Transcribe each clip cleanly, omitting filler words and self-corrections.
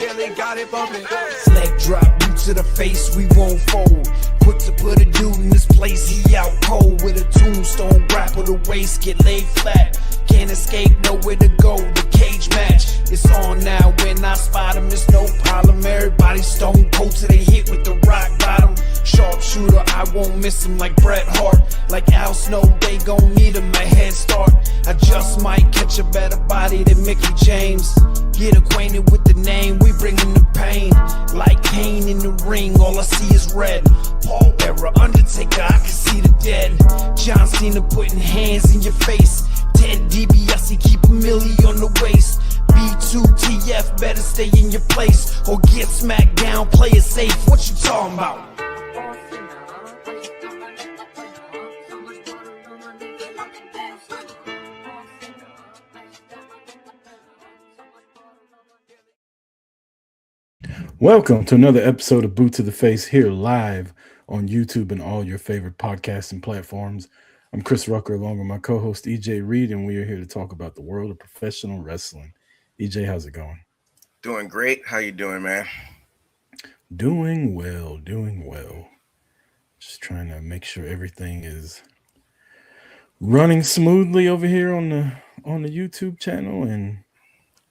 Yeah, they got it bumping. Leg drop, boot to the face, we won't fold. Quick to put a dude in this place, he out cold. With a tombstone, grapple the waist, get laid flat. Can't escape, nowhere to go, the cage match. It's on now, when I spot him, it's no problem. Everybody stone cold till they hit with the rock bottom. Sharpshooter, I won't miss him like Bret Hart. Like Al Snow, they gon' need him a head start. I just might catch a better body than Mickey James. Get acquainted with the name, we bringin' the pain. Like Kane in the ring, all I see is red. Paul Bearer, Undertaker, I can see the dead. John Cena putting hands in your face. Ted DiBiase, keep a milli on the waist. B2TF, better stay in your place. Or get smacked down, play it safe, what you talking about? Welcome to another episode of Boot to the Face here live on YouTube and all your favorite podcasting platforms. I'm Chris Rucker along with my co-host EJ Reed, and we are here to talk about the world of professional wrestling. EJ, how's it going? Doing great. How you doing, man? Doing well. Just trying to make sure everything is running smoothly over here on the YouTube channel, and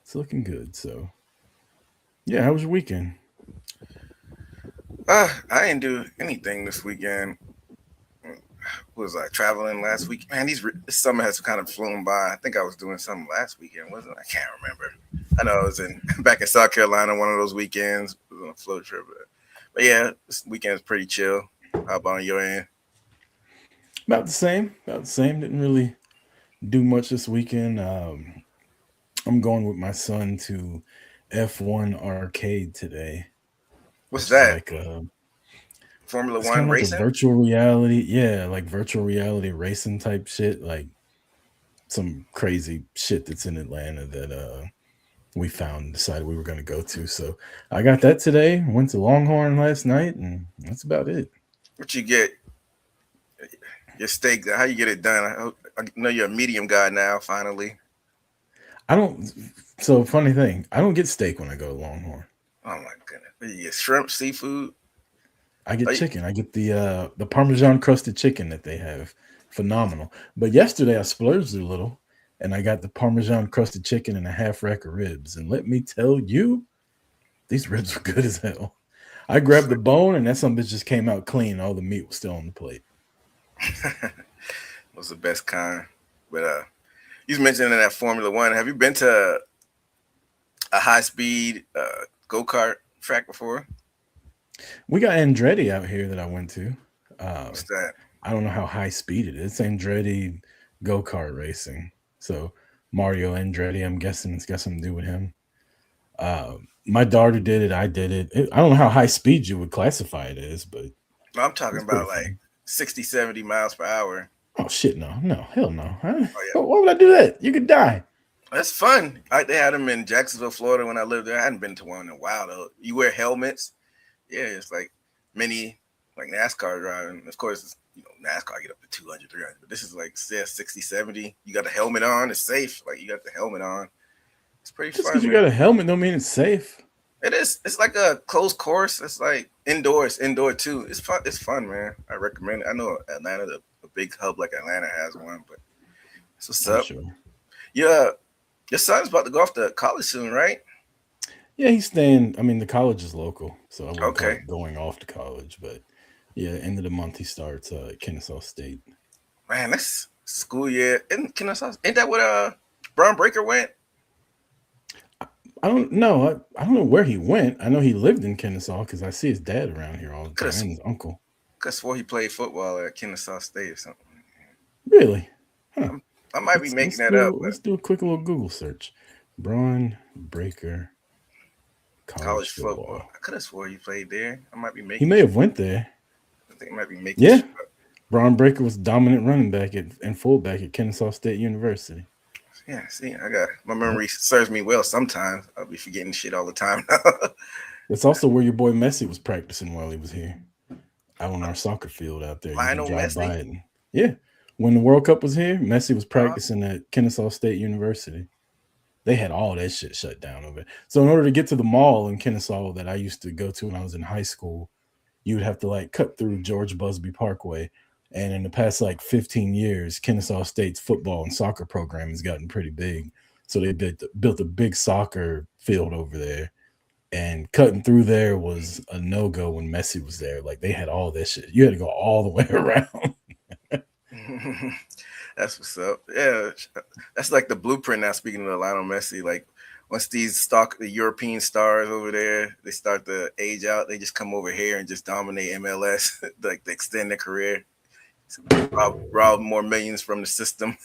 it's looking good. So, yeah, how was your weekend? I didn't do anything this weekend. Was I traveling last week? Man, this summer has kind of flown by. I think I was doing something last weekend, wasn't I? I can't remember. I know I was back in South Carolina one of those weekends. It was on a float trip. But yeah, this weekend was pretty chill. How about on your end? About the same. Didn't really do much this weekend. I'm going with my son to F1 arcade today. What's that? Like Formula it's One kind of racing? like a virtual reality, like virtual reality racing type shit, like some crazy shit that's in Atlanta that we found and decided we were going to go to. So I got that today. Went to Longhorn last night, and that's about it. What you get? Your steak? How you get it done? I know you're a medium guy now. Finally. I don't. So funny thing, I don't get steak when I go to Longhorn. Oh my goodness! What, you get shrimp, seafood? I get chicken. I get the Parmesan crusted chicken that they have. Phenomenal. But yesterday I splurged a little, and I got the Parmesan crusted chicken and a half rack of ribs. And let me tell you, these ribs were good as hell. I grabbed the bone, and that some bitch just came out clean. All the meat was still on the plate. Was the best kind. But you mentioned that Formula One. Have you been to a high-speed go-kart track before? We got Andretti out here that I went to. What's that? I don't know how high speed it is. It's Andretti go-kart racing. So Mario Andretti, I'm guessing it's got something to do with him. My daughter did it. I did it. I don't know how high speed you would classify it as, but No, I'm talking about like 60, 70 miles per hour. Oh shit, no, hell no. Oh, yeah. Why would I do that? You could die. That's fun. They had them in Jacksonville, Florida when I lived there. I hadn't been to one in a while though. You wear helmets. Yeah, it's like mini, like NASCAR driving. Of course, it's, NASCAR get up to 200, 300. But this is like 60, 70. You got the helmet on. It's safe. Like you got the helmet on. It's pretty Just fun. because you got a helmet don't mean it's safe. It is. It's like a closed course. It's like indoor too. It's fun. It's fun, man. I recommend it. I know Atlanta, a big hub like Atlanta has one, but that's what's up. Sure. Yeah, your son's about to go off to college soon, right? Yeah, he's staying. I mean, the college is local, so I wouldn't call it going off to college. But yeah, end of the month he starts at Kennesaw State. Man, that's school year in Kennesaw. Ain't that what Braun Breaker went? I don't know. I don't know where he went. I know he lived in Kennesaw because I see his dad around here all the time and his uncle. I swore he played football at Kennesaw State or something. Really? Huh. I might be making that up. Let's do a quick little Google search. Braun Breaker college football. I could have swore he played there. I might be making. He may have went there. I think he might be making. Yeah. Braun Breaker was dominant running back and fullback at Kennesaw State University. Yeah, see, my memory serves me well sometimes. I'll be forgetting shit all the time. That's also where your boy Messi was practicing while he was here. Out on our soccer field out there. Lionel Messi? Yeah. When the World Cup was here, Messi was practicing at Kennesaw State University. They had all that shit shut down over there. So in order to get to the mall in Kennesaw that I used to go to when I was in high school, you would have to like cut through George Busby Parkway. And in the past like 15 years, Kennesaw State's football and soccer program has gotten pretty big. So they built a big soccer field over there. And cutting through there was a no-go when Messi was there. Like they had all this shit. You had to go all the way around. That's what's up. Yeah, that's like the blueprint now. Speaking of Lionel Messi, like once the European stars over there, they start to age out, they just come over here and just dominate MLS, like they extend their career, rob more millions from the system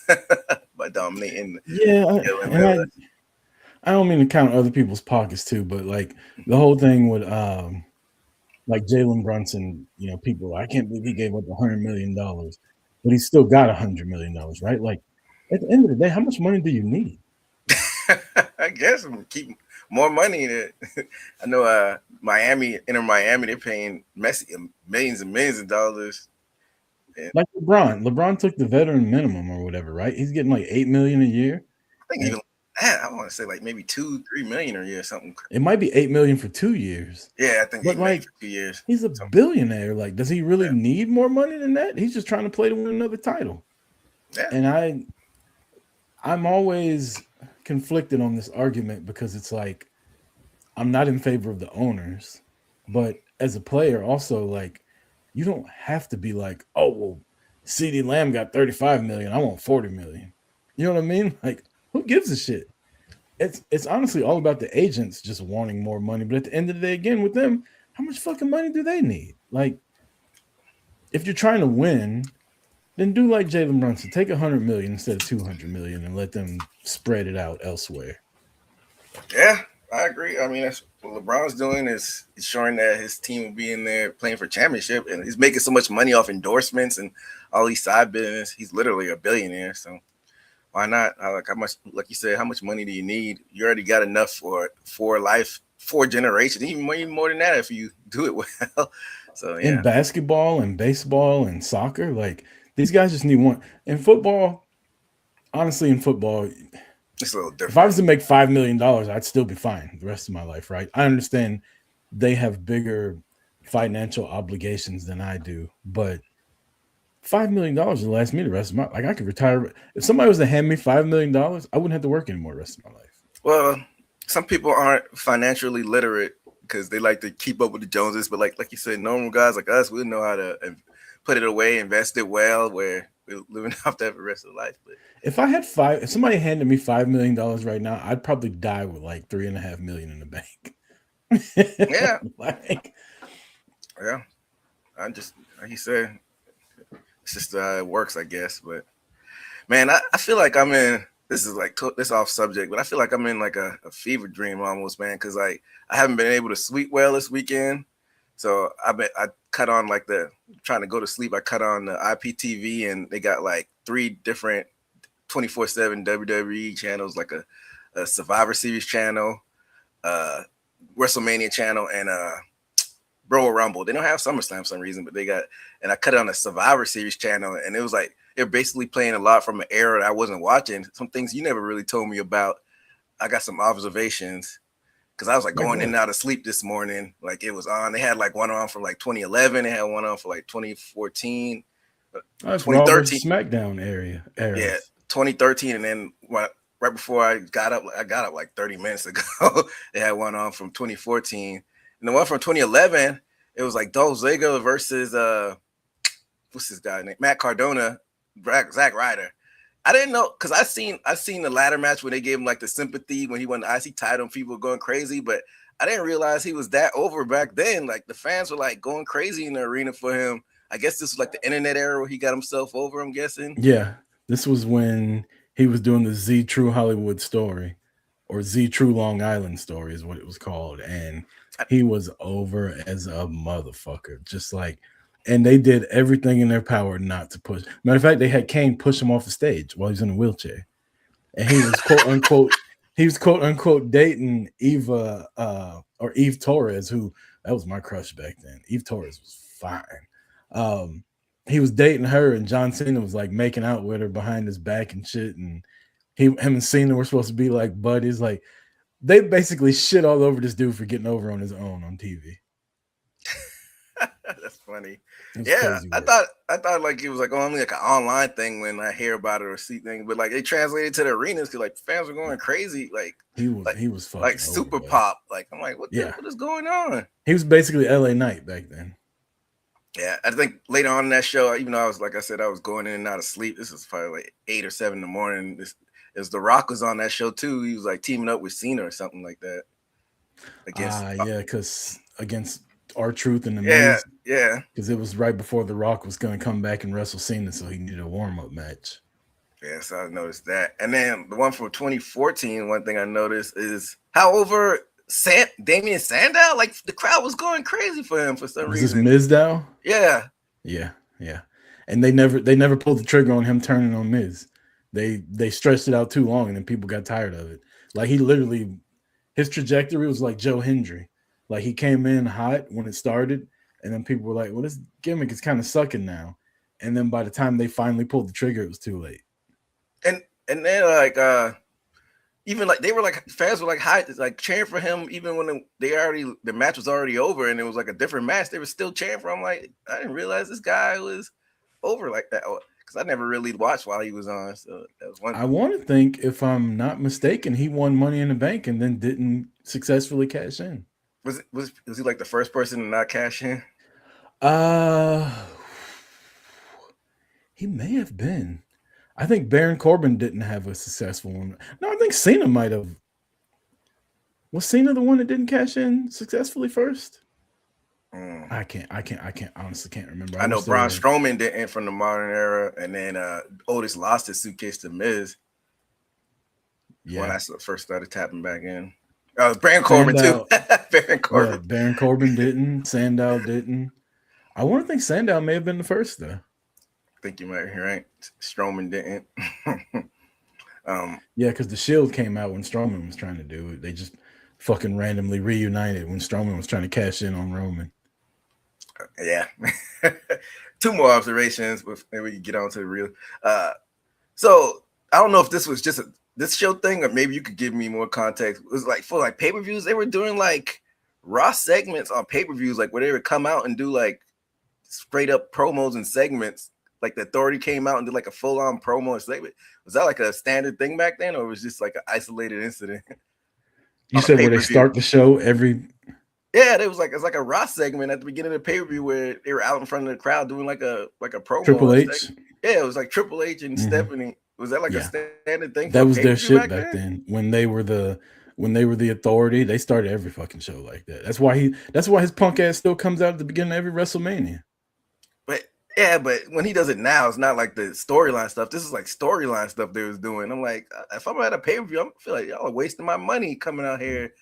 by dominating. Yeah, I don't mean to count other people's pockets too, but like the whole thing with like Jalen Brunson, you know, people, I can't believe he gave up $100 million, but he still got $100 million, right? Like at the end of the day, how much money do you need? I guess keep more money. I know Inter Miami, they're paying Messi millions and millions of dollars. Like LeBron took the veteran minimum or whatever, right? He's getting like $8 million a year. I think even that, I want to say like maybe 2-3 million a year or something. It might be $8 million for 2 years. Yeah, I think but like for 2 years. He's a billionaire. Like, does he really need more money than that? He's just trying to play to win another title. Yeah. And I'm always conflicted on this argument because it's like I'm not in favor of the owners, but as a player, also like you don't have to be like, oh well, CeeDee Lamb got 35 million, I want 40 million. You know what I mean? Like, who gives a shit? It's honestly all about the agents just wanting more money. But at the end of the day, again, with them, how much fucking money do they need? Like, if you're trying to win, then do like Jalen Brunson. Take 100 million instead of 200 million and let them spread it out elsewhere. Yeah, I agree. I mean, that's what LeBron's doing is showing that his team will be in there playing for championship, and he's making so much money off endorsements and all these side business. He's literally a billionaire. So why not? Like how much, like you said, how much money do you need? You already got enough for life, 4 generations, even more than that if you do it well. So yeah. In basketball and baseball and soccer, like these guys just need one. In football, honestly, it's a little different. If I was to make $5 million, I'd still be fine the rest of my life, right? I understand they have bigger financial obligations than I do, but $5 million will last me the rest of my life. Like I could retire. If somebody was to hand me $5 million, I wouldn't have to work anymore the rest of my life. Well, some people aren't financially literate because they like to keep up with the Joneses, but like you said, normal guys like us, we know how to put it away, invest it well, where we're living off that for the rest of life. But if somebody handed me $5 million right now, I'd probably die with like $3.5 million in the bank. Yeah. Yeah. I just, like you said, it's just how it works, I guess. But man, I feel like I'm in, this is off subject, but I feel like I'm in like a fever dream almost, man. Cause like I haven't been able to sleep well this weekend. So I cut on trying to go to sleep. I cut on the IPTV and they got like 3 different 24/7 WWE channels, like a Survivor Series channel, WrestleMania channel, and Royal Rumble. They don't have SummerSlam for some reason, but they got, and I cut it on a Survivor Series channel, and it was like they're basically playing a lot from an era that I wasn't watching. Some things you never really told me about. I got some observations because I was like going in and out of sleep this morning. Like it was on. They had like one on for like 2011. They had one on for like 2014, 2013 SmackDown area. Yeah, 2013, and then right before I got up like 30 minutes ago. They had one on from 2014. And the one from 2011, it was like Dolph Ziggler versus what's his guy name? Matt Cardona, Zack Ryder. I didn't know because I seen the ladder match when they gave him like the sympathy when he won the IC title and people were going crazy, but I didn't realize he was that over back then. Like the fans were like going crazy in the arena for him. I guess this was like the internet era where he got himself over, I'm guessing. Yeah. This was when he was doing the Z True Hollywood story, or Z True Long Island story is what it was called. And he was over as a motherfucker. Just like, and they did everything in their power not to push. Matter of fact, they had Kane push him off the stage while he was in a wheelchair. And he was quote unquote dating Eve Torres, who that was my crush back then. Eve Torres was fine. He was dating her, and John Cena was like making out with her behind his back and shit. And him and Cena were supposed to be like buddies. Like they basically shit all over this dude for getting over on his own on TV. That's funny. It's Yeah, crazy I work. thought like it was like only like an online thing when I hear about it or see things, but like it translated to the arenas because like fans were going crazy, He was fucking like over, super buddy. pop. Like I'm like, what Yeah. is going on? He was basically LA Knight back then. Yeah, I think later on in that show, even though I was like I said, I was going in and out of sleep. This was probably like 8 or 7 in the morning. This as The Rock was on that show too. He was like teaming up with Cena or something like that. Because against R-Truth and the yeah, Miz, because it was right before The Rock was going to come back and wrestle Cena, so he needed a warm-up match. Yeah, so I noticed that. And then the one from 2014, one thing I noticed is how over Damian Sandow, like the crowd was going crazy for him for some reason. Was this Mizdow? Yeah. And they never pulled the trigger on him turning on Miz. They stretched it out too long, and then people got tired of it. Like his trajectory was like Joe Hendry. Like he came in hot when it started, and then people were like, "Well, this gimmick is kind of sucking now." And then by the time they finally pulled the trigger, it was too late. And then like even like they were like fans were like high, like cheering for him even when the match was already over and it was like a different match. They were still cheering for him. Like I didn't realize this guy was over like that because I never really watched while he was on. So that was one. I want to think, if I'm not mistaken, he won Money in the Bank and then didn't successfully cash in. Was he like the first person to not cash in? He may have been. I think Baron Corbin didn't have a successful one. No, I think Cena might have. Was Cena the one that didn't cash in successfully first? I honestly can't remember. I know Braun Strowman didn't from the modern era, and then Otis lost his suitcase to Miz. Yeah, when I first started tapping back in. Baron Corbin too. Baron Corbin. Yeah, Baron Corbin didn't. Sandow didn't. I want to think Sandow may have been the first though. I think you might be right. Strowman didn't. Yeah, because the Shield came out when Strowman was trying to do it. They just fucking randomly reunited when Strowman was trying to cash in on Roman. Yeah. 2 more observations before we get on to the real. So I don't know if this was just this show thing, or maybe you could give me more context. It was like for like pay-per-views, they were doing like Raw segments on pay-per-views, like where they would come out and do like straight up promos and segments. Like the Authority came out and did like a full-on promo and segment. Was that like a standard thing back then, or was it just like an isolated incident? You said where they start the show every. Yeah, it was like it's like a Raw segment at the beginning of the pay-per-view where they were out in front of the crowd doing like a promo. Triple H. Yeah, it was like Triple H and Stephanie. Was that like a standard thing? That was their shit back then. When they were the Authority, they started every fucking show like that. That's why his punk ass still comes out at the beginning of every WrestleMania. But when he does it now, it's not like the storyline stuff. This is like storyline stuff they was doing. I'm like, if I'm at a pay-per-view, I feel like y'all are wasting my money coming out here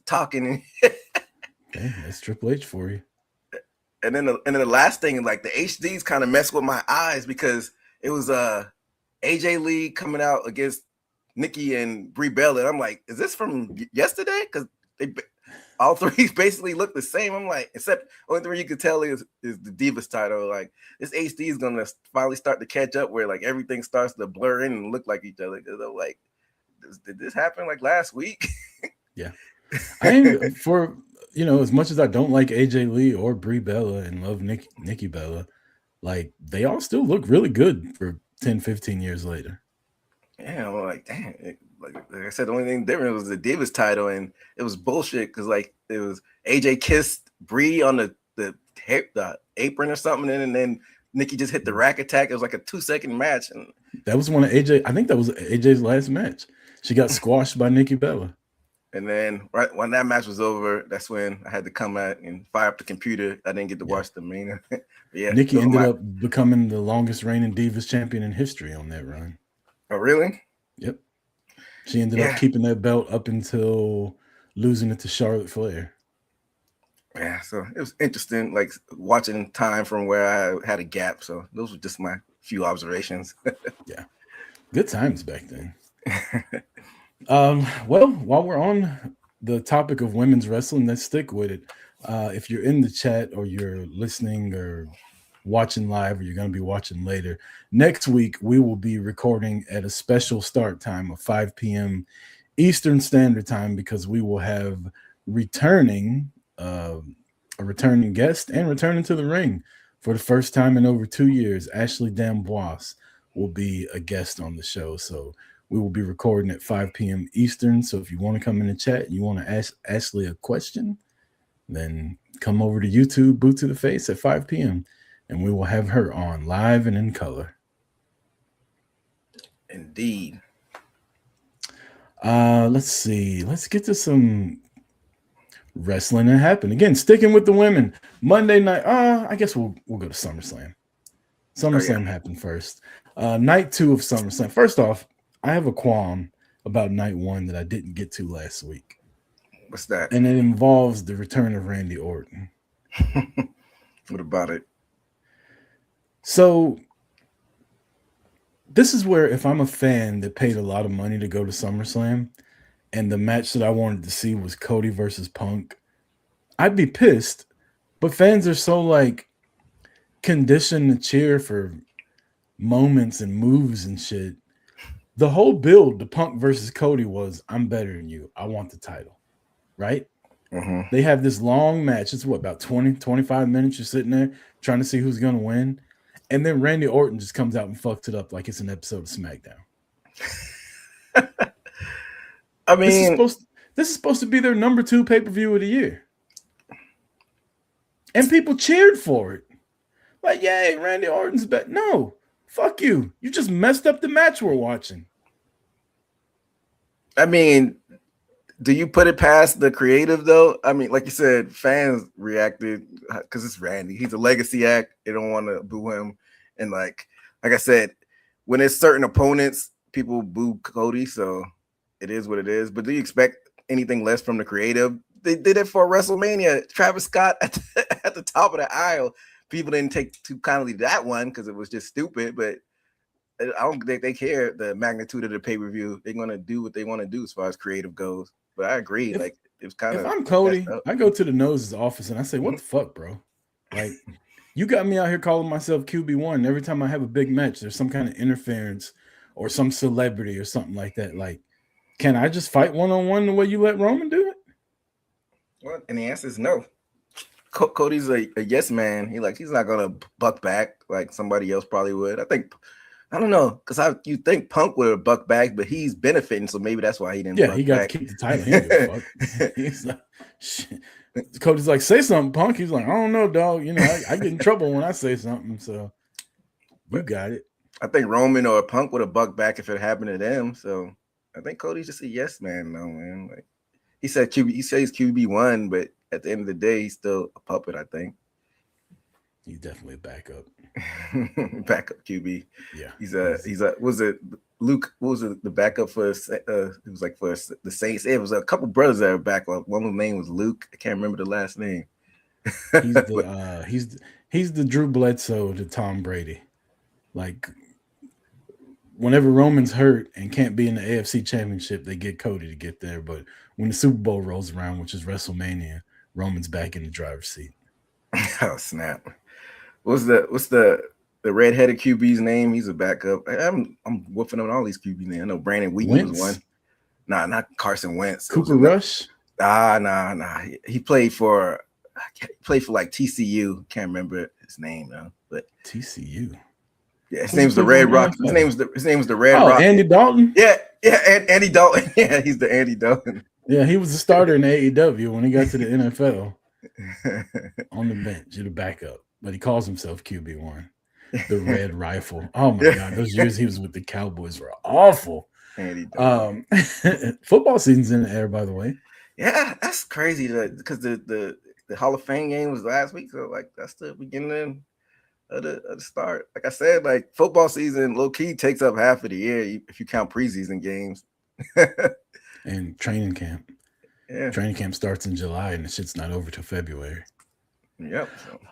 talking. Okay, that's Triple H for you. And then the last thing, like the HDs kind of messed with my eyes because it was AJ Lee coming out against Nikki and Brie Bella. And I'm like, is this from yesterday? Because all three basically look the same. I'm like, except only thing you could tell is the Divas title. Like this HD is gonna finally start to catch up where like everything starts to blur in and look like each other. Because I'm like, did this happen like last week? Yeah, I mean, for as much as I don't like AJ Lee or Brie Bella and love Nikki Bella, like they all still look really good for 10, 15 years later. Yeah, I'm like, damn. Like I said, the only thing different was the Divas title, and it was bullshit because like it was AJ kissed Brie on the apron or something, and then Nikki just hit the rack attack. It was like a 2-second match, and that was one of AJ. I think that was AJ's last match. She got squashed by Nikki Bella. And then right when that match was over, that's when I had to come out and fire up the computer. I didn't get to watch the main. Nikki ended up becoming the longest reigning Divas champion in history on that run. Oh, really? Yep. She ended up keeping that belt up until losing it to Charlotte Flair. Yeah, so it was interesting, like watching time from where I had a gap. So those were just my few observations. Yeah, good times back then. Well, while we're on the topic of women's wrestling, let's stick with it. If you're in the chat or you're listening or watching live or you're going to be watching later. Next week, we will be recording at a special start time of 5 p.m. Eastern Standard Time because we will have returning a returning guest and returning to the ring for the first time in over 2 years. Ashley D'Amboise will be a guest on the show. So we will be recording at 5 p.m. Eastern. So if you want to come in the chat and you want to ask Ashley a question, then come over to YouTube, Boot to the Face at 5 p.m. and we will have her on live and in color. Indeed. Let's see. Let's get to some wrestling that happened. Again, sticking with the women. Monday night. I guess we'll go to SummerSlam. SummerSlam happened first. Night 2 of SummerSlam. First off, I have a qualm about night 1 that I didn't get to last week. What's that? And it involves the return of Randy Orton. What about it? So this is where if I'm a fan that paid a lot of money to go to SummerSlam and the match that I wanted to see was Cody versus Punk, I'd be pissed. But fans are so like conditioned to cheer for moments and moves and shit. The whole build to Punk versus Cody was, I'm better than you. I want the title. Right? Mm-hmm. They have this long match. It's what, about 20, 25 minutes you're sitting there trying to see who's going to win. And then Randy Orton just comes out and fucks it up like it's an episode of SmackDown. I mean, this is supposed to be their number 2 pay-per-view of the year. And people cheered for it. Like, yay, Randy Orton's back. No, fuck you. You just messed up the match we're watching. I mean, do you put it past the creative, though? I mean, like you said, fans reacted because it's Randy. He's a legacy act. They don't want to boo him. And like I said, when it's certain opponents, people boo Cody. So it is what it is. But do you expect anything less from the creative? They did it for WrestleMania. Travis Scott at the top of the aisle. People didn't take too kindly to that one because it was just stupid. But I don't think they care the magnitude of the pay-per-view. They're going to do what they want to do as far as creative goes. But I agree. Like, it was kind of. If I'm Cody, I go to the Nose's office and I say, "What the fuck, bro? Like, you got me out here calling myself QB1. Every time I have a big match, there's some kind of interference or some celebrity or something like that. Like, can I just fight one-on-one the way you let Roman do it?" Well, and the answer is no. Cody's a yes man. He's not gonna buck back like somebody else probably would. I don't know, because you think Punk would have bucked back, but he's benefiting, so maybe that's why he didn't. Yeah, he got to keep the title. He didn't give a fuck. He's like, shit. Cody's like, say something, Punk. He's like, I don't know, dog. You know, I get in trouble when I say something, so you got it. I think Roman or Punk would have bucked back if it happened to them. So I think Cody's just a yes man, though, man. Like he said, he says QB1, but at the end of the day, he's still a puppet. I think he's definitely a backup. Backup QB. Yeah, he's was it Luke? What was it? The backup for it was like for the Saints. It was a couple brothers that were backup. One of them name was Luke. I can't remember the last name. He's the Drew Bledsoe to Tom Brady. Like whenever Roman's hurt and can't be in the AFC Championship, they get Cody to get there. But when the Super Bowl rolls around, which is WrestleMania, Roman's back in the driver's seat. Oh snap! What's the redheaded QB's name? He's a backup. I'm whooping on all these QB names. I know Brandon Wheaton was one. Nah, not Carson Wentz. Cooper Rush. Nah. He played for like TCU. Can't remember his name though. But TCU. Yeah, his name's the Red Rock. His name's the Red Rock. Andy Dalton. Yeah, Andy Dalton. Yeah, he's the Andy Dalton. Yeah, he was a starter in AEW when he got to the NFL. On the bench, the backup, but he calls himself QB1. The Red Rifle. Oh my God, those years he was with the Cowboys were awful. Football season's in the air, by the way. Yeah, that's crazy because the Hall of Fame game was last week, so like that's the beginning of the start. Like I said, like football season low key takes up half of the year if you count preseason games. And training camp. Yeah. Training camp starts in July and the shit's not over till February. Yep.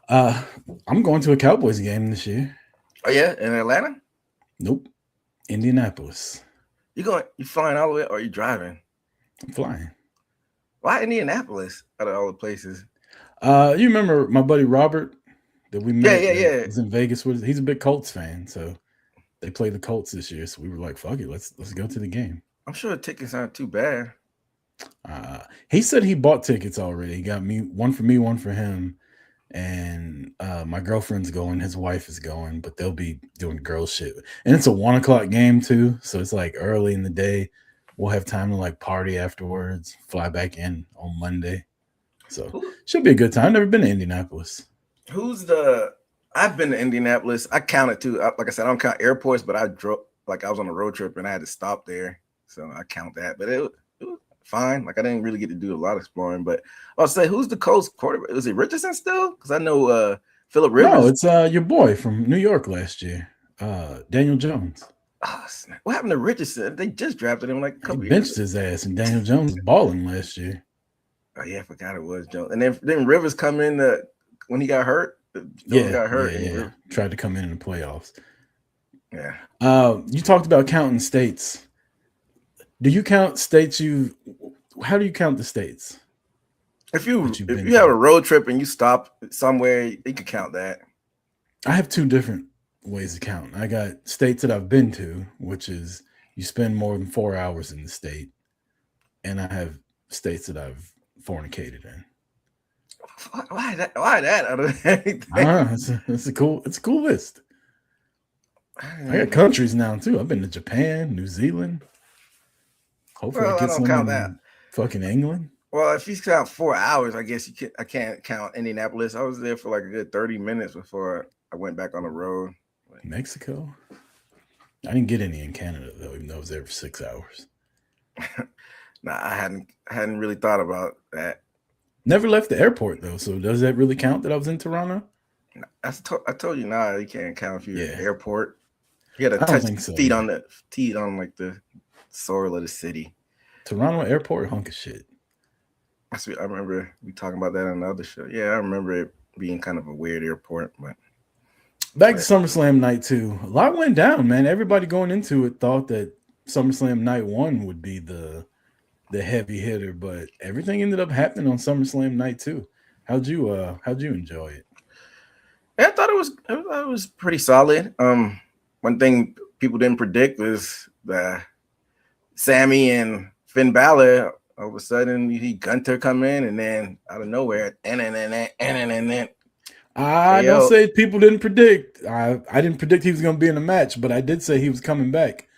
I'm going to a Cowboys game this year. Oh yeah, in Atlanta? Nope. Indianapolis. You flying all the way or are you driving? I'm flying. Why Indianapolis out of all the places? You remember my buddy Robert that we met. Yeah. Was in Vegas with. He's a big Colts fan, so they play the Colts this year. So we were like, "Fuck it, let's go to the game." I'm sure the tickets aren't too bad. He said he bought tickets already. He got me, one for him, and my girlfriend's going. His wife is going, but they'll be doing girl shit. And it's a 1:00 game too, so it's like early in the day. We'll have time to like party afterwards. Fly back in on Monday, so should be a good time. I've never been to Indianapolis. I've been to Indianapolis. I counted too. Like I said, I don't count airports, but I drove. Like I was on a road trip and I had to stop there, so I count that. But it was fine. Like I didn't really get to do a lot of exploring. But I'll say, who's the Colts quarterback? Is it Richardson still? Because I know Phillip Rivers. No, it's your boy from New York last year, Daniel Jones. Oh, snap. What happened to Richardson? They just drafted him like a couple He years benched his ass, and Daniel Jones balling last year. Oh yeah, I forgot it was Jones. And then Rivers come in when he got hurt. Got hurt. Yeah. Tried to come in the playoffs. Yeah. You talked about counting states. Do you count states how do you count the states? If you have a road trip and you stop somewhere, you can count that. I have two different ways of counting. I got states that I've been to, which is you spend more than 4 hours in the state, and I have states that I've fornicated in. Why that out of anything? It's a cool list. I got countries now too. I've been to Japan, New Zealand. Hopefully I get some count that. Fucking England. Well, if you count 4 hours, I guess I can't count Indianapolis. I was there for like a good 30 minutes before I went back on the road. Mexico. I didn't get any in Canada though, even though I was there for 6 hours. Nah, I hadn't really thought about that. Never left the airport though, so does that really count that I was in Toronto? I told you, you can't count if you're at the airport. You got to touch feet on like the soil of the city. Toronto airport, hunk of shit. I remember we talking about that on the other show. Yeah, I remember it being kind of a weird airport, but back to SummerSlam night 2. A lot went down, man. Everybody going into it thought that SummerSlam night 1 would be the heavy hitter, but everything ended up happening on SummerSlam night 2. How'd you enjoy it? Yeah, I thought it was pretty solid. One thing people didn't predict was that Sammy and Finn Balor, all of a sudden you see Gunter come in, and then out of nowhere, and then. I don't say people didn't predict. I didn't predict he was going to be in the match, but I did say he was coming back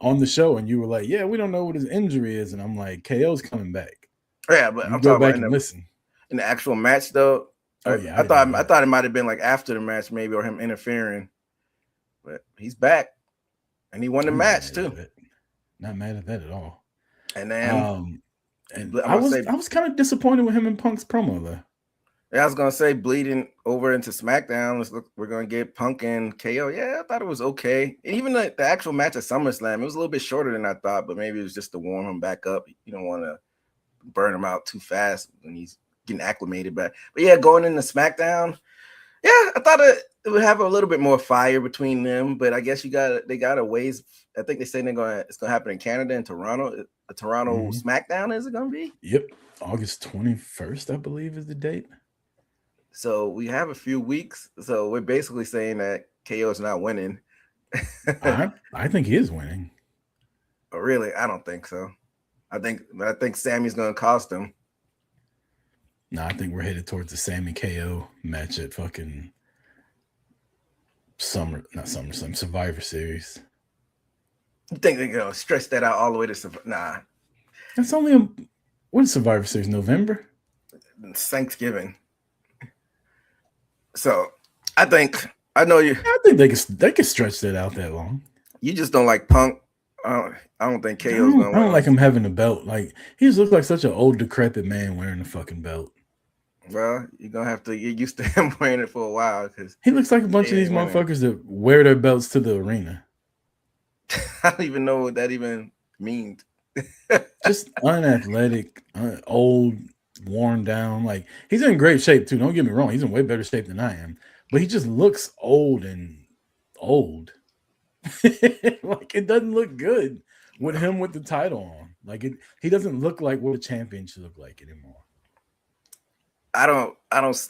on the show, and you were like, "Yeah, we don't know what his injury is," and I'm like, "KO's coming back." Yeah, but I'm talking about listen in the actual match though. Oh yeah, I thought it might have been like after the match, maybe, or him interfering, but he's back, and he won the match too. Not mad at that at all. And then, I was kind of disappointed with him in Punk's promo though. Yeah, I was gonna say bleeding over into SmackDown. We're gonna get Punk and KO. Yeah, I thought it was okay. And even the actual match at SummerSlam, it was a little bit shorter than I thought, but maybe it was just to warm him back up. You don't want to burn him out too fast when he's getting acclimated back. But yeah, going into SmackDown, yeah, I thought it would have a little bit more fire between them. But I guess they got a ways. I think they say it's gonna happen in Canada and Toronto. A Toronto SmackDown, is it gonna be? Yep, August 21st, I believe, is the date. So we have a few weeks. So we're basically saying that KO is not winning. I think he is winning. Oh, really? I don't think so. I think Sammy's going to cost him. No, I think we're headed towards the Sammy KO match at fucking Survivor Series. You think they're going to stretch that out all the way to Nah. That's only what is Survivor Series? November? It's Thanksgiving. So I think they could stretch that out that long. You just don't like Punk. I don't think KO's gonna win. I don't like him having a belt. Like he just looks like such an old, decrepit man wearing a fucking belt. Well, you're gonna have to get used to him wearing it for a while because he looks like a bunch of these motherfuckers that wear their belts to the arena. I don't even know what that even means. Just unathletic, old, worn down. Like he's in great shape too. Don't get me wrong, he's in way better shape than I am. But he just looks old. Like it doesn't look good with him with the title on. Like he doesn't look like what a champion should look like anymore. I don't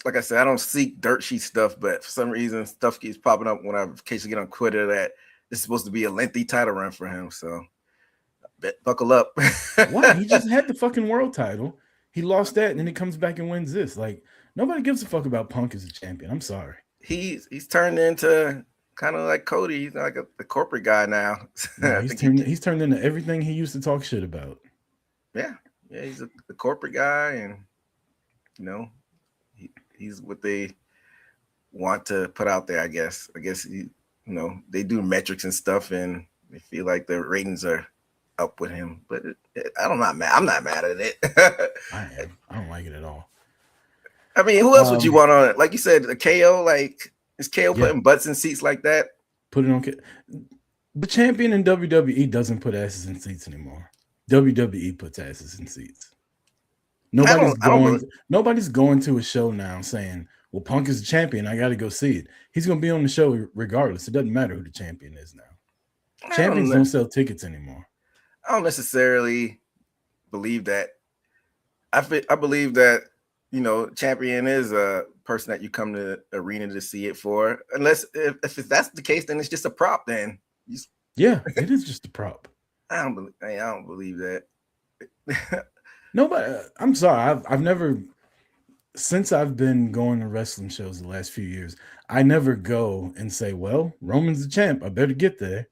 like I said, I don't seek dirt sheet stuff, but for some reason stuff keeps popping up when I occasionally get on Twitter that this is supposed to be a lengthy title run for him. So buckle up. Why? He just had the fucking world title. He lost that, and then he comes back and wins this. Like, nobody gives a fuck about Punk as a champion. I'm sorry. He's turned into kind of like Cody. He's like the corporate guy now. No, he's turned into everything he used to talk shit about. Yeah, he's the corporate guy, and you know, he's what they want to put out there. I guess they do metrics and stuff, and they feel like the ratings are up with him. But I'm not mad at it. I don't like it at all. I mean, who else would you want on it? Like you said, a KO. Like, is KO putting butts in seats like that? Put it on. The champion in WWE doesn't put asses in seats anymore. WWE puts asses in seats. Nobody's going to a show now saying, well, Punk is the champion, I got to go see it. He's going to be on the show regardless. It doesn't matter who the champion is now. Champions don't sell tickets anymore. I don't necessarily believe that. I believe that, champion is a person that you come to the arena to see it for. Unless if that's the case, then it's just a prop. Then yeah, it is just a prop. I don't believe that. Nobody. I'm sorry. I've never, since I've been going to wrestling shows the last few years, I never go and say, well, Roman's the champ, I better get there.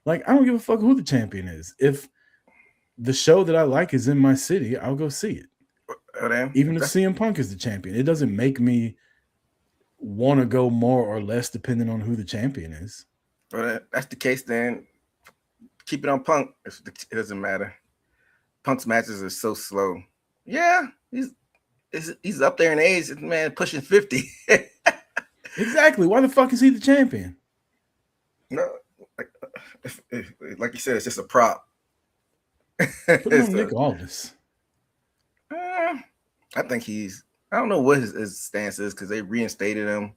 Like, I don't give a fuck who the champion is. If the show that I like is in my city, I'll go see it. Even if CM Punk is the champion, it doesn't make me want to go more or less depending on who the champion is. Well, that's the case, then keep it on Punk. It doesn't matter. Punk's matches are so slow. Yeah, he's up there in age. Man, pushing 50. Exactly. Why the fuck is he the champion? No, like you said, it's just a prop. Put him on Nick Aldis. I think I don't know what his stance is because they reinstated him.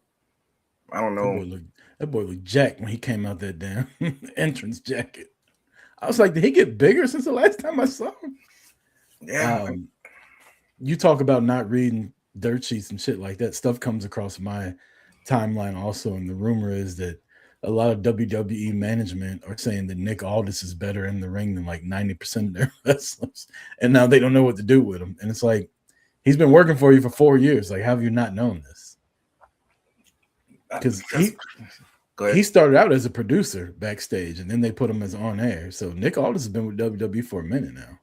I don't know. That boy looked jacked when he came out that damn entrance jacket. I was like, did he get bigger since the last time I saw him? Yeah. You talk about not reading dirt sheets and shit like that. Stuff comes across my timeline also, and the rumor is that a lot of WWE management are saying that Nick Aldis is better in the ring than like 90% of their wrestlers, and now they don't know what to do with him. And it's like, he's been working for you for 4 years. Like, how have you not known this? Because he started out as a producer backstage, and then they put him as on air. So Nick Aldis has been with WWE for a minute now.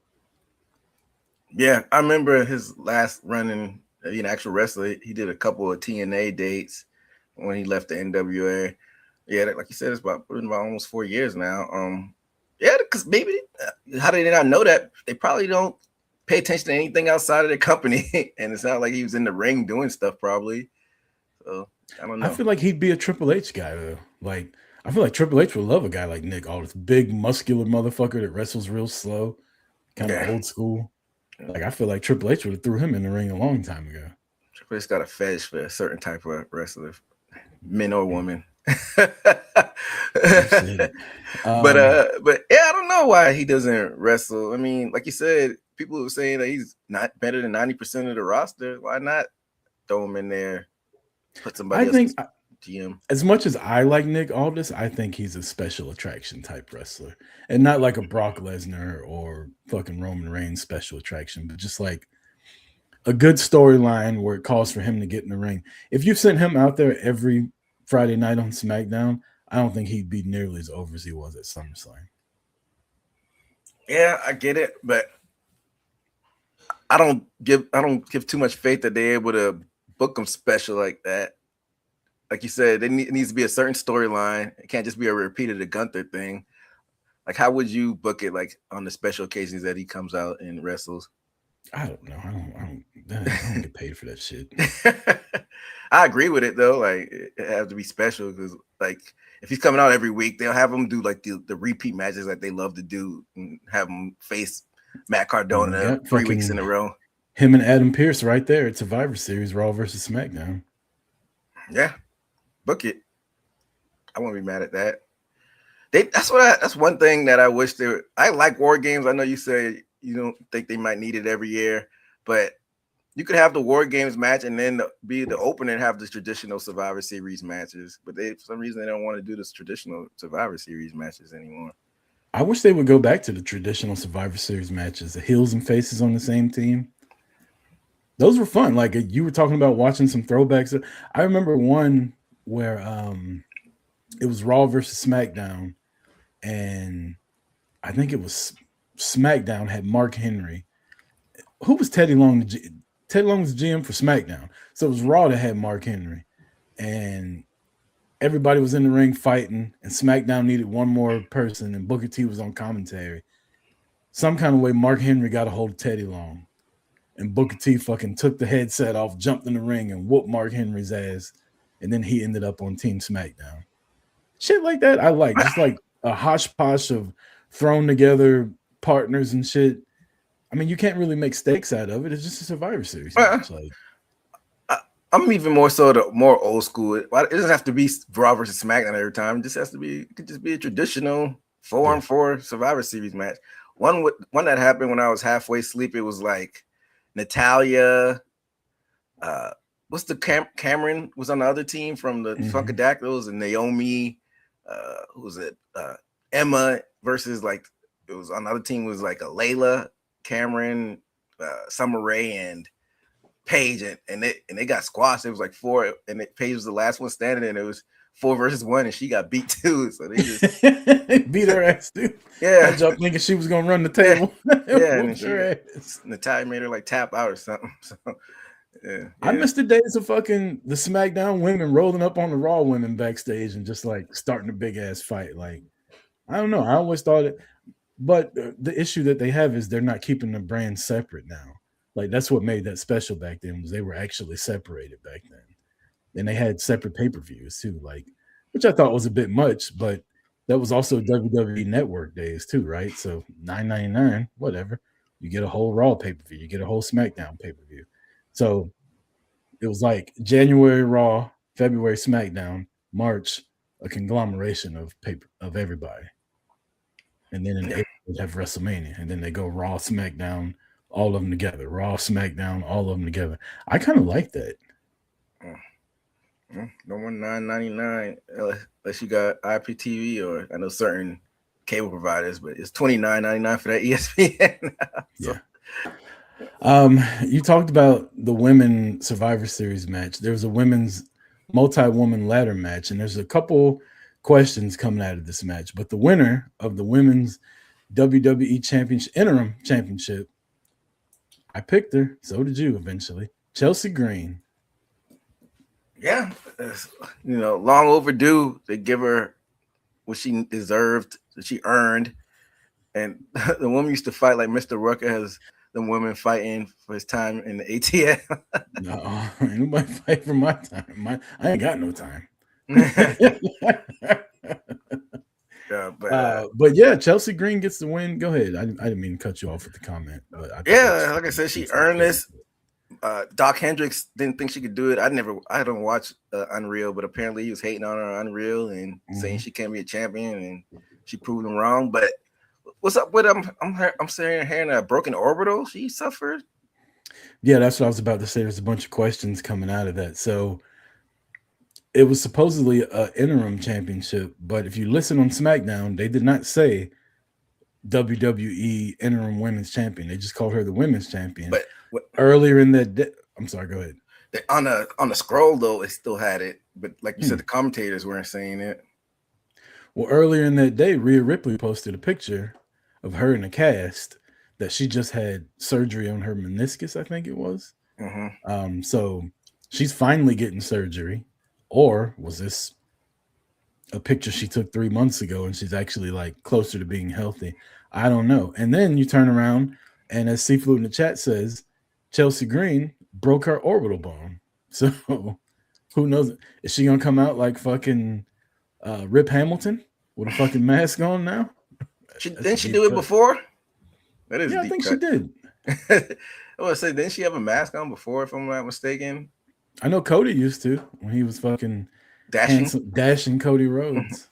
Yeah, I remember his last run in actual wrestler. He did a couple of TNA dates when he left the NWA. Yeah, like you said, it's been about almost 4 years now. Yeah, because maybe how did they not know that? They probably don't pay attention to anything outside of the company, and it's not like he was in the ring doing stuff probably. So I don't know. I feel like he'd be a Triple H guy though. Like, I feel like Triple H would love a guy like Nick Aldis, big muscular motherfucker that wrestles real slow, kind of old school. Like, I feel like Triple H would have threw him in the ring a long time ago. Triple H got a fetish for a certain type of wrestler, men or women. But yeah, I don't know why he doesn't wrestle. I mean, like you said, people were saying that he's not better than 90% of the roster. Why not throw him in there? Put somebody else GM. As much as I like Nick Aldis, I think he's a special attraction type wrestler, and not like a Brock Lesnar or fucking Roman Reigns special attraction, but just like a good storyline where it calls for him to get in the ring. If you sent him out there every Friday night on SmackDown, I don't think he'd be nearly as over as he was at SummerSlam. Yeah, I get it, but I don't give too much faith that they're able to book him special like that. Like you said, it needs to be a certain storyline. It can't just be a repeat of the Gunther thing. Like, how would you book it, like, on the special occasions that he comes out and wrestles? I don't know. I don't get paid for that shit. I agree with it though. Like, it has to be special because, like, if he's coming out every week, they'll have him do like the repeat matches that they love to do and have him face Matt Cardona 3 weeks in a row. Him and Adam Pearce right there at Survivor Series, Raw versus SmackDown. Yeah, book it. I won't be mad at that. That's one thing that I wish I like War Games. I know you say you don't think they might need it every year, but You could have the War Games match and then be the opener and have the traditional Survivor Series matches, but for some reason they don't want to do this traditional Survivor Series matches anymore. I wish they would go back to the traditional Survivor Series matches, the heels and faces on the same team. Those were fun. Like you were talking about watching some throwbacks. I remember one where it was Raw versus SmackDown, and I think it was SmackDown had Mark Henry. Who was Teddy Long? Teddy Long was the GM for SmackDown. So it was Raw that had Mark Henry. And everybody was in the ring fighting, and SmackDown needed one more person, and Booker T was on commentary. Some kind of way, Mark Henry got a hold of Teddy Long, and Booker T fucking took the headset off, jumped in the ring, and whooped Mark Henry's ass, and then he ended up on Team SmackDown. Shit like that, I like. Just like a hodgepodge of thrown together partners and shit. I mean, you can't really make stakes out of it. It's just a Survivor Series match. Like, I'm even more so the more old school. It doesn't have to be Raw versus SmackDown every time. It just has to be. It could just be a traditional 4-on-4 Survivor Series match. One that happened when I was halfway asleep. It was like Natalia. What's the Cameron was on the other team from the Funkadactyls, and Naomi. Who was it? Emma versus like it was on the other team was like a Layla, Cameron, Summer Rae, and Paige, and they got squashed. It was like 4, and Paige was the last one standing, and it was 4 versus 1, and she got beat too. So they just beat her ass too. Yeah, I jumped thinking she was gonna run the table. Yeah, and Natalia made her like tap out or something. So yeah. I missed the days of fucking the SmackDown women rolling up on the Raw women backstage and just like starting a big ass fight. Like, I don't know. I always thought it, but the issue that they have is they're not keeping the brand separate now. Like, that's what made that special back then, was they were actually separated back then. And they had separate pay-per-views too, like, which I thought was a bit much, but that was also WWE Network days too, right? So $9.99, whatever. You get a whole Raw pay-per-view, you get a whole SmackDown pay-per-view. So it was like January Raw, February SmackDown, March a conglomeration of everybody. And then in April they have WrestleMania, and then they go Raw, SmackDown, all of them together. Raw, SmackDown, all of them together. I kind of like that. No more $9.99 unless you got IPTV, or I know certain cable providers, but it's $29.99 for that ESPN. Yeah. You talked about the women Survivor Series match. There was a women's multi-woman ladder match, and there's a couple questions coming out of this match. But the winner of the women's WWE Championship interim championship, I picked her. So did you eventually. Chelsea Green. Yeah, long overdue. They give her what she deserved, that she earned. And the woman used to fight like Mr. Rucker has the women fighting for his time in the ATL. No, ain't nobody fight for my time. I ain't got no time. Yeah, but yeah, Chelsea Green gets the win. Go ahead. I didn't mean to cut you off with the comment. But like I said, she earned this. Doc Hendricks didn't think she could do it. I don't watch Unreal, but apparently he was hating on her on Unreal and saying she can't be a champion, and she proved him wrong. But what's up with I'm hearing a broken orbital she suffered. Yeah, that's what I was about to say. There's a bunch of questions coming out of that. So it was supposedly an interim championship, but if you listen on SmackDown, they did not say WWE interim women's champion. They just called her the women's champion. But earlier in that day, I'm sorry, go ahead. On the scroll though, it still had it, but like you said, the commentators weren't saying it. Well, earlier in that day, Rhea Ripley posted a picture of her in a cast that she just had surgery on her meniscus, I think it was. So she's finally getting surgery, or was this a picture she took 3 months ago and she's actually like closer to being healthy? I don't know. And then you turn around, and as Seafluid in the chat says, Chelsea Green broke her orbital bone. So who knows? Is she gonna come out like fucking Rip Hamilton with a fucking mask on now? Didn't she do it before? That is, yeah, I think she did. I was to say, didn't she have a mask on before, if I'm not mistaken? I know Cody used to when he was fucking dashing Cody Rhodes.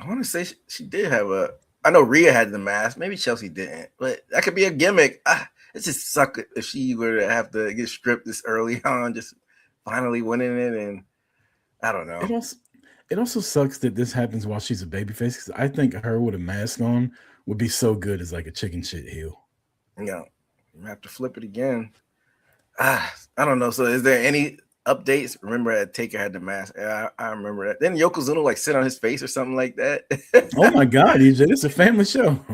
I want to say she did have I know Rhea had the mask. Maybe Chelsea didn't, but that could be a gimmick. it just suck if she were to have to get stripped this early on, just finally winning it, and I don't know. It also sucks that this happens while she's a babyface, because I think her with a mask on would be so good as like a chicken shit heel. You have to flip it again. I don't know. So is there any updates? Remember that Taker had the mask. I remember that. Then Yokozuna like sit on his face or something like that. Oh my God, EJ, it's a family show.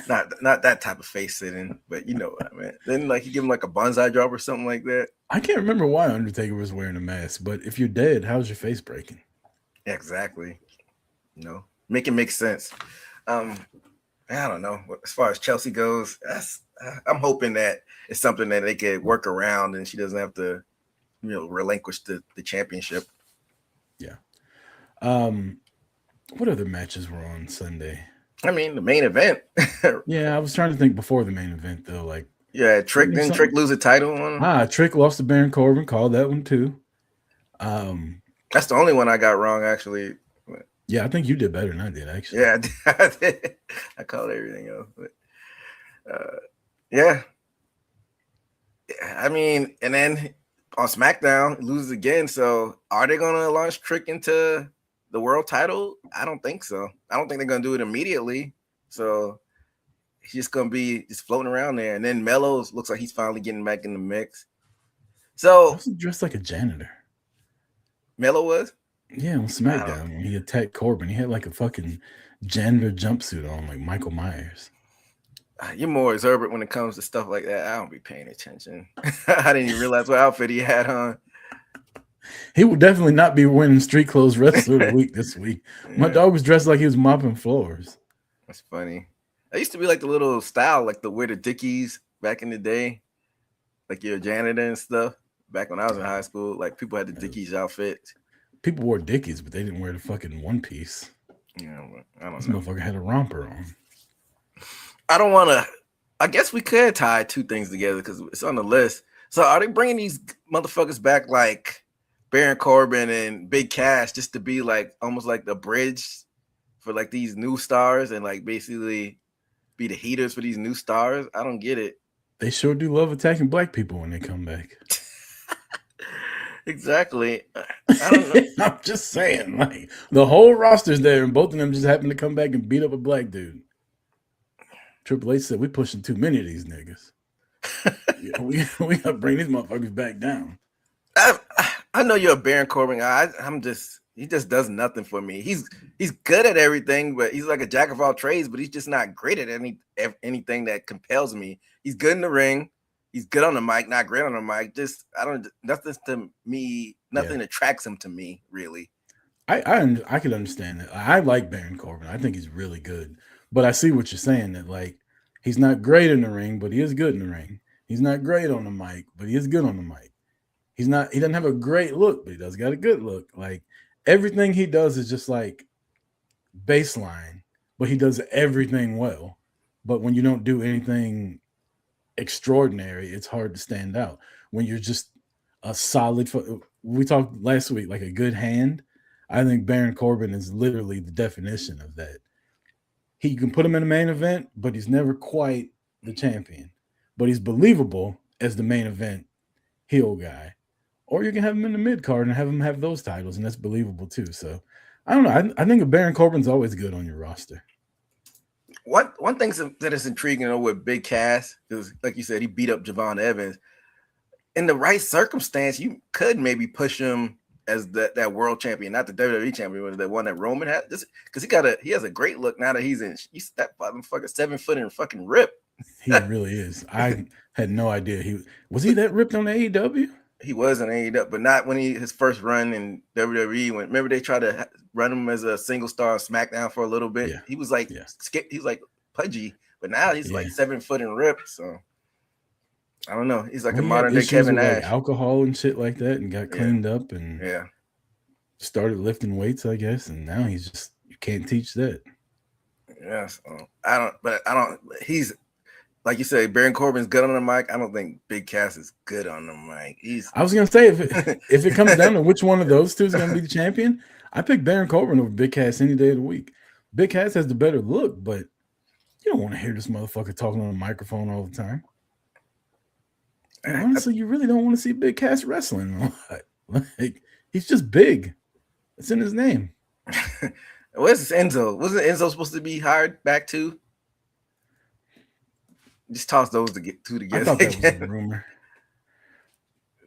Not that type of face sitting, but you know what I mean. Then like he give him like a bonsai drop or something like that. I can't remember why Undertaker was wearing a mask, but if you're dead, how's your face breaking? Exactly. Make it make sense. I don't know. As far as Chelsea goes, I'm hoping that it's something that they could work around and she doesn't have to, relinquish the championship. Yeah. What other matches were on Sunday? I mean, the main event. Yeah, I was trying to think before the main event though. Like, Trick lose a title on. Trick lost to Baron Corbin. Called that one too. That's the only one I got wrong, actually. Yeah, I think you did better than I did, actually. Yeah, I did. I called everything else, but yeah. I mean, and then on SmackDown, loses again. So, are they going to launch Trick into the world title? I don't think so. I don't think they're going to do it immediately. So, he's just going to be just floating around there. And then Mellows looks like he's finally getting back in the mix. So, he was dressed like a janitor. Mello was? Yeah, on SmackDown when he attacked Corbin, he had like a fucking janitor jumpsuit on, like Michael Myers. You're more exuberant when it comes to stuff like that. I don't be paying attention. I didn't even realize what outfit he had on. He will definitely not be winning street clothes wrestler of the week this week. Yeah. My dog was dressed like he was mopping floors. That's funny. I used to be like the little style, like the wear the Dickies back in the day, like you're a janitor and stuff. Back when I was in high school, like people had the Dickies outfits. People wore Dickies, but they didn't wear the fucking one piece. Yeah, I don't know. This motherfucker had a romper on. I don't want to. I guess we could tie two things together because it's on the list. So are they bringing these motherfuckers back like Baron Corbin and Big Cass just to be like almost like the bridge for like these new stars and like basically be the heaters for these new stars? I don't get it. They sure do love attacking black people when they come back. Exactly. I don't know. I'm just saying, like the whole roster's there, and both of them just happen to come back and beat up a black dude. Triple H said, "We pushing too many of these niggas. we gotta bring these motherfuckers back down." I know you're a Baron Corbin guy. He just does nothing for me. He's good at everything, but he's like a jack of all trades. But he's just not great at anything that compels me. He's good in the ring. He's good on the mic, not great on the mic. Nothing to me. Nothing attracts him to me, really. I could understand that. I like Baron Corbin. I think he's really good. But I see what you're saying, that like he's not great in the ring, but he is good in the ring. He's not great on the mic, but he is good on the mic. He doesn't have a great look, but he does got a good look. Like everything he does is just like baseline, but he does everything well. But when you don't do anything extraordinary, it's hard to stand out. When you're just a solid we talked last week, like a good hand. I think Baron Corbin is literally the definition of that. He can put him in the main event, but he's never quite the champion. But he's believable as the main event heel guy. Or you can have him in the mid card and have him have those titles, and that's believable too. So I don't know. I think Baron Corbin's always good on your roster. One thing that is intriguing with Big Cass, because like you said, he beat up Javon Evans. In the right circumstance, you could maybe push him as that world champion, not the WWE champion, but the one that Roman had. Because he has a great look now that he's that motherfucker 7 foot and fucking ripped. He really is. I had no idea was he that ripped on AEW? He was in AEW, but not when his first run in WWE. Remember they tried to run him as a single star on SmackDown for a little bit. Yeah. He was like he was like pudgy, but now he's like 7 foot and ripped. So I don't know. He's like a modern day Kevin Nash. Like alcohol and shit like that, and got cleaned up and started lifting weights, I guess. And now he's just, you can't teach that. Yes, he's like you say, Baron Corbin's good on the mic. I don't think Big Cass is good on the mic. I was gonna say if it comes down to which one of those two is gonna be the champion, I pick Baron Corbin over Big Cass any day of the week. Big Cass has the better look, but You don't want to hear this motherfucker talking on a microphone all the time. And honestly, you really don't want to see Big Cass wrestling a lot. Like, he's just big. It's in his name. Where's Enzo? Wasn't Enzo supposed to be hired back too? Just toss those two together. I thought that was a rumor.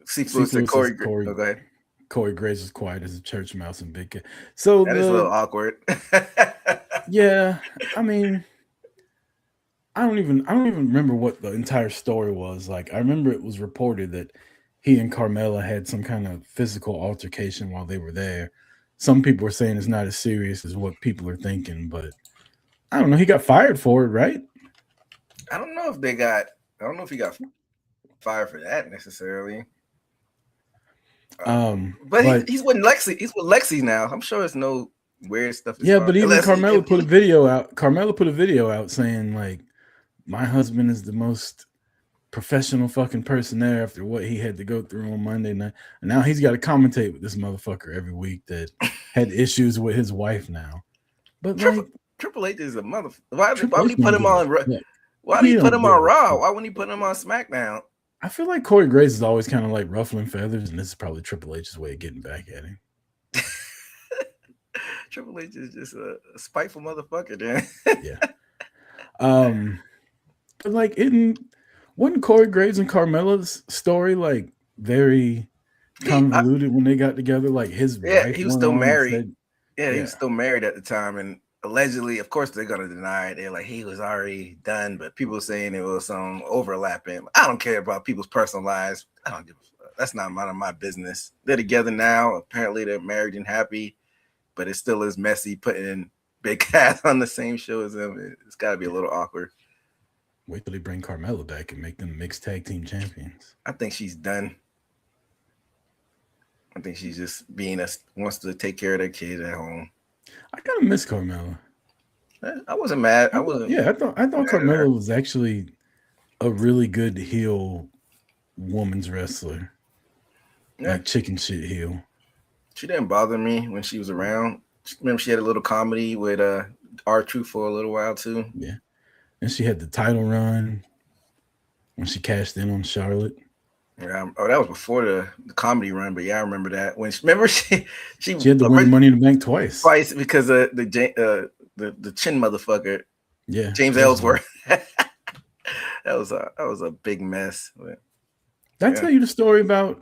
C-Flu said Corey. Corey, go ahead. Corey Graves is quiet as a church mouse in Big Cat. So that is a little awkward. Yeah, I mean, I don't even remember what the entire story was. Like, I remember it was reported that he and Carmella had some kind of physical altercation while they were there. Some people were saying it's not as serious as what people are thinking, but I don't know. He got fired for it, right? I don't know if he got fired for that necessarily. But he's with Lexi. He's with Lexi now. I'm sure it's no weird stuff. Yeah, but even Carmella put a video out. Carmella put a video out saying, like, my husband is the most professional fucking person there after what he had to go through on Monday night. And now he's got to commentate with this motherfucker every week that had issues with his wife now. But Triple H is a motherfucker. Why would he put him on? Why did he put him on Raw? Why wouldn't he put him on SmackDown? I feel like Corey Graves is always kind of like ruffling feathers, and this is probably Triple H's way of getting back at him. Triple H is just a spiteful motherfucker, man. Yeah. But like, wasn't Corey Graves and Carmella's story like very convoluted when they got together? Like his wife, he was still married. He was still married at the time, and allegedly, of course, they're gonna deny it. They're like, he was already done, but people are saying it was some overlapping. I don't care about people's personal lives. I don't give a fuck. That's not none of my business. They're together now. Apparently, they're married and happy, but it still is messy putting Big Cass on the same show as him. It's got to be a little awkward. Wait till they bring Carmella back and make them mixed tag team champions. I think she's done. I think she's just wants to take care of their kid at home. I kind of miss Carmella. I wasn't mad. I thought Carmella was actually a really good heel woman's wrestler. Yeah. Like chicken shit heel. She didn't bother me when she was around. Remember, she had a little comedy with R-Truth for a little while too. Yeah. And she had the title run when she cashed in on Charlotte. Yeah, that was before the comedy run, but yeah, I remember that. She had to win Money in the Bank twice because of the chin motherfucker. Yeah, James Ellsworth. that was a big mess. But, did I tell you the story about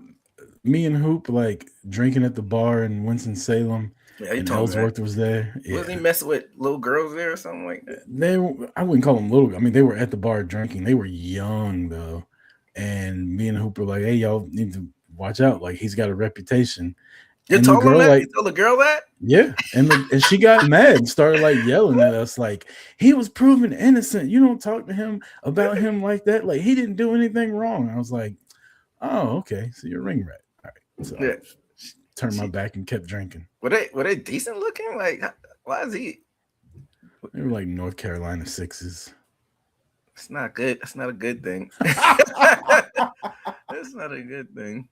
me and Hoop like drinking at the bar in Winston-Salem? Yeah, and Ellsworth was there. Yeah. Wasn't he messing with little girls there or something like that? I wouldn't call them little. I mean, they were at the bar drinking. They were young though. And me and Hoop were like, hey, y'all need to watch out. Like, he's got a reputation. You told him that? You told the girl that? Yeah. And she got mad and started like yelling at us like, he was proven innocent. You don't talk to him about him like that. Like, he didn't do anything wrong. I was like, oh, okay. So you're a ring rat. All right. So I turned my back and kept drinking. Were they decent looking? Like, why is he? They were like North Carolina sixes. It's not good. That's not a good thing. That's not a good thing.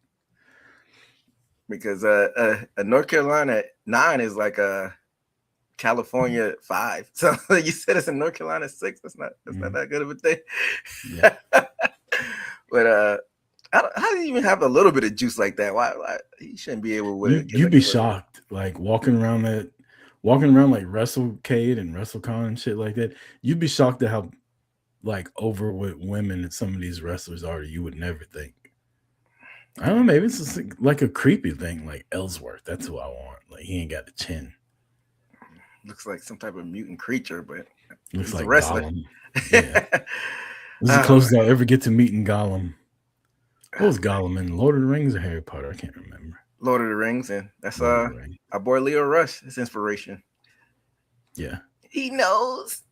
Because a North Carolina 9 is like a California 5. So you said it's a North Carolina 6. That's not that good of a thing. Yeah. But how do you even have a little bit of juice like that? Why he shouldn't be able to? You'd be shocked, like walking around like WrestleCade and WrestleCon and shit like that. You'd be shocked at how like over with women that some of these wrestlers are. You would never think. I don't know. Maybe it's just like a creepy thing, like Ellsworth. That's who I want. Like, he ain't got the chin. Looks like some type of mutant creature, but looks like a wrestler. Gollum. Yeah. This is the closest I'll ever get to meeting Gollum. What was Gollum in Lord of the Rings or Harry Potter? I can't remember. Lord of the Rings, and that's our boy Leo Rush. His inspiration. Yeah. He knows.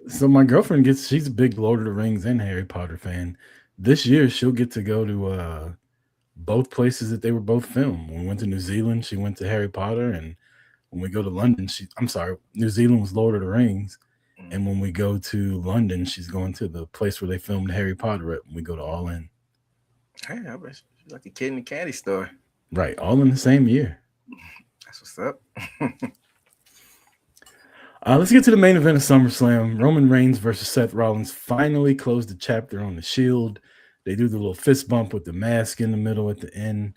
So my girlfriend she's a big Lord of the Rings and Harry Potter fan. This year she'll get to go to both places that they were both filmed. When we went to New Zealand, she went to Harry Potter, and when we go to London, New Zealand was Lord of the Rings. And when we go to London, she's going to the place where they filmed Harry Potter at when we go to All In. Hey, I bet she's like a kid in a candy store. Right, all in the same year. That's what's up. Let's get to the main event of SummerSlam. Roman Reigns versus Seth Rollins finally closed the chapter on the Shield. They do the little fist bump with the mask in the middle at the end.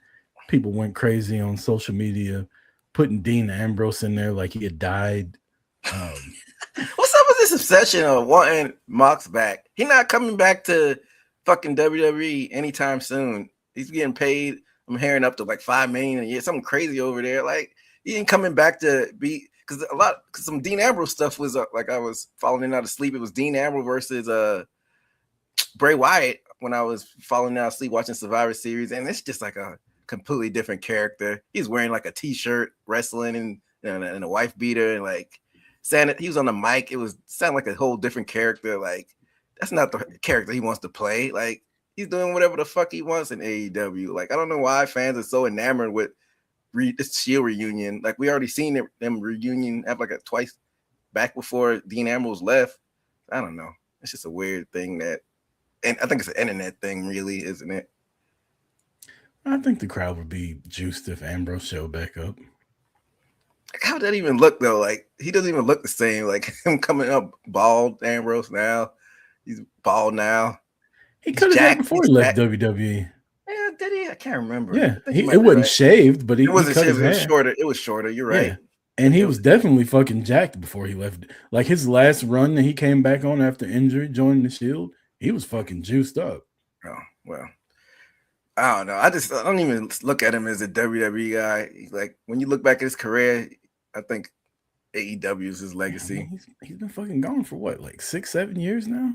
People went crazy on social media, putting Dean Ambrose in there like he had died. What's up with this obsession of wanting Mox back? He's not coming back to fucking WWE anytime soon. He's getting paid. I'm hearing up to like $5 million a year, something crazy over there. Like he ain't coming back to be because some Dean Ambrose stuff was like I was falling out of sleep. It was Dean Ambrose versus Bray Wyatt when I was falling out of sleep watching Survivor Series, and it's just like a completely different character. He's wearing like a t-shirt, wrestling, and a wife beater, and like saying he was on the mic. It was sounded like a whole different character. Like that's not the character he wants to play. Like he's doing whatever the fuck he wants in AEW. Like I don't know why fans are so enamored with this Shield reunion. Like we already seen them reunion have like a twice back before Dean Ambrose left. I don't know. It's just a weird thing and I think it's an internet thing, really, isn't it? I think the crowd would be juiced if Ambrose showed back up. How would that even look though? Like he doesn't even look the same. Like him coming up bald, Ambrose now. He's bald now. He could have done before he left WWE. Yeah, did he? I can't remember. Yeah, it wasn't shaved, but it wasn't shaved. It was shorter. It was shorter. You're right. Yeah. And he was definitely fucking jacked before he left. Like his last run that he came back on after injury, joining the Shield, he was fucking juiced up. Oh well, I don't know. I don't even look at him as a WWE guy. Like when you look back at his career, I think AEW is his legacy. I mean, he's been fucking gone for what, like 6-7 years now?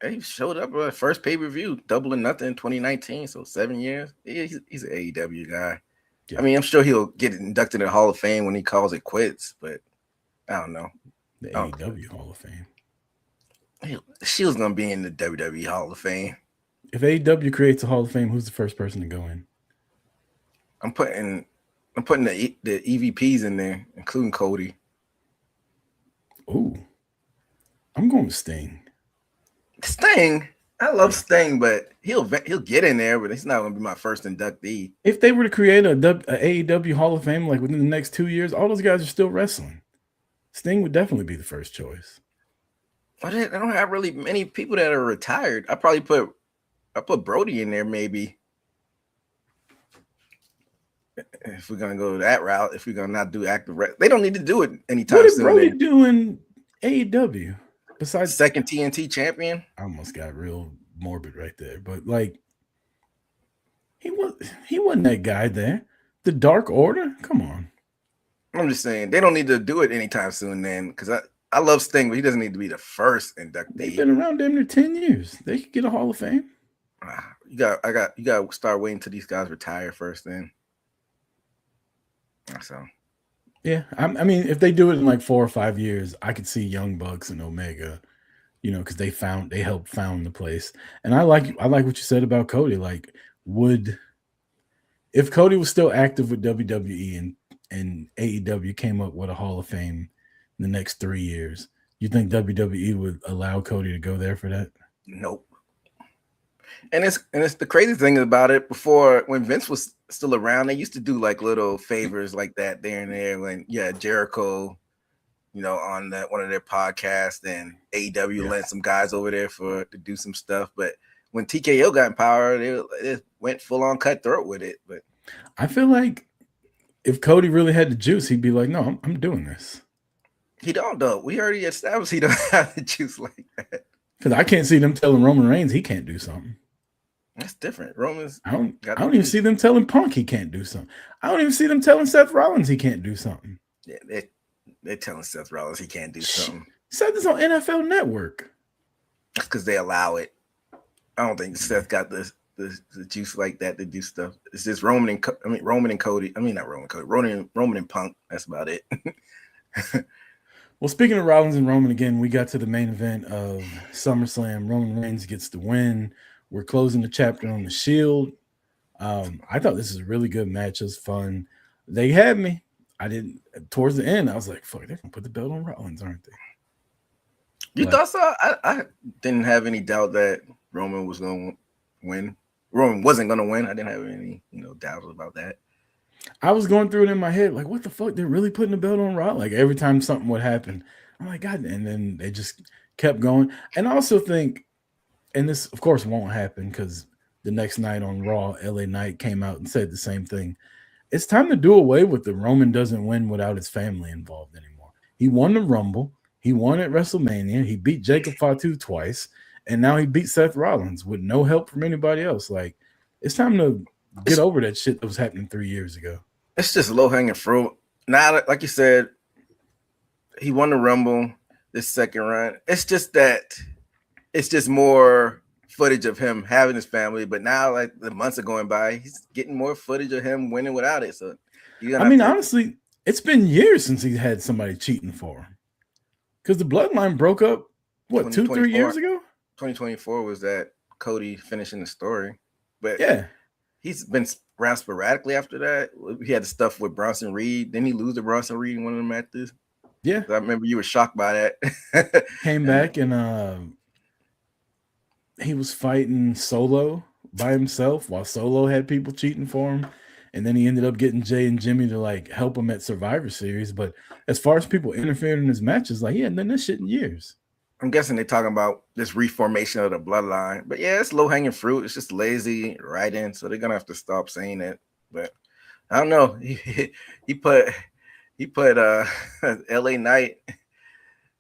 He showed up at first pay-per-view, Double or Nothing in 2019, so 7 years. He's an AEW guy. Yeah. I mean, I'm sure he'll get inducted in the Hall of Fame when he calls it quits, but I don't know. The AEW Hall of Fame. Shield's gonna be in the WWE Hall of Fame. If AEW creates a Hall of Fame, who's the first person to go in? I'm putting the EVPs in there, including Cody. Ooh, I'm going with Sting. Sting, I love Sting, but he'll get in there, but he's not going to be my first inductee. If they were to create a AEW Hall of Fame like within the next 2 years, all those guys are still wrestling. Sting would definitely be the first choice. I don't have really many people that are retired. I put Brody in there maybe. If we're gonna go that route, if we're gonna not do active, they don't need to do it anytime soon. What did Brody do in AEW besides second TNT champion? I almost got real morbid right there, but like he wasn't that guy there. The Dark Order, come on. I'm just saying they don't need to do it anytime soon. Then, because I love Sting, but he doesn't need to be the first inductee. They've been around damn near 10 years. They could get a Hall of Fame. You got to start waiting till these guys retire first. Then. So, yeah, I mean, if they do it in like 4 or 5 years, I could see Young Bucks and Omega, because they helped found the place. And I like what you said about Cody. Like, if Cody was still active with WWE and AEW came up with a Hall of Fame in the next 3 years, you think WWE would allow Cody to go there for that? Nope. And it's the crazy thing about it. Before, when Vince was still around, they used to do like little favors like that there and there. When Jericho, on one of their podcasts, and AEW lent some guys over there to do some stuff. But when TKO got in power, they went full on cutthroat with it. But I feel like if Cody really had the juice, he'd be like, "No, I'm doing this." He don't though. We already established he don't have the juice like that. Because I can't see them telling Roman Reigns he can't do something. That's different. Roman's. I don't even see them telling Punk he can't do something. I don't even see them telling Seth Rollins he can't do something. Yeah, they're telling Seth Rollins he can't do something. Seth is on NFL Network. That's because they allow it. I don't think Seth got the juice like that to do stuff. It's just Roman and Cody. I mean, not Roman, Cody. Roman and Punk. That's about it. Well, speaking of Rollins and Roman again, we got to the main event of SummerSlam. Roman Reigns gets the win. We're closing the chapter on the Shield. I thought this was a really good match. It was fun. They had me. Towards the end, I was like, fuck, they're going to put the belt on Rollins, aren't they? You thought so? I didn't have any doubt that Roman was going to win. Roman wasn't going to win. I didn't have any doubts about that. I was going through it in my head, like, what the fuck? They're really putting the belt on Raw? Like, every time something would happen, I'm like, God, and then they just kept going. And I also think, and this of course won't happen because the next night on Raw, LA Knight came out and said the same thing. It's time to do away with the Roman doesn't win without his family involved anymore. He won the Rumble, he won at WrestleMania, he beat Jacob Fatu twice, and now he beat Seth Rollins with no help from anybody else. Like, it's time to get over that shit that was happening 3 years ago. It's just low hanging fruit. Now, like you said, he won the Rumble this second run. It's just more footage of him having his family. But now, like the months are going by, he's getting more footage of him winning without it. So, honestly, it's been years since he had somebody cheating for him. Because the bloodline broke up, what, 2-3 years ago? 2024 was that Cody finishing the story. But yeah, he's been around sporadically after that. He had the stuff with Bronson Reed. Didn't he lose to Bronson Reed in one of the matches? Yeah. I remember you were shocked by that. Came back and he was fighting Solo by himself while Solo had people cheating for him. And then he ended up getting Jay and Jimmy to like help him at Survivor Series. But as far as people interfering in his matches, like he hadn't done this shit in years. I'm guessing they're talking about this reformation of the bloodline. But yeah, it's low hanging fruit. It's just lazy writing. So they're gonna have to stop saying it. But I don't know. He put LA Knight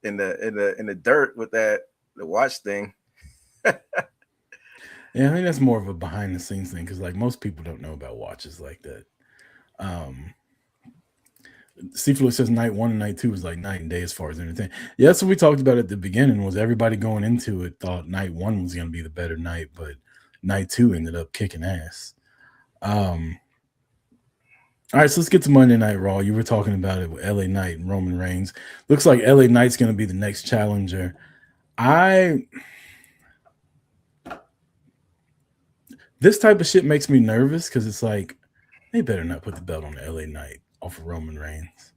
in the dirt with the watch thing. Yeah, I think that's more of a behind the scenes thing because like most people don't know about watches like that. Seafluid says night 1 and night 2 was like night and day as far as entertainment. Yeah, that's what we talked about at the beginning. Was everybody going into it thought night 1 was going to be the better night, but night 2 ended up kicking ass. All right, so let's get to Monday Night Raw. You were talking about it with LA Knight and Roman Reigns. Looks like LA Knight's going to be the next challenger. This type of shit makes me nervous because it's like they better not put the belt on the LA Knight off of Roman Reigns.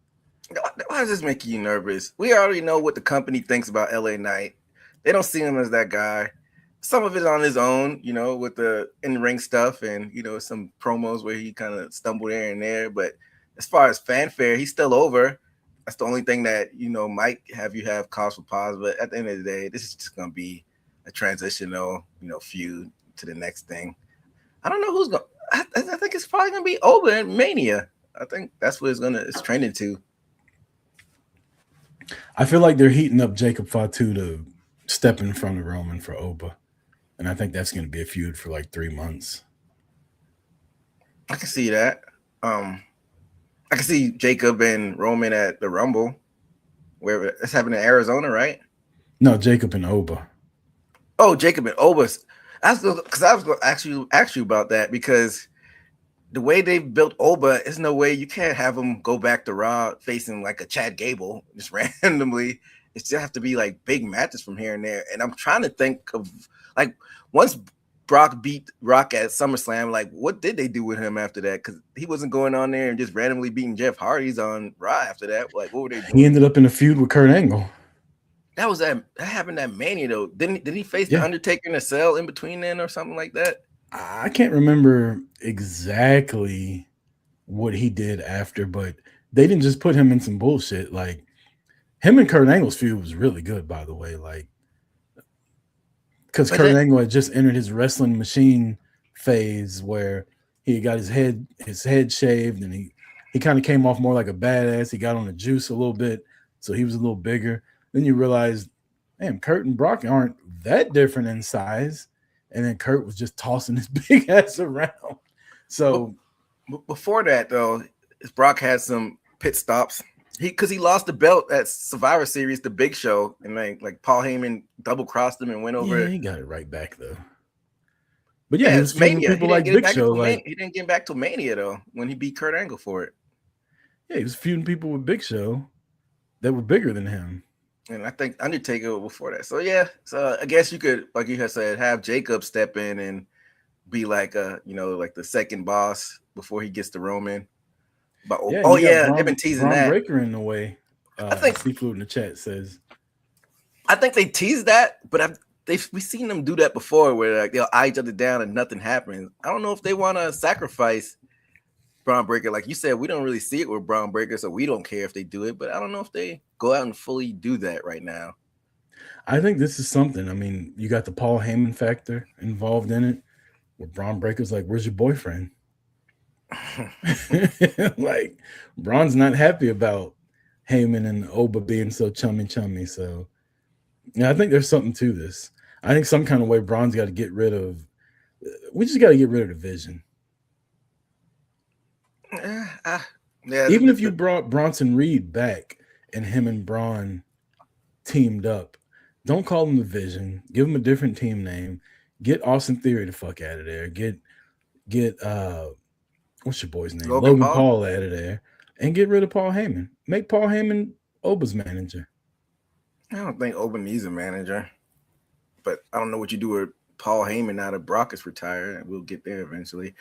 Why does this make you nervous? We already know what the company thinks about LA Knight. They don't see him as that guy. Some of it on his own, you know, with the in-ring stuff and, you know, some promos where he kind of stumbled here and there. But as far as fanfare, he's still over. That's the only thing that, you know, might have you have cause for pause. But at the end of the day, this is just going to be a transitional, you know, feud to the next thing. I don't know who's going to – I think it's probably going to be Oba and Mania. I think that's what it's trending to. I feel like they're heating up Jacob Fatu to step in front of Roman for Oba. And I think that's going to be a feud for like 3 months. I can see that. I can see Jacob and Roman at the Rumble. Where it's happening in Arizona, right? No, Jacob and Oba. Oh, Jacob and Oba. I was going to actually ask you about that because the way they built Oba, there's no way you can't have him go back to Raw facing like a Chad Gable just randomly. It still have to be like big matches from here and there. And I'm trying to think of like once Brock beat Rock at SummerSlam, like what did they do with him after that? Because he wasn't going on there and just randomly beating Jeff Hardy's on Raw after that. Like what were they doing? He ended up in a feud with Kurt Angle. That happened at Mania though. Did he face the Undertaker in a cell in between then or something like that? I can't remember exactly what he did after, but they didn't just put him in some bullshit. Like him and Kurt Angle's feud was really good, by the way. Like, because Kurt Angle had just entered his wrestling machine phase where he got his head shaved and he kind of came off more like a badass. He got on the juice a little bit, so he was a little bigger. Then you realize, damn, Kurt and Brock aren't that different in size. And then Kurt was just tossing his big ass around. So before that, though, Brock had some pit stops. Because he lost the belt at Survivor Series, the Big Show, and like Paul Heyman double crossed him and went over. Yeah, he got it right back though. But yeah, he was Mania. People like Big Show. Like he didn't get back to Mania though when he beat Kurt Angle for it. Yeah, he was feuding people with Big Show that were bigger than him. And I think Undertaker before that. So yeah, so I guess you could, like you had said, have Jacob step in and be like like the second boss before he gets to Roman. But they've been teasing that. Breaker in the way. I think Seafood in the chat says. I think they teased that, but we've seen them do that before, where like they'll eye each other down and nothing happens. I don't know if they want to sacrifice Braun Breaker, like you said, we don't really see it with Braun Breaker, so we don't care if they do it. But I don't know if they go out and fully do that right now. I think this is something. I mean, you got the Paul Heyman factor involved in it, where Braun Breaker's like, "Where's your boyfriend?" Like, Braun's not happy about Heyman and Oba being so chummy. So, yeah, I think there's something to this. I think some kind of way Braun's got to get rid of. We just got to get rid of the vision. Yeah, Even if you brought Bronson Reed back and him and Braun teamed up, don't call him the Vision. Give him a different team name. Get Austin Theory the fuck out of there. Get what's your boy's name? Logan Paul out of there, and get rid of Paul Heyman. Make Paul Heyman Oba's manager. I don't think Oba needs a manager, but I don't know what you do with Paul Heyman now that Brock is retired, and we'll get there eventually.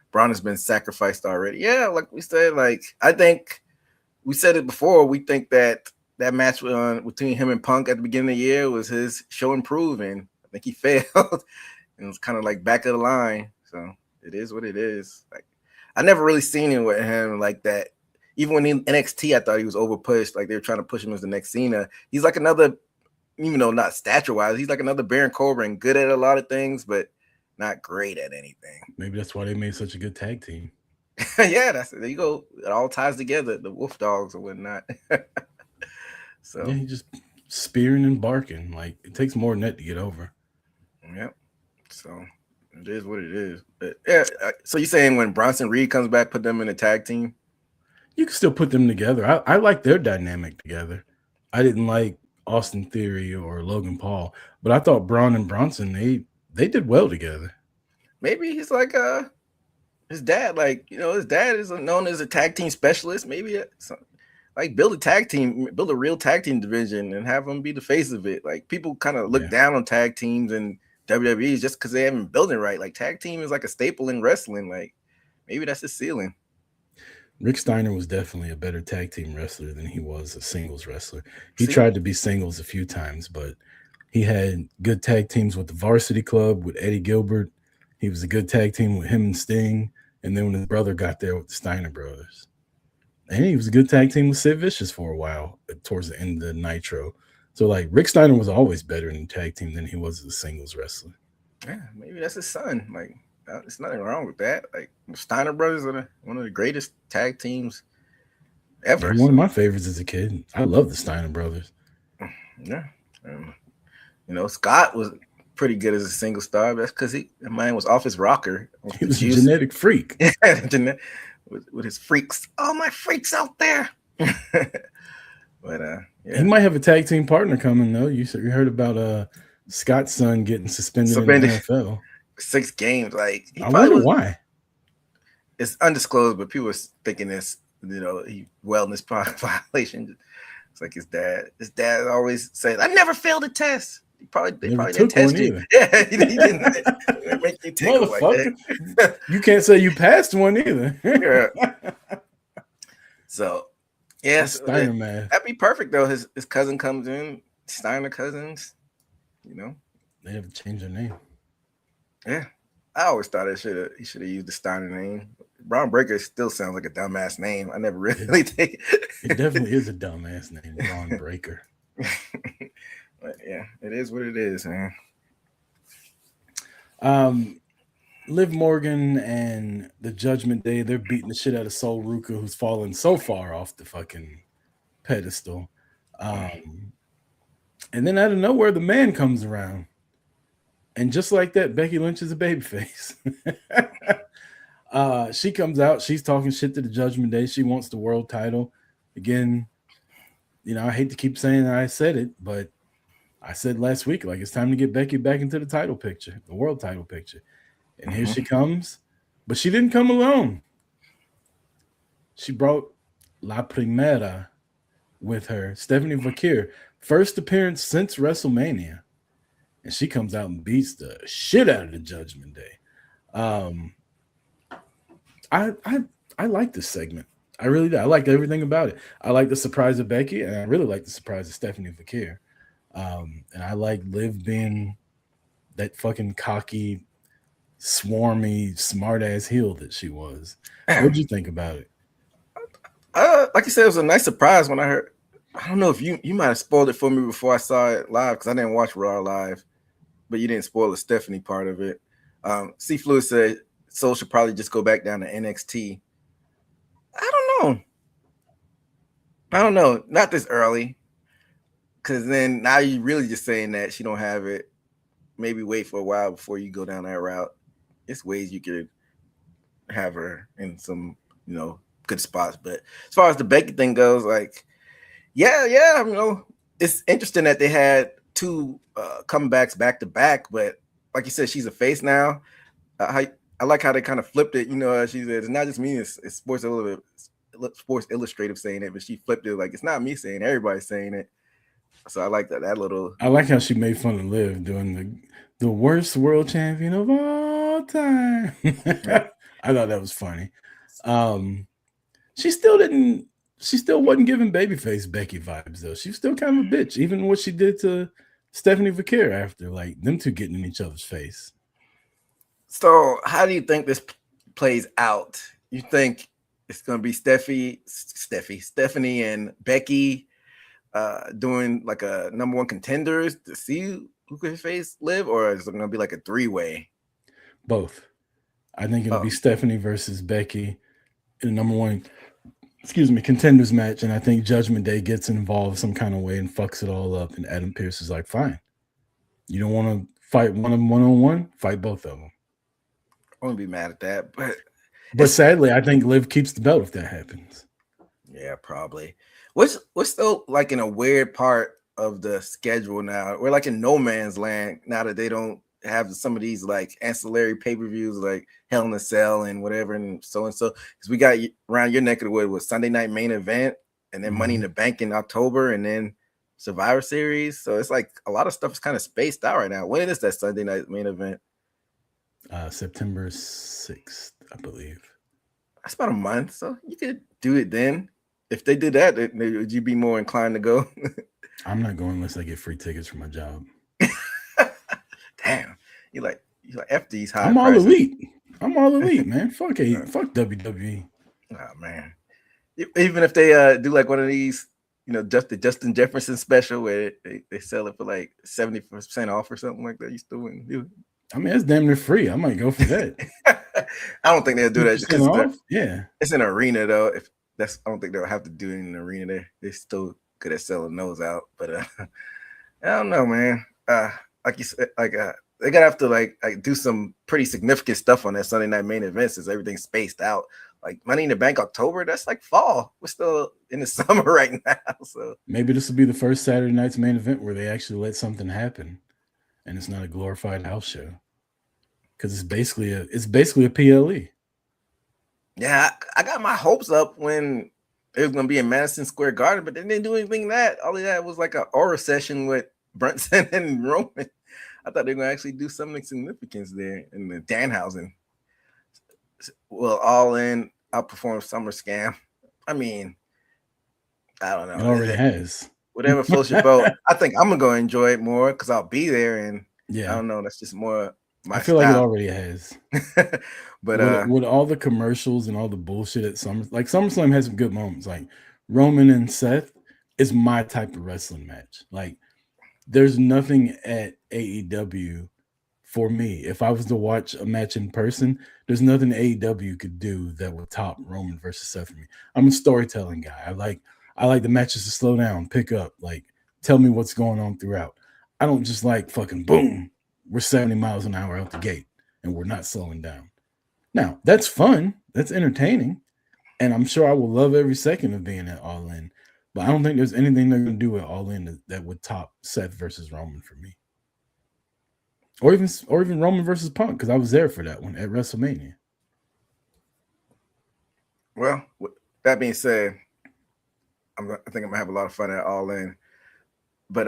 Braun has been sacrificed already. Yeah, like we said, like I think we said it before. We think that match between him and Punk at the beginning of the year was his show and prove, and I think he failed. And it was kind of like back of the line. So it is what it is. Like I never really seen it with him like that. Even when in NXT, I thought he was over pushed. Like they were trying to push him as the next Cena. He's like another, even though not stature wise, he's like another Baron Corbin, good at a lot of things, but not great at anything. Maybe that's why they made such a good tag team. Yeah, there you go. It all ties together, the Wolf Dogs and whatnot. So yeah, he just spearing and barking. Like it takes more than that to get over. Yep. So it is what it is. But yeah. So you're saying when Bronson Reed comes back, put them in a tag team? You can still put them together. I like their dynamic together. I didn't like Austin Theory or Logan Paul, but I thought Braun and Bronson they did well together. Maybe he's like his dad. Like his dad is known as a tag team specialist. Maybe like build a real tag team division, and have them be the face of it. Like people kind of look down on tag teams and WWE just because they haven't built it right. Like tag team is like a staple in wrestling. Like maybe that's the ceiling. Rick Steiner was definitely a better tag team wrestler than he was a singles wrestler. He tried to be singles a few times, but he had good tag teams with the Varsity Club, with Eddie Gilbert. He was a good tag team with him and Sting. And then when his brother got there with the Steiner brothers. And he was a good tag team with Sid Vicious for a while towards the end of the Nitro. So, like, Rick Steiner was always better in the tag team than he was as a singles wrestler. Yeah, maybe that's his son. Like, there's nothing wrong with that. Like, the Steiner brothers are one of the greatest tag teams ever. They're one of my favorites as a kid. I love the Steiner brothers. Yeah. Scott was pretty good as a single star. That's because mine was off his rocker. He was a genetic freak. with his freaks. All my freaks out there. But he might have a tag team partner coming though. You heard about Scott's son getting suspended in the NFL. 6 games. Like I wonder why. It's undisclosed, but people are thinking this, wellness violation. It's like his dad. His dad always said, "I never failed a test." They probably didn't test you. Yeah, he didn't make you take it like that. You can't say you passed one either. Yeah. So, yes, Steiner man. That'd be perfect though. His cousin comes in, Steiner cousins. They have to change their name. Yeah, I always thought he should have used the Steiner name. Braun Breaker still sounds like a dumbass name. I never really take it. It definitely is a dumbass name, Braun Breaker. But yeah, it is what it is, man. Liv Morgan and the Judgment Day, they're beating the shit out of Sol Ruka, who's fallen so far off the fucking pedestal. And then out of nowhere, the man comes around. And just like that, Becky Lynch is a babyface. She comes out. She's talking shit to the Judgment Day. She wants the world title. Again, I hate to keep saying that I said it, but I said last week, like, it's time to get Becky back into the title picture, the world title picture. And here she comes. But she didn't come alone. She brought La Primera with her, Stephanie Vakir. First appearance since WrestleMania. And she comes out and beats the shit out of the Judgment Day. I like this segment. I really do. I like everything about it. I like the surprise of Becky, and I really like the surprise of Stephanie Vakir. And I like Liv being that fucking cocky swarmy, smart ass heel that she was. What'd you think about it? Like you said, it was a nice surprise when I heard. I don't know if you might have spoiled it for me before I saw it live because I didn't watch Raw live, but you didn't spoil the Stephanie part of it. C. Fluid said Soul should probably just go back down to NXT. I don't know. Not this early, because then now you're really just saying that she don't have it. Maybe wait for a while before you go down that route. It's ways you could have her in some, good spots. But as far as the Becky thing goes, like, yeah, it's interesting that they had two comebacks back to back. But like you said, she's a face now. I like how they kind of flipped it. She said it's not just me. It's Sports Illustrative saying it, but she flipped it like it's not me saying it, everybody's saying it. So I like that little. I like how she made fun of Liv doing the worst world champion of all time. I thought that was funny. She still wasn't giving babyface Becky vibes though. She's still kind of a bitch, even what she did to Stephanie Vaquer after, like them two getting in each other's face. So how do you think this plays out? You think it's going to be Stephanie and Becky doing like a number one contenders to see who could face Liv, or is it going to be like a three-way? Both. I think it'll be Stephanie versus Becky in the number one, contenders match, and I think Judgment Day gets involved some kind of way and fucks it all up, and Adam Pearce is like, fine. You don't want to fight one of them one-on-one? Fight both of them. I wouldn't be mad at that, but sadly, I think Liv keeps the belt if that happens. Yeah, probably. We're still like in a weird part of the schedule now. We're like in no man's land now that they don't have some of these like ancillary pay-per-views like Hell in a Cell and whatever and so. Because we got around your neck of the wood with Sunday Night Main Event and then Money in the Bank in October and then Survivor Series. So it's like a lot of stuff is kind of spaced out right now. When is that Sunday Night Main Event? September 6th, I believe. That's about a month, so you could do it then. If they did that, would you be more inclined to go? I'm not going unless I get free tickets for my job. Damn, you like F these high. I'm all elite. I'm all elite, man. Fuck WWE. Oh man, even if they do like one of these, just the Justin Jefferson special where they sell it for like 70% off or something like that, you still wouldn't do it. I mean, it's damn near free. I might go for that. I don't think they'll do that because it's an arena though. I don't think they'll have to do it in an arena. They're still good at selling those out, but I don't know, man. Like you said, they're gonna have to like do some pretty significant stuff on that Sunday Night Main Event since everything's spaced out. Like Money in the Bank October, that's like fall. We're still in the summer right now, so maybe this will be the first Saturday night's main event where they actually let something happen. And it's not a glorified house show because it's basically a PLE. Yeah, I got my hopes up when it was gonna be in Madison Square Garden, but they didn't do anything. All of that was like an aura session with Brunson and Roman. I thought they were gonna actually do something significant there in the Danhausen. Well, All In outperform SummerSlam. I mean, I don't know. It already has. Whatever floats your boat. I think I'm gonna go enjoy it more because I'll be there, and yeah, I don't know. That's just more my. I feel like it already has. But with all the commercials and all the bullshit at SummerSlam has some good moments. Like Roman and Seth is my type of wrestling match. Like there's nothing at AEW for me. If I was to watch a match in person, there's nothing AEW could do that would top Roman versus Seth for me. I'm a storytelling guy. I like the matches to slow down, pick up, like tell me what's going on throughout. I don't just like fucking boom, we're 70 miles an hour out the gate and we're not slowing down. Now, that's fun. That's entertaining. And I'm sure I will love every second of being at All In. But I don't think there's anything they're going to do at All In that would top Seth versus Roman for me. Or even Roman versus Punk, because I was there for that one at WrestleMania. Well, that being said, I think I'm gonna have a lot of fun at All In. But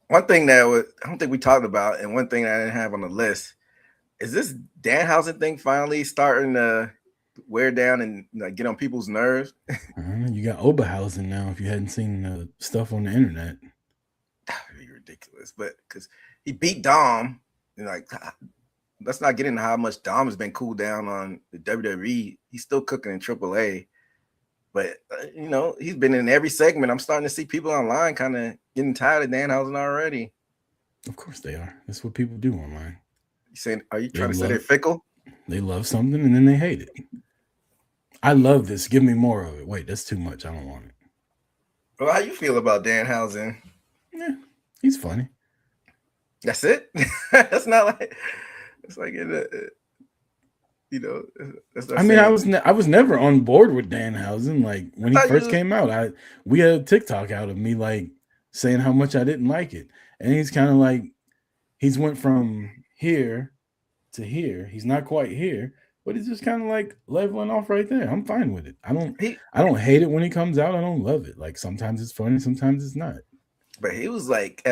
one thing that I don't think we talked about, and one thing I didn't have on the list, is this Danhausen thing finally starting to wear down and get on people's nerves? You got Oberhausen now. If you hadn't seen the stuff on the internet, that'd be ridiculous. But because he beat Dom, and let's not get into how much Dom has been cooled down on the WWE. He's still cooking in AAA. But, he's been in every segment. I'm starting to see people online kind of getting tired of Danhausen already. Of course they are. That's what people do online. Are you trying to say they're fickle? They love something and then they hate it. I love this. Give me more of it. Wait, that's too much. I don't want it. Well, how you feel about Danhausen? Yeah, he's funny. That's it? That's not like... It's like... I mean, I was never on board with Danhausen. Like when he first came out, we had a TikTok out of me like saying how much I didn't like it, and he's kind of like he's went from here to here. He's not quite here, but he's just kind of like leveling off right there. I'm fine with it. I don't hate it when he comes out. I don't love it. Like sometimes it's funny, sometimes it's not. But he was like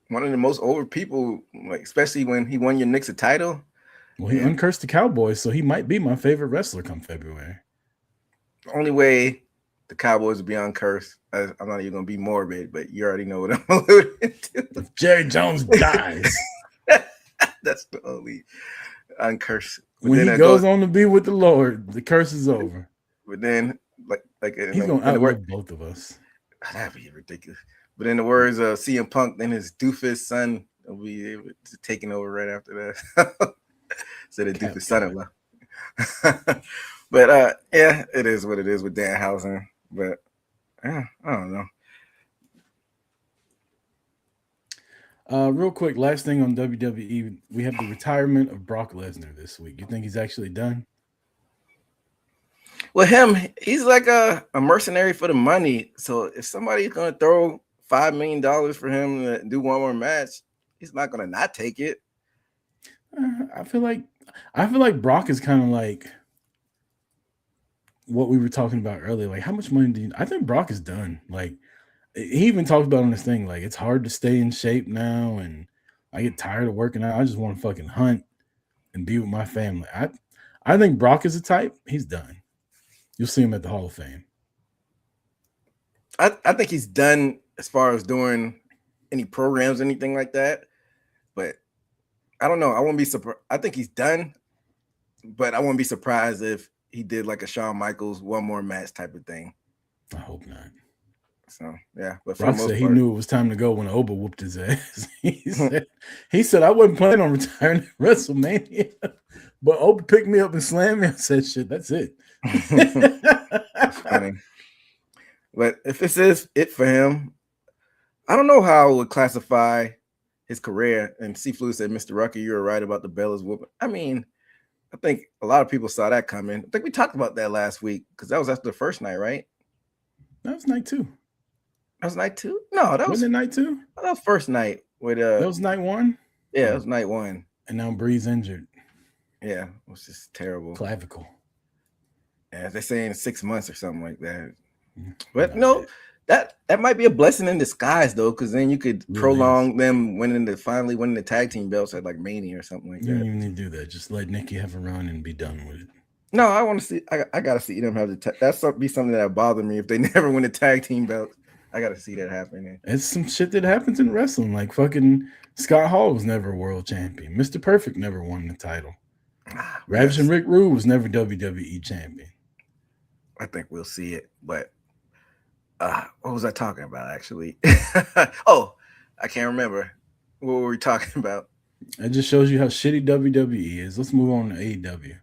one of the most over people, like especially when he won your Knicks a title. Well, he uncursed the Cowboys, so he might be my favorite wrestler come February. The only way the Cowboys will be uncursed, I'm not even going to be morbid, but you already know what I'm alluding to. If Jerry Jones dies. That's the only uncursed. When he goes on to be with the Lord, the curse is over. But then, he's going to outlive both of us. That'd be ridiculous. But in the words of CM Punk, then his doofus son will be taking over right after that. So the doofus son-in-law. But yeah, it is what it is with Danhausen. But yeah, I don't know. Real quick, last thing on WWE, we have the retirement of Brock Lesnar this week. You think he's actually done? Well, he's like a mercenary for the money. So if somebody's going to throw $5 million for him to do one more match, he's not going to not take it. I feel like Brock is kind of like what we were talking about earlier. Like, how much money I think Brock is done. Like, he even talked about on this thing, like, it's hard to stay in shape now, and I get tired of working out. I just want to fucking hunt and be with my family. I think Brock is a type. He's done. You'll see him at the Hall of Fame. I think he's done as far as doing any programs, anything like that. But I don't know. I won't be surprised. I think he's done, but I won't be surprised if he did like a Shawn Michaels one more match type of thing. I hope not. So yeah, but Brock said he knew it was time to go when Oba whooped his ass. he said I wasn't planning on retiring at WrestleMania, but Oba picked me up and slammed me. I said, "Shit, that's it." That's funny. But if this is it for him, I don't know how I would classify his career. And C. Flu said, "Mr. Rucker, you were right about the Bellas whooping." I mean, I think a lot of people saw that coming. I think we talked about that last week because that was after the first night, right? That was night 2. That was night 2? No, that wasn't it night 2? That was first night with that was night 1? Yeah, it was night 1. And now Bree's injured. Yeah, it was just terrible. Clavicle. Yeah, they're saying 6 months or something like that. But no, that might be a blessing in disguise though, because then you could prolong them finally winning the tag team belts at like Mania or something like that. You don't even need to do that. Just let Nikki have a run and be done with it. No, I want to see. I gotta see them have that's be something that bother me if they never win the tag team belts. I gotta see that happening. It's some shit that happens in wrestling. Like fucking Scott Hall was never a world champion. Mr. Perfect never won the title. Ravishing Rick Rude was never WWE champion. I think we'll see it, but what was I talking about actually? Oh, I can't remember. What were we talking about? It just shows you how shitty WWE is. Let's move on to AEW.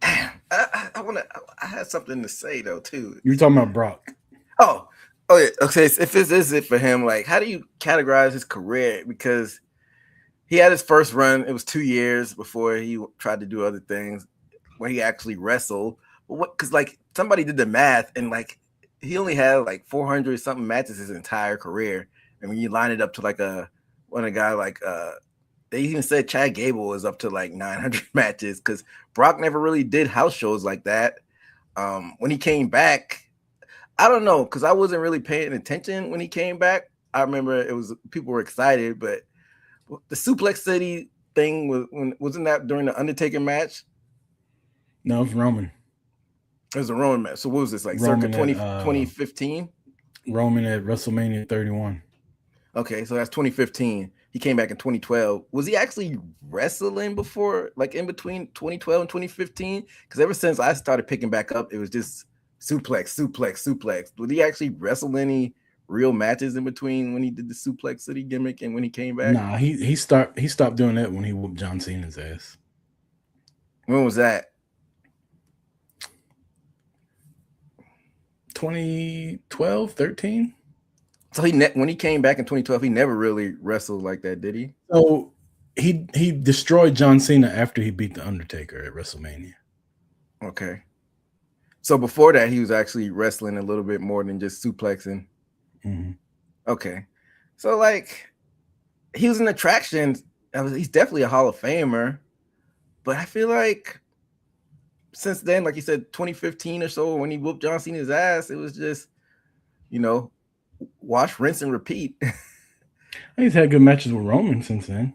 Damn, I had something to say though too. You're talking about Brock. Oh yeah. Okay, so if this is it for him, like, how do you categorize his career? Because he had his first run. It was 2 years before he tried to do other things where he actually wrestled. But what? Because like somebody did the math, and like he only had like 400 something matches his entire career. And when you line it up to like a guy like they even said Chad Gable is up to like 900 matches because Brock never really did house shows like that. When he came back, I don't know, because I wasn't really paying attention when he came back. I remember people were excited, but the Suplex City thing wasn't that during the Undertaker match? No, it was Roman. It was a Roman match. So what was this, like Roman circa 2015? Roman at WrestleMania 31. Okay, so that's 2015. he came back in 2012. Was he actually wrestling before, like in between 2012 and 2015? Because ever since I started picking back up, it was just suplex. Did he actually wrestle any real matches in between when he did the Suplex City gimmick and when he came back? Nah, he stopped doing that when he whooped John Cena's ass. When was that? 2012, 13. So when he came back in 2012, he never really wrestled like that, did he? So he destroyed John Cena after he beat the Undertaker at WrestleMania. Okay. So before that, he was actually wrestling a little bit more than just suplexing. Mm-hmm. Okay. So like he was an attraction. He's definitely a Hall of Famer. But I feel like since then, like you said, 2015 or so, when he whooped John Cena's ass, it was just, wash, rinse, and repeat. He's had good matches with Roman since then.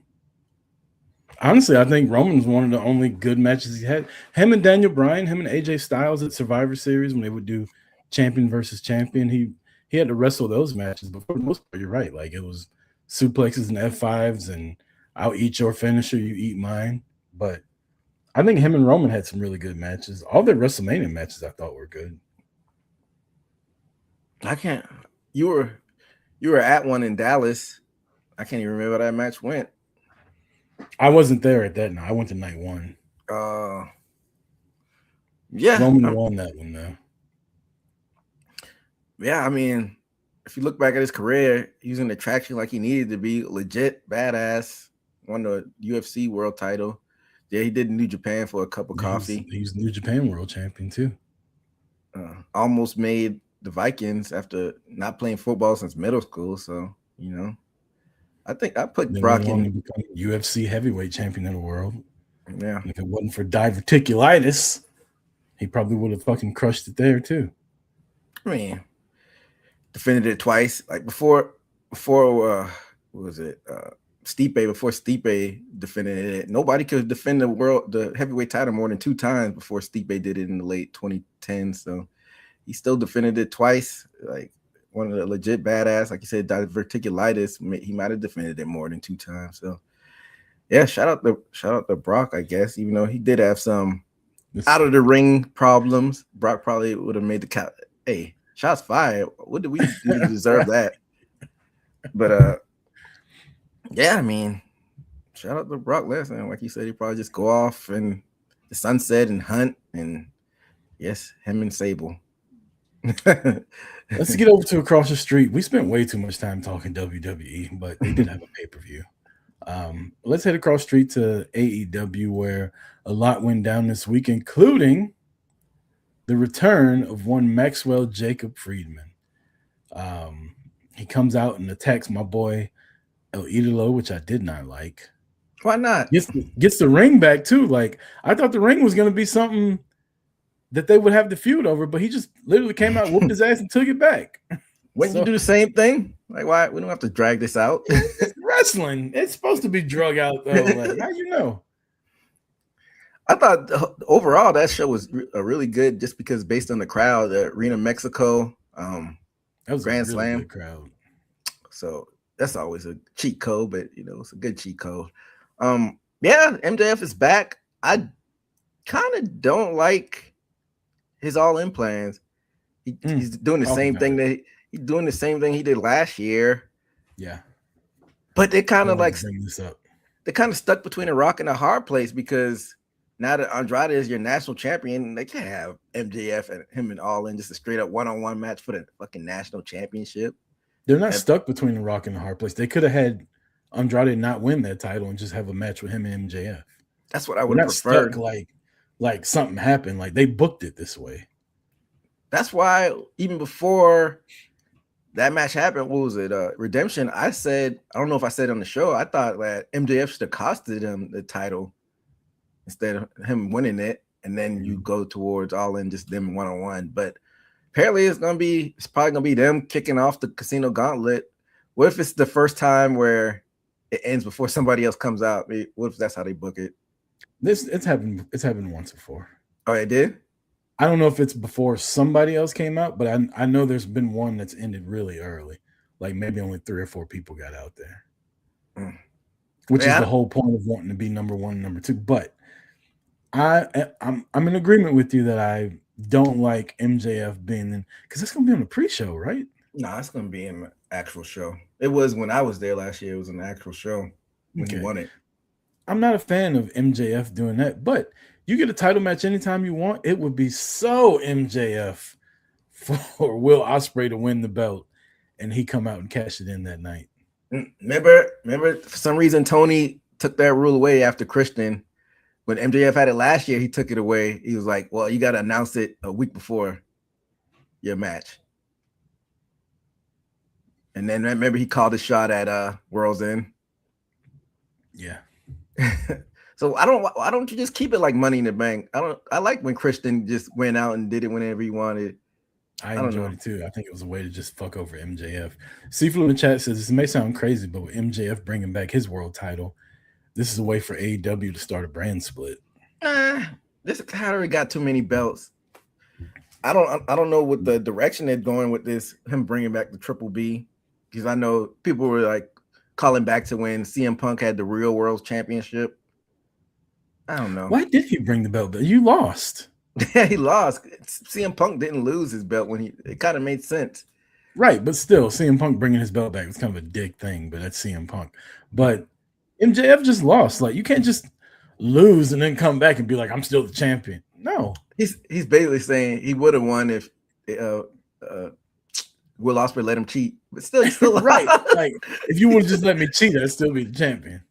Honestly, I think Roman's one of the only good matches he had. Him and Daniel Bryan, him and AJ Styles at Survivor Series when they would do champion versus champion, he had to wrestle those matches. But for the most part, you're right. Like it was suplexes and F5s, and I'll eat your finisher, you eat mine. But I think him and Roman had some really good matches. All their WrestleMania matches I thought were good. You were at one in Dallas. I can't even remember how that match went. I wasn't there at that night. I went to night one. Yeah. Roman won that one though. Yeah, I mean, if you look back at his career, he was an attraction like he needed to be, legit badass, won the UFC world title. Yeah, he did New Japan for a cup of coffee. He was New Japan world champion too. Almost made the Vikings after not playing football since middle school. So, I think I put Brock in to become UFC heavyweight champion of the world. Yeah. And if it wasn't for diverticulitis, he probably would have fucking crushed it there too. I mean, defended it twice. Like before what was it? Before Stipe defended it, nobody could defend the heavyweight title more than 2 times before Stipe did it in the late 2010s. So he still defended it twice. Like one of the legit badass, like you said, diverticulitis. He might have defended it more than 2 times. So yeah, shout out to Brock, I guess. Even though he did have some out of the ring problems, Brock probably would have made the count. Hey, shots fired. What did we do to deserve that? But yeah, I mean, shout out to Brock Lesnar. Like you said, he probably just go off and the sunset and hunt, and yes, him and Sable. Let's get over to across the street. We spent way too much time talking WWE, but they did have a pay-per-view. Let's head across the street to AEW, where a lot went down this week, including the return of one Maxwell Jacob Friedman. He comes out and attacks my boy El Idolo, which I did not like. Why not? Gets the ring back too. Like I thought the ring was going to be something that they would have the feud over, but he just literally came out, whooped his ass, and took it back. Wouldn't you do the same thing? Like, why? We don't have to drag this out. It's wrestling. It's supposed to be drug out though. Like, how you know? I thought overall that show was a really good, just because based on the crowd, the Arena Mexico, that was Grand a really Slam good crowd. So that's always a cheat code, but it's a good cheat code. Yeah, MJF is back. I kind of don't like his all-in plans. He's doing the same thing he's doing the same thing he did last year. Yeah, but they kind of they kind of stuck between a rock and a hard place, because now that Andrade is your national champion, they can't have MJF and him and All In just a straight up one-on-one match for the fucking national championship. They're not stuck between a rock and a hard place. They could have had Andrade not win that title and just have a match with him and MJF. That's what I would have preferred. Like something happened. Like they booked it this way. That's why even before that match happened, what was it? Redemption. I don't know if I said it on the show, I thought that MJF should have costed him the title instead of him winning it, and then you go towards All In, just them one-on-one. But apparently it's probably gonna be them kicking off the Casino Gauntlet. What if it's the first time where it ends before somebody else comes out? What if that's how they book it? It's happened once before. Oh, it did? I don't know if it's before somebody else came out, but I know there's been one that's ended really early. Like maybe only 3 or 4 people got out there. which is the whole point of wanting to be number one and number two. But I'm in agreement with you that I don't like MJF being in, because it's gonna be on the pre-show, right? No, it's gonna be an actual show. It was when I was there last year. It was an actual show when he won it. I'm not a fan of MJF doing that, but you get a title match anytime you want. It would be so MJF for Will Ospreay to win the belt and he come out and cash it in that night. Remember, for some reason Tony took that rule away after Christian. When MJF had it last year, he took it away. He was like, well, you got to announce it a week before your match. And then remember he called a shot at World's End. Yeah. So why don't you just keep it like Money in the Bank? I like when Christian just went out and did it whenever he wanted. I enjoyed it too. I think it was a way to just fuck over MJF. Seafood in the chat says this may sound crazy, but with MJF bringing back his world title, this is a way for AEW to start a brand split. This already got too many belts. I don't know what the direction they're going with this. Him bringing back the Triple B, because I know people were like calling back to when CM Punk had the Real World Championship. I don't know. Why did he bring the belt? You lost. Yeah, he lost. CM Punk didn't lose his belt when it kind of made sense. Right, but still, CM Punk bringing his belt back was kind of a dick thing, but that's CM Punk. But MJF just lost. Like, you can't just lose and then come back and be like, I'm still the champion. No. He's basically saying he would have won if Will Ospreay let him cheat. But still, he's still right. Like, if you would have just let me cheat, I'd still be the champion.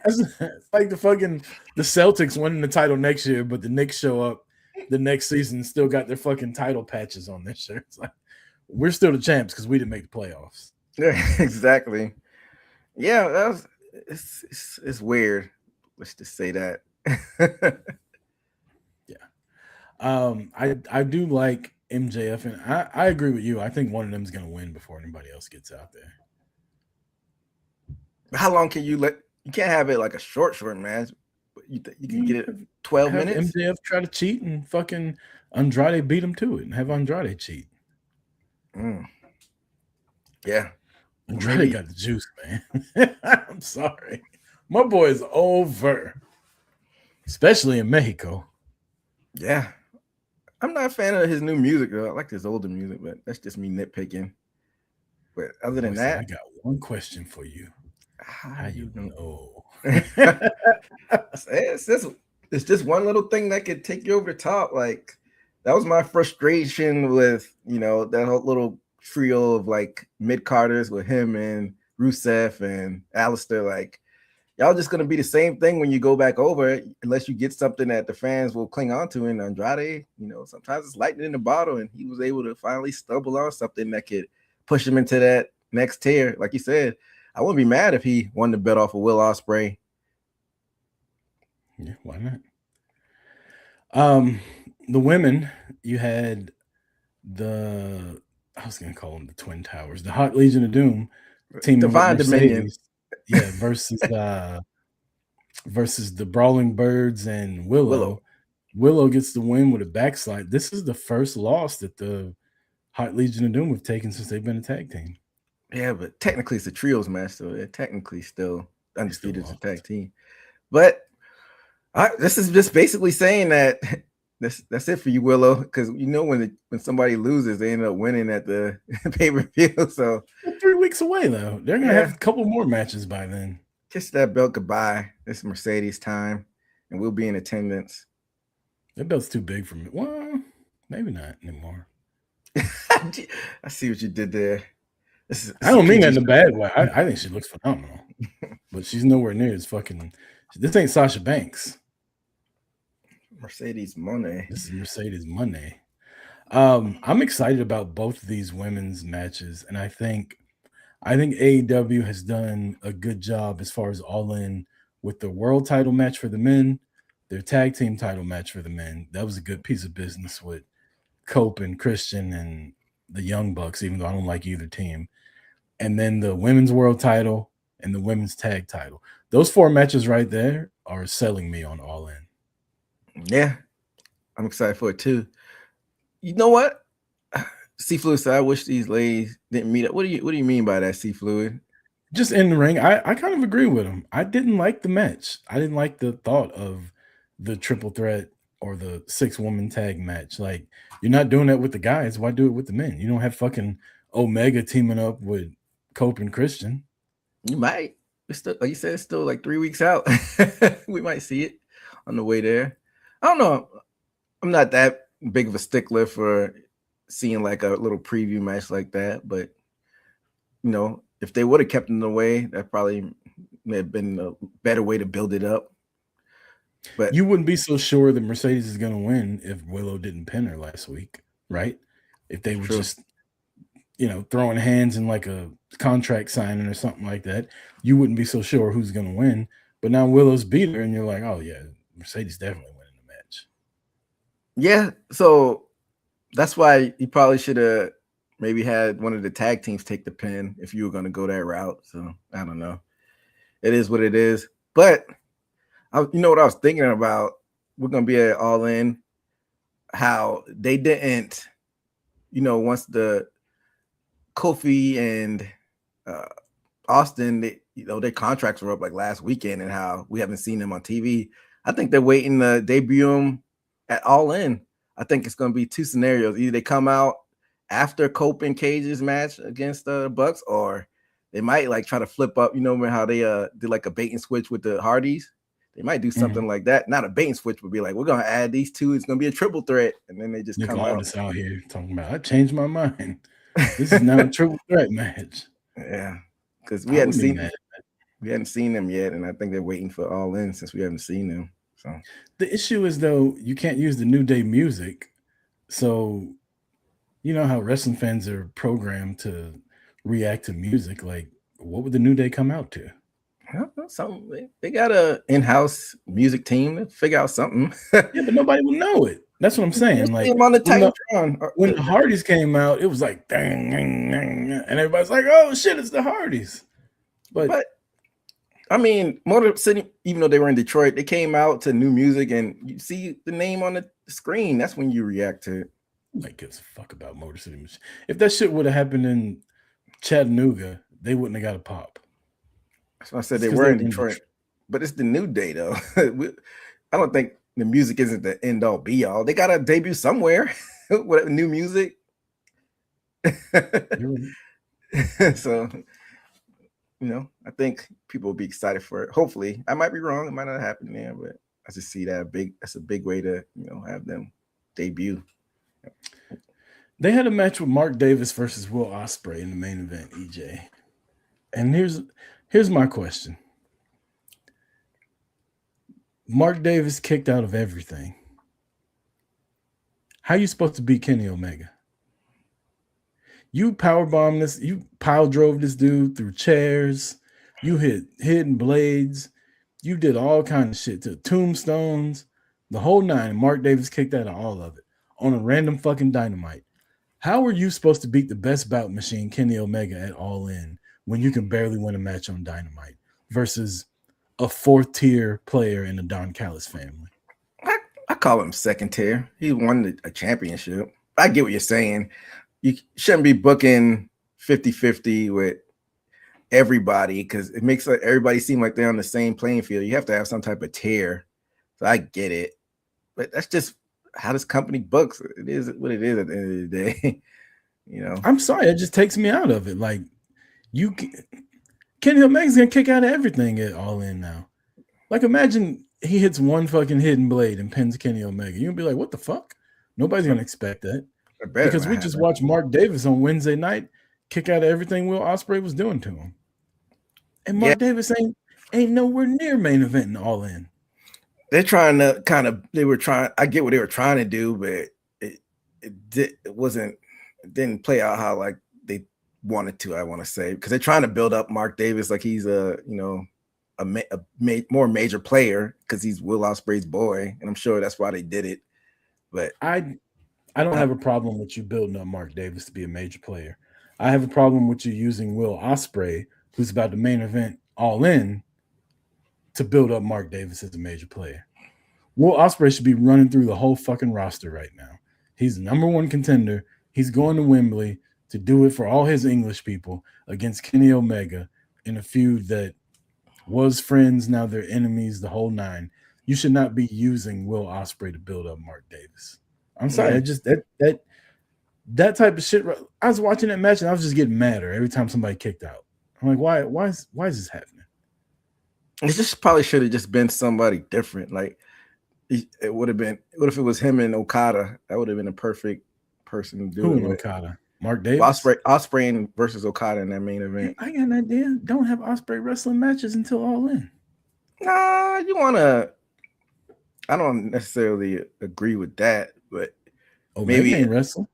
It's like the Celtics winning the title next year, but the Knicks show up the next season and still got their fucking title patches on their shirts. Like, we're still the champs because we didn't make the playoffs. Yeah, exactly. Yeah, it's weird. Let's just say that. Yeah. I do like MJF, and I agree with you. I think one of them is going to win before anybody else gets out there. How long can you let? You can't have it like a short match. You can get it 12 minutes. MJF try to cheat and fucking Andrade beat him to it and have Andrade cheat. Yeah. Andrade got the juice, man. I'm sorry. My boy is over. Especially in Mexico. Yeah. I'm not a fan of his new music, though. I like his older music, but that's just me nitpicking. But other than that, I got one question for you. How you know? It's just one little thing that could take you over the top. Like, that was my frustration with, that whole little trio of like mid-carders with him and Rusev and Alistair. Like, y'all just gonna be the same thing when you go back over, unless you get something that the fans will cling on to. And Andrade, sometimes it's lightning in the bottle, and he was able to finally stumble on something that could push him into that next tier. Like you said, I wouldn't be mad if he won the bet off of Will Ospreay. Yeah, why not? The women, you had I was gonna call them the Twin Towers, the Hot Legion of Doom, team Divine Dominion, versus the Brawling Birds and Willow. Willow gets the win with a backslide. This is the first loss that the Hot Legion of Doom have taken since they've been a tag team. Yeah, but technically it's a trios match, so they're technically still undisputed as a tag team. But this is just basically saying that that's it for you, Willow, because when somebody loses, they end up winning at the pay-per-view. So they're 3 weeks away, though. They're gonna have a couple more matches by then. Kiss that belt goodbye. It's Mercedes time, and we'll be in attendance. That belt's too big for me. Well, maybe not anymore. I see what you did there. I don't mean that in a bad way. I think she looks phenomenal, but she's nowhere near as fucking. This ain't Sasha Banks. Mercedes Moné. This is Mercedes Moné. I'm excited about both of these women's matches, and I think AEW has done a good job as far as All In with the world title match for the men, their tag team title match for the men. That was a good piece of business with Cope and Christian and the Young Bucks, even though I don't like either team. And then the women's world title and the women's tag title. Those 4 matches right there are selling me on All In. Yeah, I'm excited for it too. You know what? C Fluid said, I wish these ladies didn't meet up. What do you mean by that, C Fluid? just in the ring, I kind of agree with him. I didn't like the match. I didn't like the thought of the triple threat or the 6-woman tag match. Like, you're not doing that with the guys. Why do it with the men? You don't have fucking Omega teaming up with Cope and Christian. You might. It's still, like you said, it's still like 3 weeks out. We might see it on the way there. I don't know. I'm not that big of a stickler for seeing like a little preview match like that, but you know, if they would have kept it away, that probably may have been a better way to build it up. But you wouldn't be so sure that Mercedes is going to win if Willow didn't pin her last week, right? If they were just, you know, throwing hands in like a contract signing or something like that, you wouldn't be so sure who's going to win. But now Willow's beat her, and you're like, oh yeah, Mercedes definitely winning the match. Yeah, so that's why you probably should have maybe had one of the tag teams take the pin if you were going to go that route. So I don't know. It is what it is. But you know what I was thinking about? We're going to be at All In. How they didn't, you know, once the Kofi and Austin, you know, their contracts were up like last weekend, and how we haven't seen them on TV. I think they're waiting to debut them at All In. I think it's going to be two scenarios. Either they come out after Cope and Cage's match against the Bucks, or they might like try to flip up. You know how they did like a bait and switch with the Hardys? They might do something like that. Not a bait and switch, but be like, we're going to add these two. It's going to be a triple threat. And then they just Nick come Aldis out here talking about, I changed my mind. This is now a triple threat match. Yeah, because we hadn't seen them yet, and I think they're waiting for All In since we haven't seen them. So the issue is, though, you can't use the New Day music. So you know how wrestling fans are programmed to react to music. Like, what would the New Day come out to? Something. They got a in-house music team to figure out something. Yeah, but nobody will know it. That's what I'm saying. Like on the when the Hardys came out, it was like dang, dang, dang, and everybody's like, "Oh shit, it's the Hardys." But I mean, Motor City, even though they were in Detroit, they came out to new music, and you see the name on the screen. That's when you react to it. Nobody gives a fuck about Motor City. If that shit would have happened in Chattanooga, they wouldn't have got a pop. That's why I said they were in Detroit. But it's the New Day, though. I don't think the music isn't the end all be all. They got to debut somewhere with new music. So, you know, I think people will be excited for it. Hopefully, I might be wrong. It might not happen there, but I just see that that's a big way to, you know, have them debut. They had a match with Mark Davis versus Will Ospreay in the main event, EJ. And here's my question. Mark Davis kicked out of everything. How are you supposed to beat Kenny Omega? You powerbombed this, you pile drove this dude through chairs, you hit hidden blades, you did all kinds of shit to tombstones, the whole nine, and Mark Davis kicked out of all of it on a random fucking Dynamite. How are you supposed to beat the best bout machine, Kenny Omega, at All In when you can barely win a match on Dynamite versus a fourth-tier player in the Don Callis family? I call him second tier. He won a championship. I get what you're saying. You shouldn't be booking 50-50 with everybody because it makes everybody seem like they're on the same playing field. You have to have some type of tier. So I get it. But that's just how this company books. It is what it is at the end of the day. You know, I'm sorry, it just takes me out of it. Like, Kenny Omega's gonna kick out of everything at All In now. Like, imagine he hits one fucking hidden blade and pins Kenny Omega. You'll be like, what the fuck? Nobody's gonna expect that. Because we just watched Mark Davis on Wednesday night kick out of everything Will Ospreay was doing to him. And Mark Davis ain't nowhere near main event All In. They're trying to I get what they were trying to do, but it didn't play out how like they wanted to, I want to say, because they're trying to build up Mark Davis like he's a more major player because he's Will Ospreay's boy, and I'm sure that's why they did it. But I don't have a problem with you building up Mark Davis to be a major player. I have a problem with you using Will Ospreay, who's about the main event All In, to build up Mark Davis as a major player. Will Ospreay should be running through the whole fucking roster right now. He's the number one contender. He's going to Wembley to do it for all his English people against Kenny Omega. in a feud that was friends, now they're enemies, the whole nine. You should not be using Will Ospreay to build up Mark Davis. I'm sorry, I just that type of shit. I was watching that match and I was just getting madder every time somebody kicked out. I'm like, why is this happening? It just probably should have just been somebody different. Like it would have been. What if it was him and Okada? That would have been a perfect person to do Who it and with. Okada? Mark Davis? Ospreay versus Okada in that main event. I got an idea. Don't have Ospreay wrestling matches until All In. Nah, you want to. I don't necessarily agree with that, but Maybe ain't wrestle.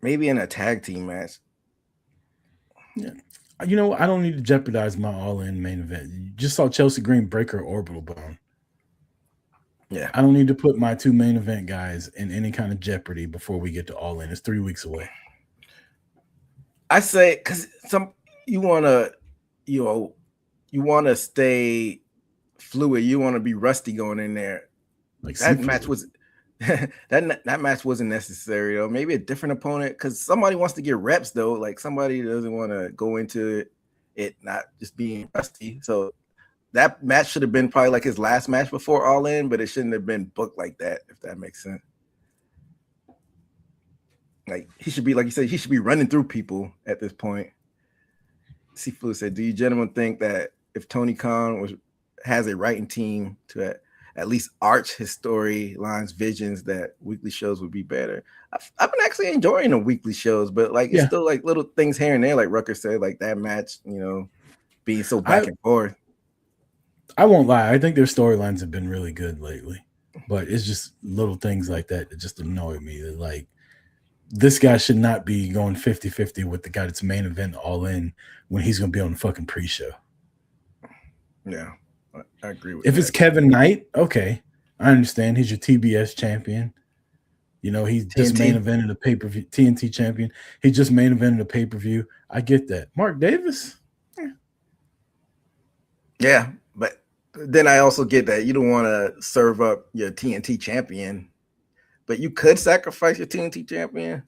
Maybe in a tag team match. Yeah. You know, I don't need to jeopardize my All-In main event. You just saw Chelsea Green break her orbital bone. Yeah. I don't need to put my two main event guys in any kind of jeopardy before we get to All-In. It's 3 weeks away. I say because you want to stay fluid. You want to be rusty going in there. Like that match was that match wasn't necessary though. Maybe a different opponent because somebody wants to get reps though. Like somebody doesn't want to go into it not just being rusty. So that match should have been probably like his last match before All In, but it shouldn't have been booked like that. If that makes sense. Like he should be, like you said, he should be running through people at this point. Seafood said, "Do you gentlemen think that if Tony Khan has a writing team to at least arch his storylines, visions, that weekly shows would be better?" I've been actually enjoying the weekly shows, but like it's still like little things here and there, like Rucker said, like that match, being so back and forth. I won't lie, I think their storylines have been really good lately, but it's just little things like that just annoy me. That like this guy should not be going 50-50 with the guy that's main event All In when he's going to be on the fucking pre-show. Yeah, I agree with if that. It's Kevin Knight, okay, I understand. He's your TBS champion. He just main evented a pay-per-view, TNT champion. He just main evented a pay-per-view. I get that. Mark Davis? Yeah, but then I also get that you don't want to serve up your TNT champion, but you could sacrifice your TNT champion.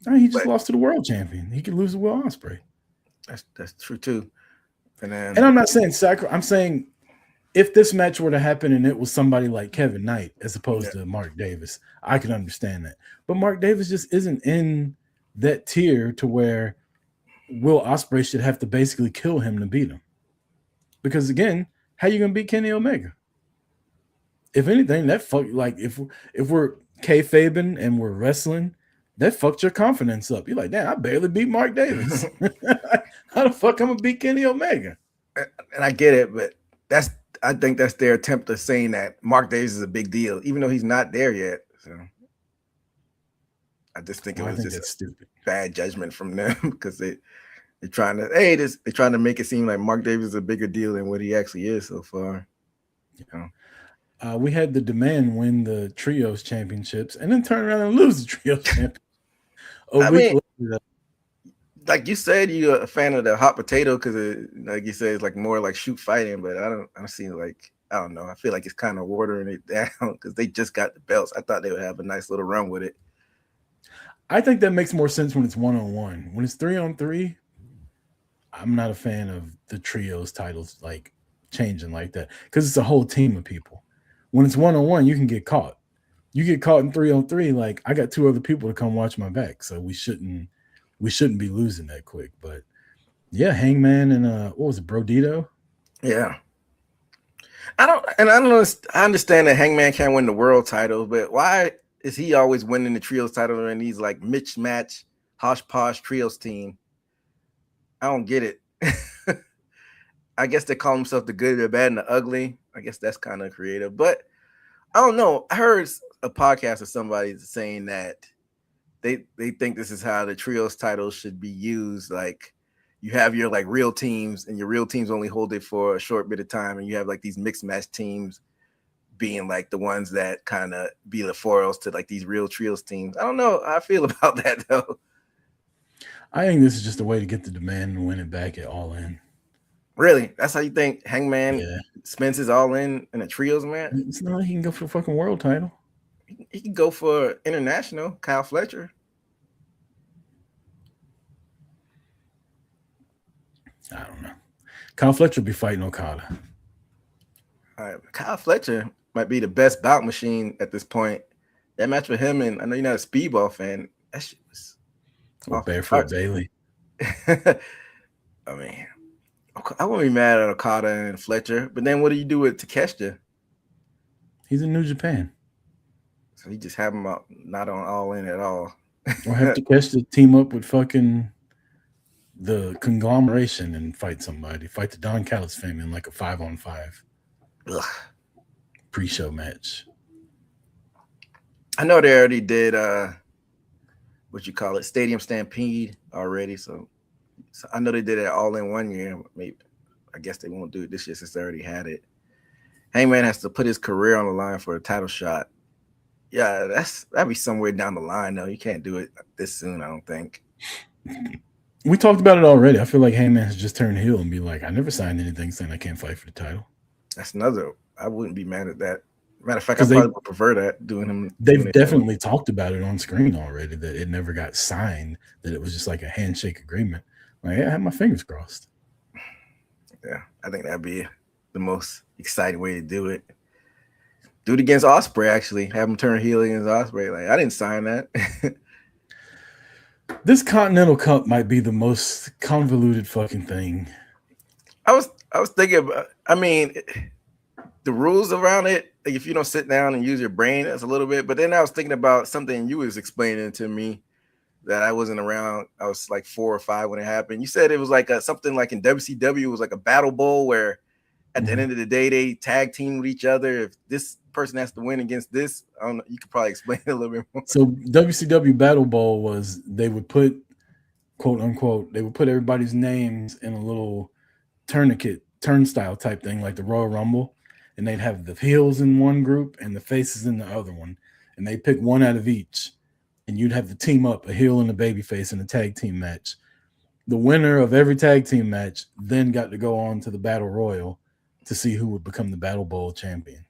No, he just lost to the world champion. He could lose to Will Ospreay. That's true too. And I'm not saying I'm saying if this match were to happen and it was somebody like Kevin Knight as opposed to Mark Davis, I could understand that. But Mark Davis just isn't in that tier to where Will Ospreay should have to basically kill him to beat him. Because again, how you gonna beat Kenny Omega? If anything, that if we're kayfabing and we're wrestling, that fucked your confidence up. You're like, damn, I barely beat Mark Davis. How the fuck I'm gonna beat Kenny Omega? And I get it, but I think that's their attempt of saying that Mark Davis is a big deal, even though he's not there yet. So I just think it was just stupid bad judgment from them because they're trying to make it seem like Mark Davis is a bigger deal than what he actually is so far. We had the Demand win the Trios championships and then turn around and lose the Trios championship. Like you said, you're a fan of the hot potato because, like you said, it's like more like shoot fighting. But I don't see I don't know. I feel like it's kind of watering it down because they just got the belts. I thought they would have a nice little run with it. I think that makes more sense when it's 1-on-1. When it's 3-on-3, I'm not a fan of the Trios titles like changing like that because it's a whole team of people. When it's 1-on-1, you can get caught. You get caught in 3-on-3, like I got two other people to come watch my back, so we shouldn't be losing that quick. But yeah, Hangman and what was it, Brodito? Yeah. I understand that Hangman can't win the world title, but why is he always winning the trios title in these like mismatch, hosh posh trios team? I don't get it. I guess they call themselves the good, the bad, and the ugly. I guess that's kind of creative, but I don't know. I heard a podcast of somebody saying that they think this is how the trios titles should be used. Like you have your like real teams, and your real teams only hold it for a short bit of time, and you have like these mixed match teams being like the ones that kind of be the foils to like these real trios teams. I don't know how I feel about that though. I think this is just a way to get the Demand and win it back at All In. Really? That's how you think Hangman spends his All In a trios match? It's not like he can go for a fucking world title. He can go for international, Kyle Fletcher. I don't know. Kyle Fletcher will be fighting Okada. All right, Kyle Fletcher might be the best bout machine at this point. That match with him, and I know you're not a speedball fan. That shit was Or Barefoot Bailey. I mean, I wouldn't be mad at Okada and Fletcher, but then what do you do with Takeshita? He's in New Japan. So you just have him out, not on All In at all. Or have Takeshita team up with fucking the conglomeration and fight somebody. Fight the Don Callis family in like a 5-on-5 pre-show match. I know they already did what you call it, Stadium Stampede already. So I know they did it all in 1 year. Maybe I guess they won't do it this year since they already had it. Hangman has to put his career on the line for a title shot. Yeah, that'd be somewhere down the line though. You can't do it this soon, I don't think. We talked about it already. I feel like Hangman has just turned heel and be like, I never signed anything saying I can't fight for the title. That's another. I wouldn't be mad at that. Matter of fact, I probably would prefer that doing him. They've definitely talked about it on screen already that it never got signed, that it was just like a handshake agreement. Like, yeah, I have my fingers crossed. Yeah, I think that'd be the most exciting way to do it. Do it against Ospreay, actually. Have him turn heel against Ospreay. Like, I didn't sign that. This Continental Cup might be the most convoluted fucking thing. I was thinking about, I mean, the rules around it, like if you don't sit down and use your brain, that's a little bit. But then I was thinking about something you was explaining to me that I wasn't around. I was like 4 or 5 when it happened. You said it was like something like in WCW, it was like a battle bowl where at the end of the day, they tag team with each other. If this person has to win against this, I don't know. You could probably explain it a little bit more. So WCW Battle Bowl was they would put, quote unquote, they would put everybody's names in a little turnstile type thing like the Royal Rumble. And they'd have the heels in one group and the faces in the other one. And they pick one out of each. And you'd have to team up a heel and a baby face in a tag team match. The winner of every tag team match then got to go on to the Battle Royal to see who would become the Battle Bowl champion.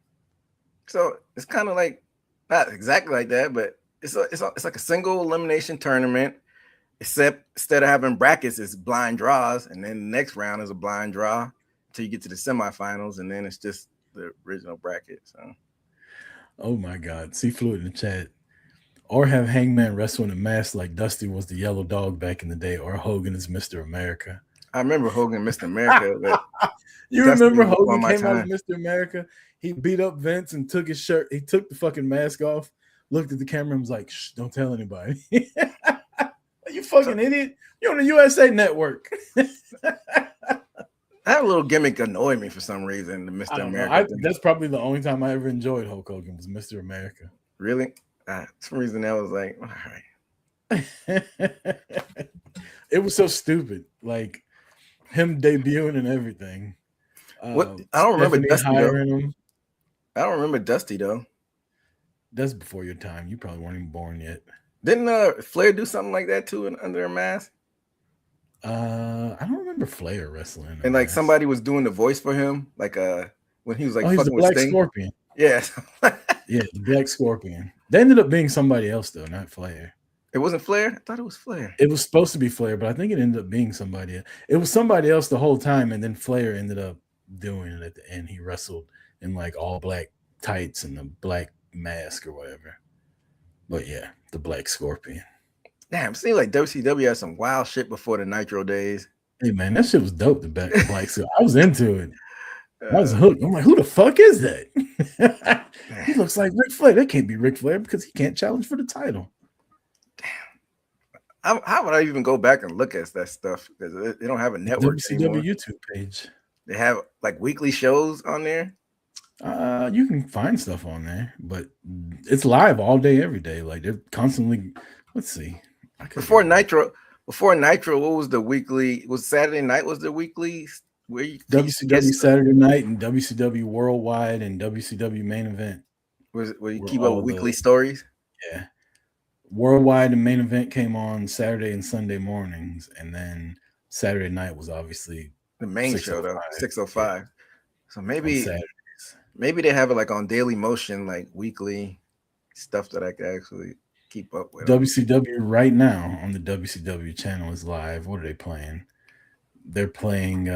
So it's kind of like, not exactly like that, but it's like a single elimination tournament, except instead of having brackets, it's blind draws. And then the next round is a blind draw until you get to the semifinals. And then it's just the original bracket. So, oh my God. See Fluid in the chat. Or have Hangman wrestle in a mask like Dusty was the yellow dog back in the day, or Hogan is Mr. America. I remember Hogan, Mr. America. But you remember Hogan came out as Mr. America? He beat up Vince and took his shirt. He took the fucking mask off, looked at the camera and was like, shh, don't tell anybody. You fucking idiot. You're on the USA Network. That little gimmick annoyed me for some reason, the Mr. America. That's probably the only time I ever enjoyed Hulk Hogan was Mr. America. Really? For some reason I was like, all right. It was so stupid. Like him debuting and everything. What I don't remember Dusty hiring him. I don't remember Dusty though. That's before your time. You probably weren't even born yet. Didn't Flair do something like that too under a mask? I don't remember Flair wrestling. And like somebody was doing the voice for him, like when he was like fucking with Black Scorpion. Yeah. Yeah, the Black Scorpion. They ended up being somebody else though, not Flair. It wasn't Flair? I thought it was Flair. It was supposed to be Flair, but I think it ended up being somebody else. It was somebody else the whole time, and then Flair ended up doing it at the end. He wrestled in like all black tights and the black mask or whatever. But yeah, the Black Scorpion. Damn, it seems like WCW had some wild shit before the Nitro days. Hey man, that shit was dope. The Black Scorpion. I was into it. I was hooked. I'm like, who the fuck is that? He looks like Ric Flair. That can't be Ric Flair because he can't challenge for the title. Damn. How would I even go back and look at that stuff? Because they don't have a network WCW anymore. YouTube page. They have like weekly shows on there. You can find stuff on there, but it's live all day, every day. Like they're constantly. Let's see. Before Nitro, what was the weekly? Was Saturday night? Was the weekly? Where you WCW Saturday night and WCW Worldwide and WCW Main Event. Was it where you keep up with weekly stories? Yeah. Worldwide and Main Event came on Saturday and Sunday mornings, and then Saturday night was obviously the main show though, 6:05. Yeah. So maybe they have it like on Daily Motion, like weekly stuff that I could actually keep up with. WCW right now on the WCW channel is live. What are they playing? They're playing.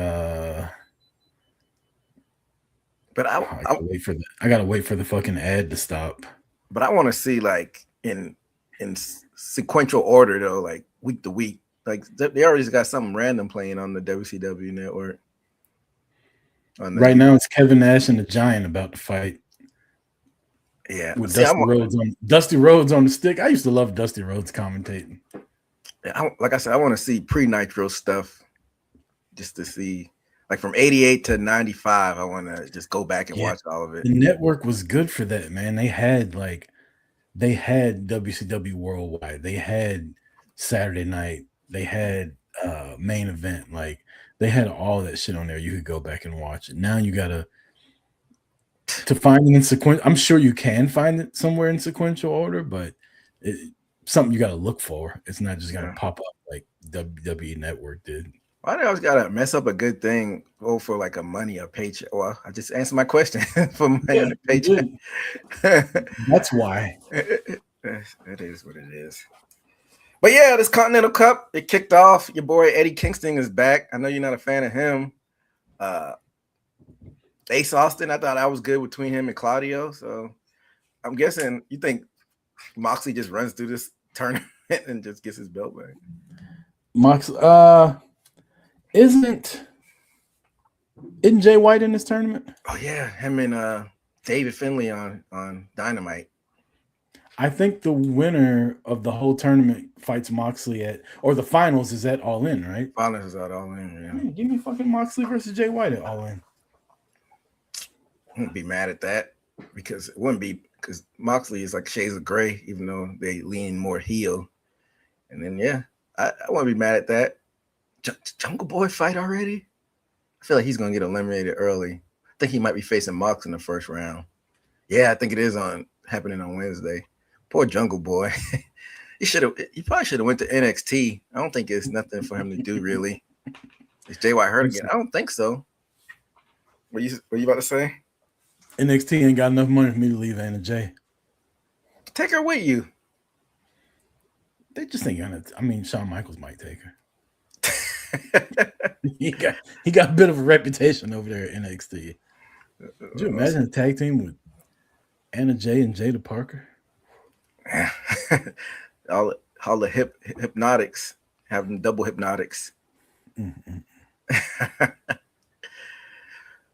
But I gotta wait for the fucking ad to stop. But I want to see like in sequential order though, like week to week. Like they already got something random playing on the WCW network. Right now, it's Kevin Nash and the Giant about to fight. Yeah, with Dusty Rhodes on the stick. I used to love Dusty Rhodes commentating. Like I said, I want to see pre-Nitro stuff just to see, like from 88 to 95. I want to just go back and watch all of it. The network was good for that, man. They had WCW Worldwide. They had Saturday Night. They had Main Event. Like they had all that shit on there. You could go back and watch it. Now you gotta find it in sequential. I'm sure you can find it somewhere in sequential order, but it's something you gotta look for. It's not just gonna pop up like WWE Network did. Why do I always gotta mess up a good thing for like a paycheck? Well, I just answered my question for money and a paycheck. That's why. It is what it is. But yeah, this Continental Cup, it kicked off. Your boy Eddie Kingston is back. I know you're not a fan of him. Ace Austin, I thought I was good between him and Claudio. So I'm guessing you think Moxley just runs through this tournament and just gets his belt back. Isn't Jay White in this tournament? Oh yeah, him and David Finlay on Dynamite. I think the winner of the whole tournament fights Moxley or the finals is at All In, right? Finals is at All In, yeah. Man, give me fucking Moxley versus Jay White at All In. I wouldn't be mad at that because Moxley is like shades of gray, even though they lean more heel. And then I wouldn't be mad at that. Jungle Boy fight already? I feel like he's gonna get eliminated early. I think he might be facing Mox in the first round. Yeah, I think it is happening on Wednesday. Poor Jungle Boy. He probably should have went to NXT. I don't think it's nothing for him to do really. Is Jay White hurt again? I don't think so. What you about to say? NXT ain't got enough money for me to leave Anna Jay. Take her with you. They just ain't gonna. I mean, Shawn Michaels might take her. he got a bit of a reputation over there at NXT. Could you imagine a tag team with Anna Jay and Jada Parker? all the hypnotics, having double hypnotics. Mm-hmm.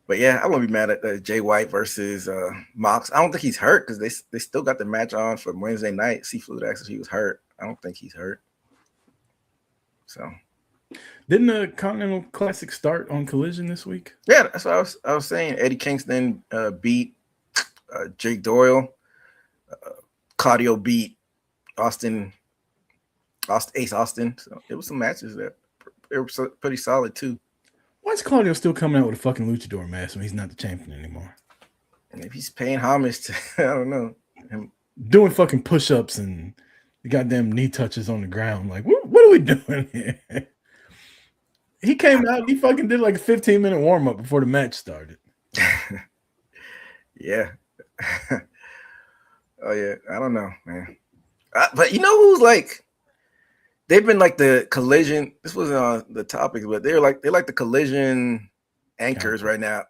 But yeah, I won't be mad at Jay White versus Mox. I don't think he's hurt because they still got the match on for Wednesday night. Seafood actually was hurt. I don't think he's hurt. So didn't the Continental Classic start on Collision this week? Yeah, that's what I was saying. Eddie Kingston beat Jake Doyle. Claudio beat Ace Austin. So it was some matches that were pretty solid too. Why is Claudio still coming out with a fucking luchador mask when he's not the champion anymore? And if he's paying homage to, I don't know, him doing fucking push-ups and the goddamn knee touches on the ground. Like, what are we doing here? He came out, he fucking did like a 15-minute warm-up before the match started. Yeah. Oh yeah, I don't know, man. But you know who's like, they've been like the Collision. This wasn't on the topic, but they're like the Collision anchors right now.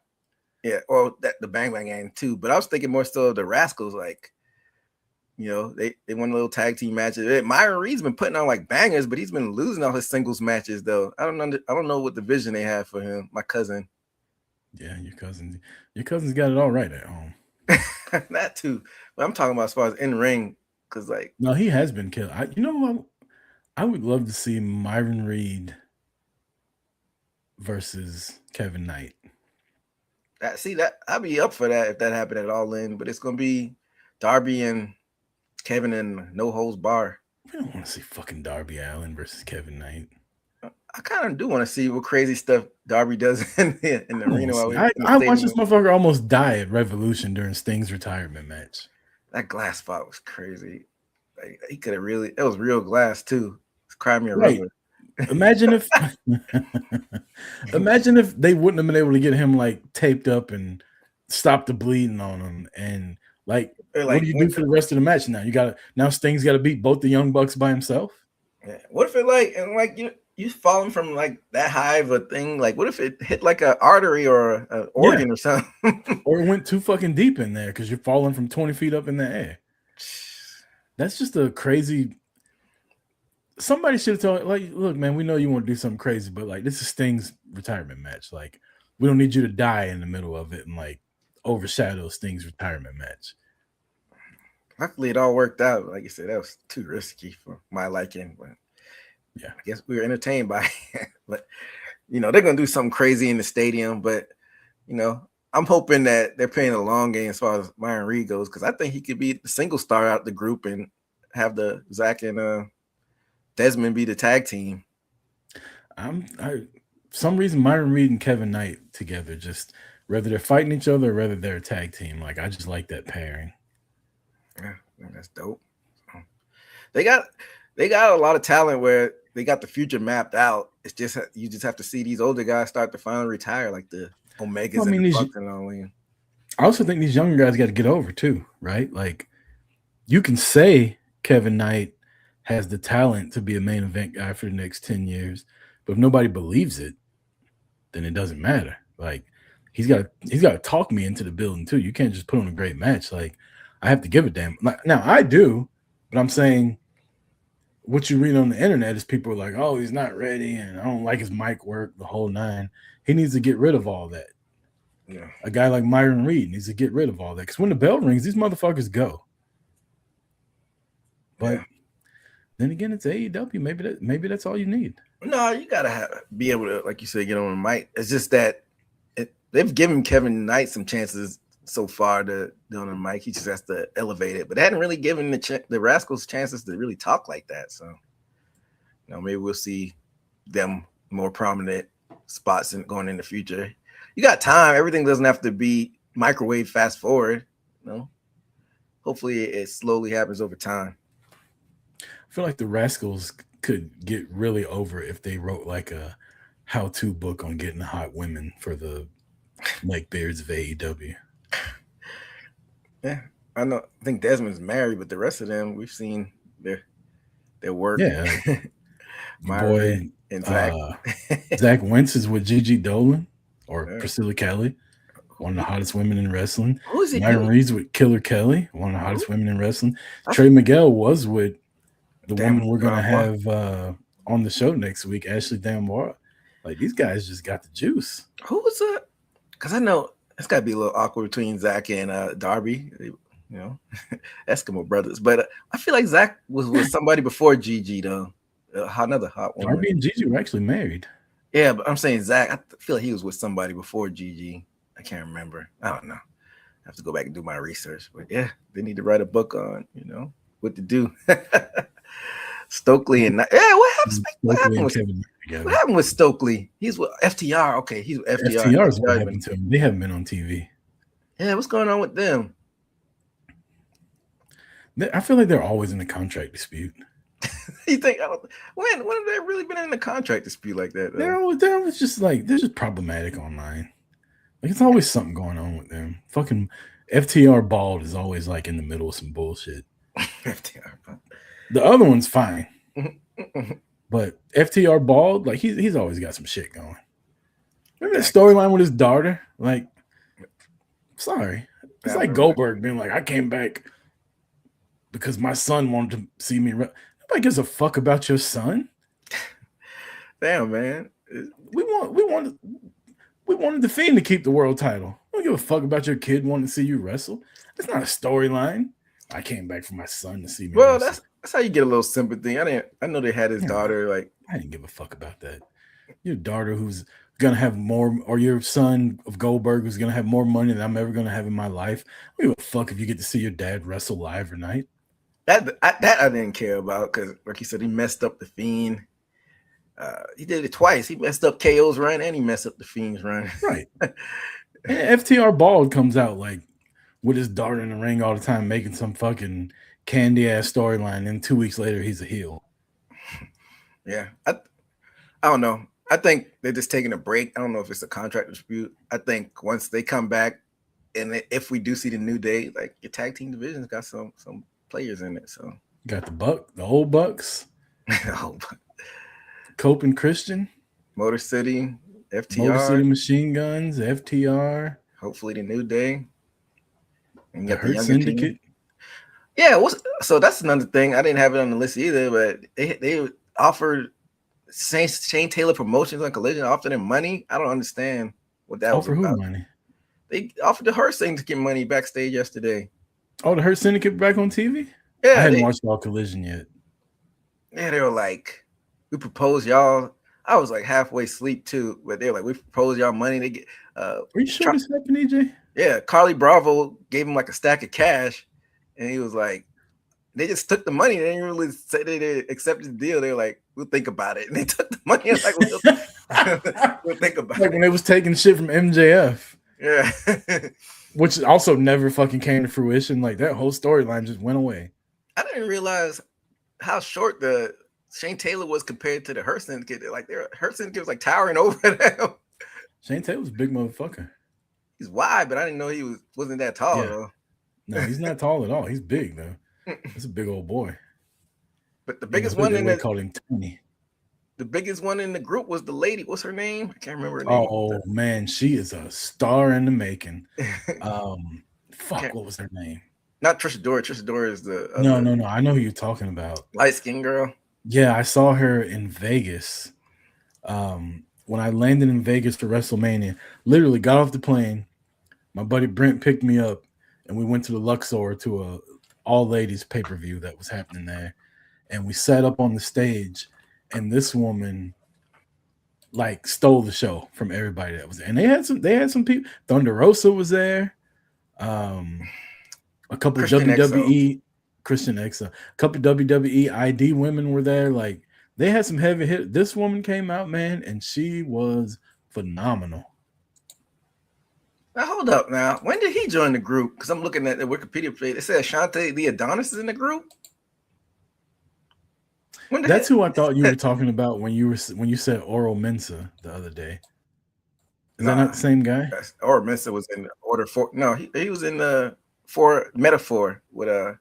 Yeah, or the Bang Bang Gang too. But I was thinking more so of the Rascals. Like, you know, they won a little tag team matches. Myron Reed's been putting on like bangers, but he's been losing all his singles matches though. I don't know what division they have for him. My cousin. Yeah, your cousin's got it all right at home. That too. But I'm talking about as far as in ring, because like no, he has been killed. I would love to see Myron Reed versus Kevin Knight. That I'd be up for that if that happened at All In, but it's gonna be Darby and Kevin and No Holds Bar. I don't want to see fucking Darby Allin versus Kevin Knight. I kind of do want to see what crazy stuff Darby does in the arena. I watched this motherfucker almost die at Revolution during Sting's retirement match. That glass spot was crazy. Like, he could have it was real glass too. It's Crimea River. Imagine if they wouldn't have been able to get him like taped up and stop the bleeding on him. And like what do you do for the rest of the match now? Sting's got to beat both the Young Bucks by himself. Yeah. What if it you falling from like that high of a thing. Like, what if it hit like an artery or an organ or something? Or it went too fucking deep in there because you're falling from 20 feet up in the air. That's just a crazy. Somebody should have told, like, look, man, we know you want to do something crazy, but like, this is Sting's retirement match. Like, we don't need you to die in the middle of it and like overshadow Sting's retirement match. Luckily, it all worked out. Like you said, that was too risky for my liking, but yeah, I guess we were entertained by it. But they're gonna do something crazy in the stadium. But I'm hoping that they're playing a long game as far as Myron Reed goes, because I think he could be the single star out the group and have the Zach and Desmond be the tag team. Some reason Myron Reed and Kevin Knight together, just whether they're fighting each other or whether they're a tag team, like I just like that pairing. Yeah, that's dope. They got a lot of talent where they got the future mapped out. It's just you just have to see these older guys start to finally retire, like the Omegas and the Bucks and all. I also think these younger guys got to get over too, right? Like you can say Kevin Knight has the talent to be a main event guy for the next 10 years, but if nobody believes it, then it doesn't matter. Like he's got to talk me into the building too. You can't just put on a great match. Like I have to give a damn. Now I do, but I'm saying what you read on the internet is people are like, oh, he's not ready, and I don't like his mic work, the whole nine. He needs to get rid of all that. Yeah. A guy like Myron Reed needs to get rid of all that because when the bell rings, these motherfuckers go. But then again, it's AEW. Maybe that's all you need. No, you gotta be able to, like you said, get on the mic. It's just that they've given Kevin Knight some chances so far to do on the mic. He just has to elevate it, but they hadn't really given the Rascals chances to really talk like that. So, maybe we'll see them more prominent spots going in the future. You got time. Everything doesn't have to be microwave fast forward. Hopefully it slowly happens over time. I feel like the Rascals could get really over if they wrote like a how-to book on getting hot women for the Lakebeards of AEW. Yeah, I know. I think Desmond's married, but the rest of them, we've seen their work. Yeah, my boy and Zach. Zach Wentz is with Gigi Dolan or Priscilla Kelly, one of the hottest women in wrestling. Who is it? Myron Reed's with Killer Kelly, one of the hottest women in wrestling. Trey Miguel was with the woman we're gonna have on the show next week, Ashley Dambois. Like these guys just got the juice. Who was that? Because I know it's got to be a little awkward between Zach and Darby, Eskimo brothers. But I feel like Zach was with somebody before Gigi, though. Another hot one. Darby and Gigi were actually married. Yeah, but I'm saying Zach, I feel like he was with somebody before Gigi. I can't remember. I don't know. I have to go back and do my research. But yeah, they need to write a book on, what to do. Stokely and what happened with Stokely? He's with FTR. Okay, he's with FTR. FTR is what happened to him. They haven't been on TV. Yeah, what's going on with them? I feel like they're always in a contract dispute. You think? When have they really been in a contract dispute like that? They're always just like they're just problematic online. Like it's always something going on with them. Fucking FTR Bald is always like in the middle of some bullshit. FTR. The other one's fine, but FTR Bald, like he's always got some shit going. Remember that storyline with his daughter? Like, sorry, it's like Goldberg being like, "I came back because my son wanted to see me." Nobody gives a fuck about your son. Damn, man. We wanted the Fiend to keep the world title. I don't give a fuck about your kid wanting to see you wrestle. That's not a storyline. I came back for my son to see me. Well, wrestle. That's how you get a little sympathy. I know they had his daughter. Like I didn't give a fuck about that. Your daughter who's gonna have more, or your son of Goldberg who's gonna have more money than I'm ever gonna have in my life. I don't give a fuck if you get to see your dad wrestle live or night. That I didn't care about because, like you said, he messed up the Fiend. He did it twice. He messed up KO's run and he messed up the Fiend's run. Right. And FTR Bald comes out like with his daughter in the ring all the time, making some fucking candy ass storyline. And 2 weeks later, he's a heel. Yeah, I don't know. I think they're just taking a break. I don't know if it's a contract dispute. I think once they come back, and if we do see the New Day, like your tag team division's got some players in it. So got the old Bucks. Cope and Christian, Motor City, FTR, Motor City Machine Guns, FTR, hopefully the New Day, and you the got the Hurt younger Syndicate. team. Yeah, so that's another thing. I didn't have it on the list either, but they offered Shane Taylor Promotions on Collision, offered him money. I don't understand what that was Offer who about. money? They offered the Hurt Syndicate money backstage yesterday. Oh, the Hurt Syndicate back on TV? Yeah, I hadn't watched all Collision yet. Yeah, they were like, we propose y'all. I was like halfway asleep too, but they're like, we propose y'all money. They get. Are you sure this happened, EJ? Yeah, Carly Bravo gave him like a stack of cash, and he was like, they just took the money. They didn't really say they accepted the deal. They were like, we'll think about it, and they took the money. Like, we'll think about it. Like when they was taking shit from MJF. Yeah. Which also never fucking came to fruition. Like that whole storyline just went away. I didn't realize how short the Shane Taylor was compared to the Hurt Syndicate. Like Hurt Syndicate was like towering over them. Shane Taylor's a big motherfucker. He's wide, but I didn't know he wasn't that tall though. No, he's not tall at all. He's big though. He's a big old boy. But the biggest one in called him Tony. The biggest one in the group was the lady. What's her name? I can't remember her name. Oh man, she is a star in the making. What was her name? Not Trisha Dora. Trisha Dora is the no. I know who you're talking about. Light skinned girl. Yeah, I saw her in Vegas. When I landed in Vegas for WrestleMania, literally got off the plane. My buddy Brent picked me up, and we went to the Luxor to a all ladies pay-per-view that was happening there, and we sat up on the stage, and this woman like stole the show from everybody that was there. And they had some people. Thunder Rosa was there. A couple of WWE Christian Exo, a couple of WWE ID women were there. Like they had some heavy hit. This woman came out, man, and she was phenomenal. Now hold up. Now, when did he join the group? Because I'm looking at the Wikipedia page. It says Shante the Adonis is in the group. That's who I thought you were talking about when you said Oro Mensa the other day. Is that not the same guy? Oro Mensa was in Order 4. No, he was in the 4 Metaphor with when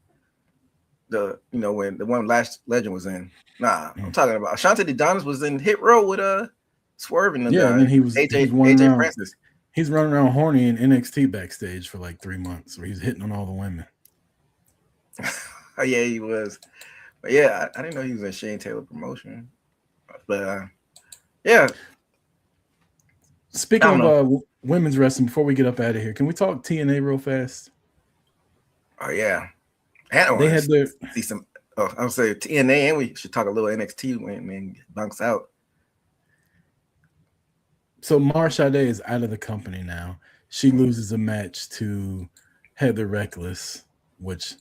the one Last Legend was in. I'm talking about Ashante the Adonis was in Hit Row with Swerve and and then he was AJ Francis. He's running around horny in NXT backstage for like 3 months, where he's hitting on all the women. Oh yeah, he was. But yeah, I didn't know he was in Shane Taylor Promotion. But yeah. Speaking of women's wrestling, before we get up out of here, can we talk TNA real fast? Oh yeah, they had their see some. Oh, I would say TNA, and we should talk a little NXT when it bunks out. So Mara Sade is out of the company now. She loses a match to Heather Reckless, which,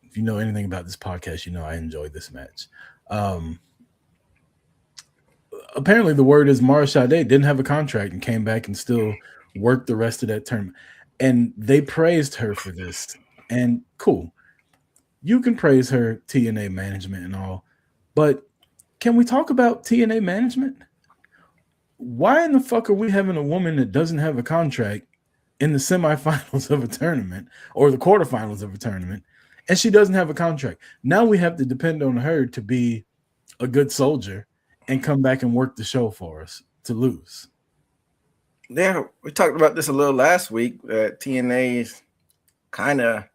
if you know anything about this podcast, you know I enjoyed this match. Apparently, the word is Mara Sade didn't have a contract and came back and still worked the rest of that tournament. And they praised her for this. And cool. You can praise her TNA management and all. But can we talk about TNA management? Why in the fuck are we having a woman that doesn't have a contract in the semifinals of a tournament or the quarterfinals of a tournament, and she doesn't have a contract? Now we have to depend on her to be a good soldier and come back and work the show for us to lose. Yeah, we talked about this a little last week. TNA is kind of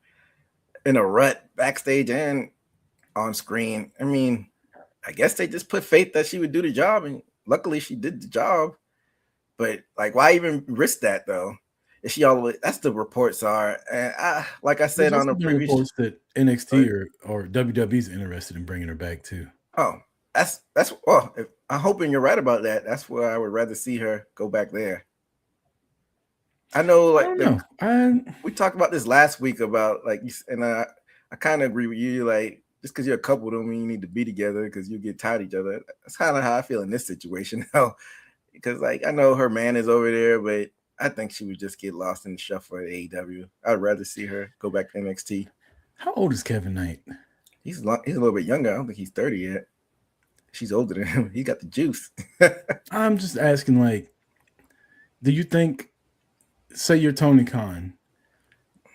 in a rut backstage and on screen. I mean, I guess they just put faith that she would do the job, and luckily she did the job. But like, why even risk that though? Is she always? That's the reports are, and like I said on the previous reports that NXT or WWE's interested in bringing her back too. Oh, that's well. I'm hoping you're right about that. That's where I would rather see her go back there. I know, like we talked about this last week about like, and I kind of agree with you. Like, just because you're a couple don't mean you need to be together because you get tired of each other. That's kind of how I feel in this situation now. Because like I know her man is over there, but I think she would just get lost in the shuffle at AEW. I'd rather see her go back to NXT. How old is Kevin Knight? He's a little bit younger. I don't think he's 30 yet. She's older than him. He got the juice. I'm just asking, like, do you think, say you're Tony Khan?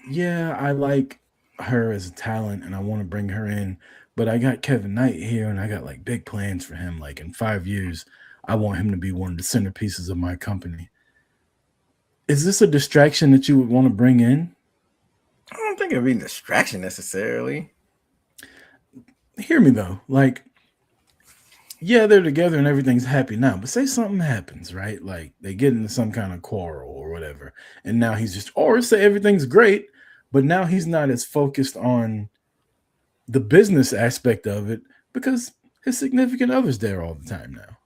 Yeah, I like her as a talent and I want to bring her in, but I got Kevin Knight here and I got like big plans for him. Like in 5 years, I want him to be one of the centerpieces of my company. Is this a distraction that you would want to bring in? I don't think it'd be a distraction necessarily. Hear me though. Like, yeah, they're together and everything's happy now, but say something happens, right? Like they get into some kind of quarrel or whatever, and now he's just, or say everything's great, but now he's not as focused on the business aspect of it because his significant other's there all the time now.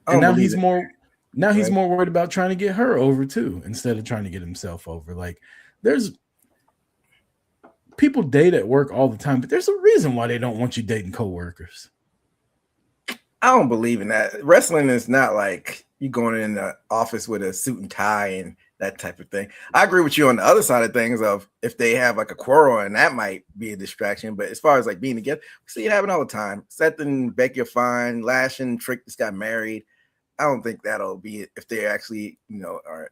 And now he's more Right. more worried about trying to get her over too, instead of trying to get himself over. Like there's people date at work all the time, but there's a reason why they don't want you dating coworkers. I don't believe in that. Wrestling is not like you going in the office with a suit and tie and that type of thing. I agree with you on the other side of things of if they have like a quarrel and that might be a distraction. But as far as like being together, we see it happen all the time. Seth and Becky are fine. Lash and Trick just got married. I don't think that'll be it if they actually, are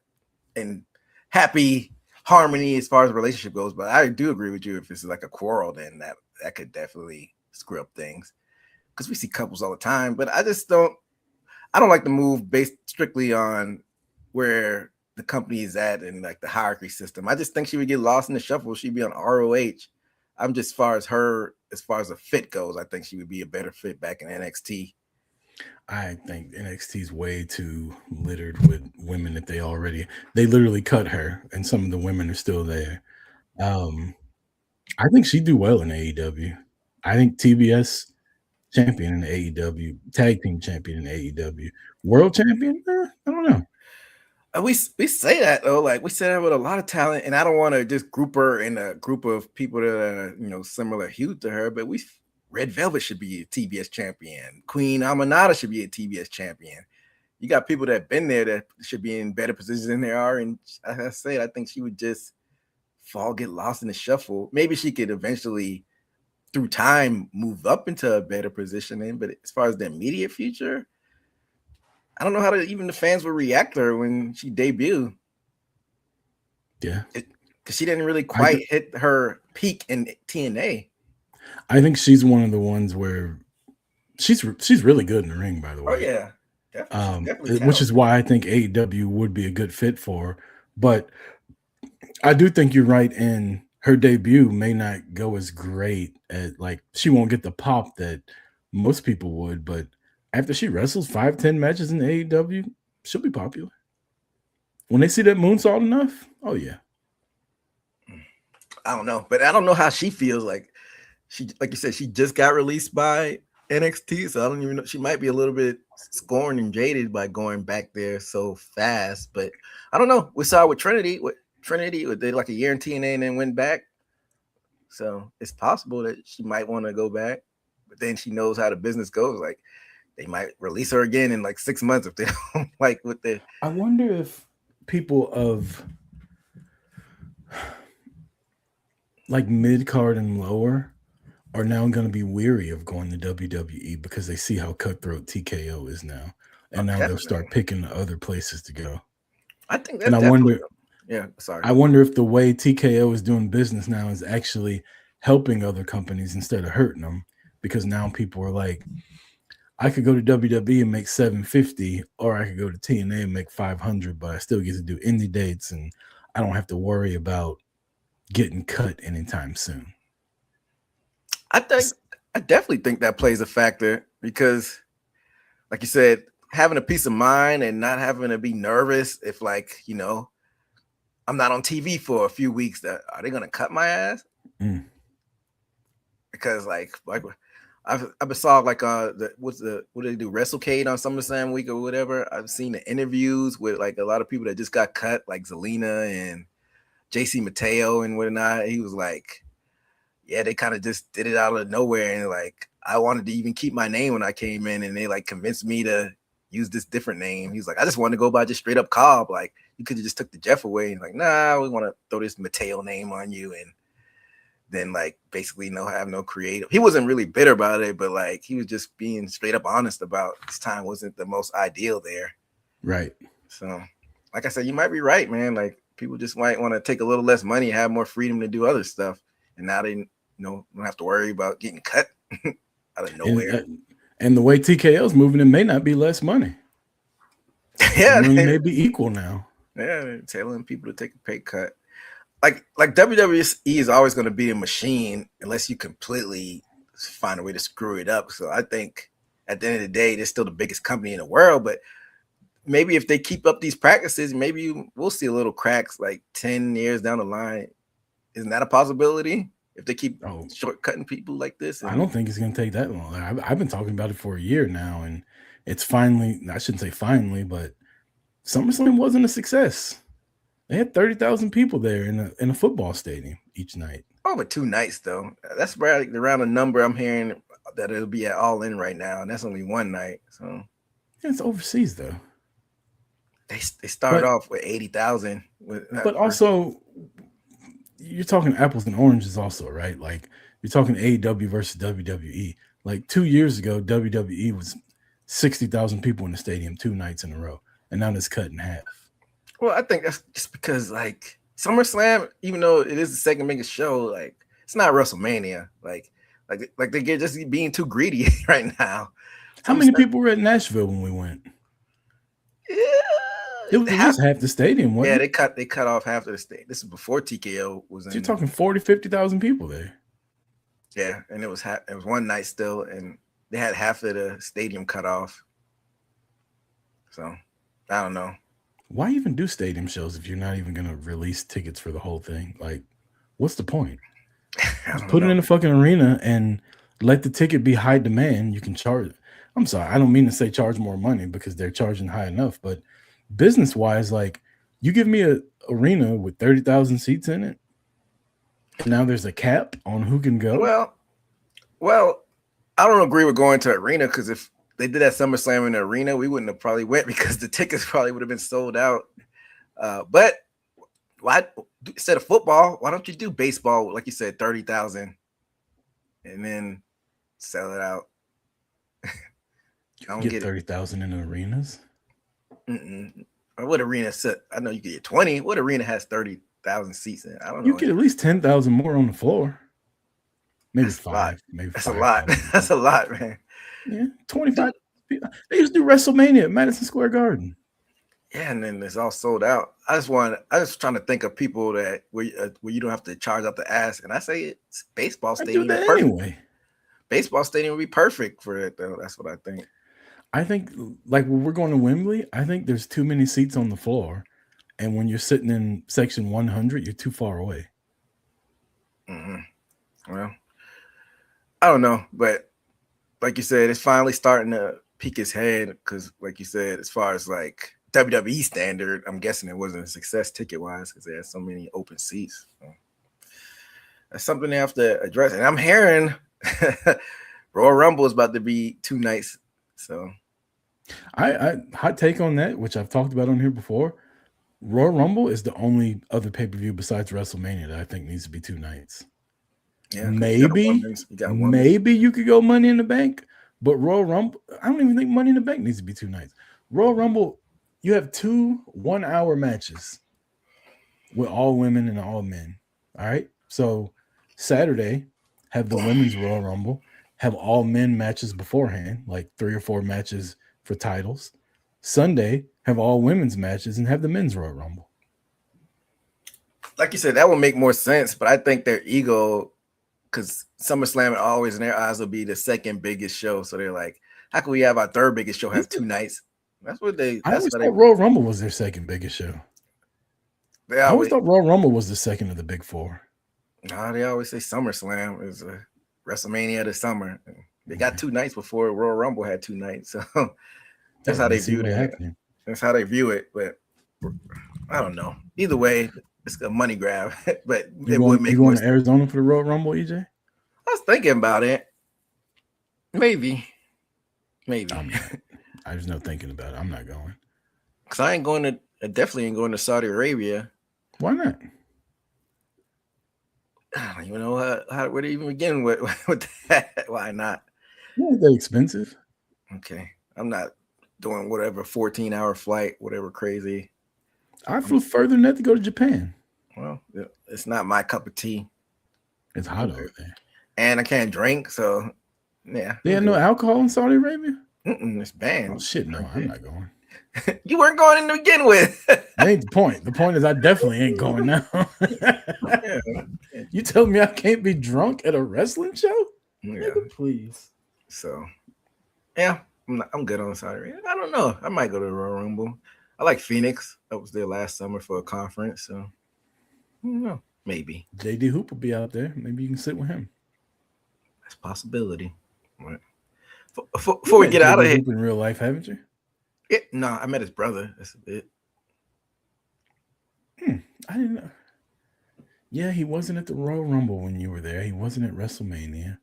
in happy harmony as far as the relationship goes. But I do agree with you if it's like a quarrel, then that could definitely screw up things. Because we see couples all the time, but I don't like the move based strictly on where the company is at and like the hierarchy system. I just think she would get lost in the shuffle. She'd be on ROH. I'm just as far as a fit goes, I think she would be a better fit back in NXT. I think NXT is way too littered with women that they literally cut her, and some of the women are still there. I think she'd do well in AEW. I think TBS champion in AEW, tag team champion in AEW, world champion. I don't know. We say that though, like we say that with a lot of talent, and I don't want to just group her in a group of people that are similar hue to her. But Red Velvet should be a TBS champion. Queen Amanada should be a TBS champion. You got people that have been there that should be in better positions than they are. And as I said, I think she would just get lost in the shuffle. Maybe she could eventually, through time, move up into a better position. But as far as the immediate future, I don't know how even the fans would react to her when she debuted. Yeah. Because she didn't really quite hit her peak in TNA. I think she's one of the ones where she's really good in the ring, by the way. Oh, yeah. Definitely which is why I think AEW would be a good fit for her. But I do think you're right in her debut may not go as great as, like, she won't get the pop that most people would, but after she wrestles 5-10 matches in AEW, she'll be popular. When they see that moonsault enough, oh yeah. I don't know, but I don't know how she feels. Like you said, she just got released by NXT, so I don't even know. She might be a little bit scorned and jaded by going back there so fast, but I don't know. We saw with Trinity. They did like a year in TNA and then went back. So it's possible that she might want to go back, but then she knows how the business goes. Like they might release her again in like 6 months if they don't like what they. I wonder if people of like mid card and lower are now going to be weary of going to WWE because they see how cutthroat TKO is now, and now they'll start picking other places to go. I think that's and I wonder. Yeah, sorry. I wonder if the way TKO is doing business now is actually helping other companies instead of hurting them, because now people are like, I could go to WWE and make $750, or I could go to TNA and make $500, but I still get to do indie dates and I don't have to worry about getting cut anytime soon. I definitely think that plays a factor because, like you said, having a peace of mind and not having to be nervous if, like, I'm not on TV for a few weeks, that are they gonna cut my ass? Because like I saw like what do they do, WrestleCade on SummerSlam week or whatever. I've seen the interviews with like a lot of people that just got cut, like Zelina and JC Mateo and whatnot. He was like, yeah, they kind of just did it out of nowhere, and like I wanted to even keep my name when I came in, and they like convinced me to use this different name. He's like, I just wanted to go by just straight up Cobb. Like, you could have just took the Jeff away. And like, nah, we want to throw this Mateo name on you. And then like basically have no creative. He wasn't really bitter about it, but like he was just being straight up honest about his time wasn't the most ideal there. Right. So like I said, you might be right, man. Like people just might want to take a little less money, have more freedom to do other stuff. and now they don't have to worry about getting cut out of nowhere. And the way TKO's moving, it may not be less money. Yeah, it may be equal now. Yeah, they're telling people to take a pay cut. Like WWE is always going to be a machine unless you completely find a way to screw it up. So I think at the end of the day, they're still the biggest company in the world. But maybe if they keep up these practices, maybe we'll see a little cracks like 10 years down the line. Isn't that a possibility? If they keep shortcutting people like this? I don't think it's going to take that long. I've been talking about it for a year now, and it's finally, I shouldn't say finally, but SummerSlam wasn't a success. They had 30,000 people there in a football stadium each night. Oh, but 2 nights, though. That's around the number I'm hearing that it'll be at All In right now, and that's only 1 night. So yeah, it's overseas, though. They started off with 80,000. But also, you're talking apples and oranges also, right? Like, you're talking AEW versus WWE. Like, 2 years ago, WWE was 60,000 people in the stadium 2 nights in a row, and now it's cut in half. Well, I think that's just because, like, SummerSlam, even though it is the second biggest show, like, it's not WrestleMania. Like they get just being too greedy right now. How many people were at Nashville when we went? Yeah, it was at least half the stadium, wasn't it? They cut off half of the stadium. This is before TKO was in. So you're talking 40, 50,000 people there. Yeah, and it was 1 night still, and they had half of the stadium cut off. So I don't know. Why even do stadium shows if you're not even going to release tickets for the whole thing? Like, what's the point? Just put it in a fucking arena and let the ticket be high demand. You can charge. I'm sorry, I don't mean to say charge more money because they're charging high enough, but business wise, like, you give me a arena with 30,000 seats in it, and now there's a cap on who can go. Well, I don't agree with going to arena, because if they did that SummerSlam in the arena, we wouldn't have probably went because the tickets probably would have been sold out. But why, instead of football, why don't you do baseball, like you said, 30,000, and then sell it out? You can get 30,000 in arenas. What arena set? I know you can get 20. What arena has 30,000 seats in? I don't know. You get at least 10,000 more on the floor. Maybe that's 5. Maybe that's 5, a lot. That's a lot, man. Yeah, 25. They used to do WrestleMania at Madison Square Garden. Yeah, and then it's all sold out. I was trying to think of people that where you don't have to charge out the ass, and I say it's baseball stadium. I do that anyway. Baseball stadium would be perfect for it, though. That's what I think. I think, like, when we're going to Wembley, I think there's too many seats on the floor, and when you're sitting in section 100, you're too far away. Well, I don't know, but like you said, it's finally starting to peek its head, because, like you said, as far as like WWE standard, I'm guessing it wasn't a success ticket wise because they had so many open seats. So that's something they have to address. And I'm hearing Royal Rumble is about to be 2 nights. So I hot take on that, which I've talked about on here before. Royal Rumble is the only other pay-per-view besides WrestleMania that I think needs to be 2 nights. Yeah, maybe you could go Money in the Bank, but Royal Rumble, I don't even think Money in the Bank needs to be 2 nights. Royal Rumble, you have 2 1-hour matches with all women and all men. All right. So Saturday, have the women's Royal Rumble, have all men matches beforehand, like 3 or 4 matches for titles. Sunday, have all women's matches and have the men's Royal Rumble. Like you said, that would make more sense, but I think their ego, because SummerSlam always in their eyes will be the second biggest show. So they're like, how can we have our third biggest show have 2 nights? That's what they. I always thought Royal Rumble was their second biggest show. I always thought Royal Rumble was the second of the big 4. No, they always say SummerSlam is a WrestleMania of the summer. They got 2 nights before Royal Rumble had 2 nights. So that's how they view it. That's how they view it. But I don't know. Either way, it's a money grab. But it would make more sense. You going to Arizona for the Royal Rumble, EJ? I was thinking about it. Maybe. There's no thinking about it. I'm not going. Because I definitely ain't going to Saudi Arabia. Why not? I don't even know where to even begin with that. Why not? Not that expensive. Okay. I'm not doing whatever 14-hour flight, whatever crazy. I flew further than that to go to Japan. Well, it's not my cup of tea. It's hot over there. And I can't drink, so yeah. They had no alcohol in Saudi Arabia? It's banned. Oh shit, no, I'm not going. You weren't going in to begin with. That ain't the point. The point is I definitely ain't going now. Yeah. You tell me I can't be drunk at a wrestling show? Yeah. Nigga, please. So yeah, I'm good on Saudi Arabia. I don't know. I might go to the Royal Rumble. I like Phoenix. I was there last summer for a conference, so I don't know. Maybe. JD Hoop will be out there. Maybe you can sit with him. That's a possibility. Right. Before we get out of here. Hoop in real life, haven't you? Yeah, no, I met his brother. That's it. I didn't know. Yeah, he wasn't at the Royal Rumble when you were there. He wasn't at WrestleMania.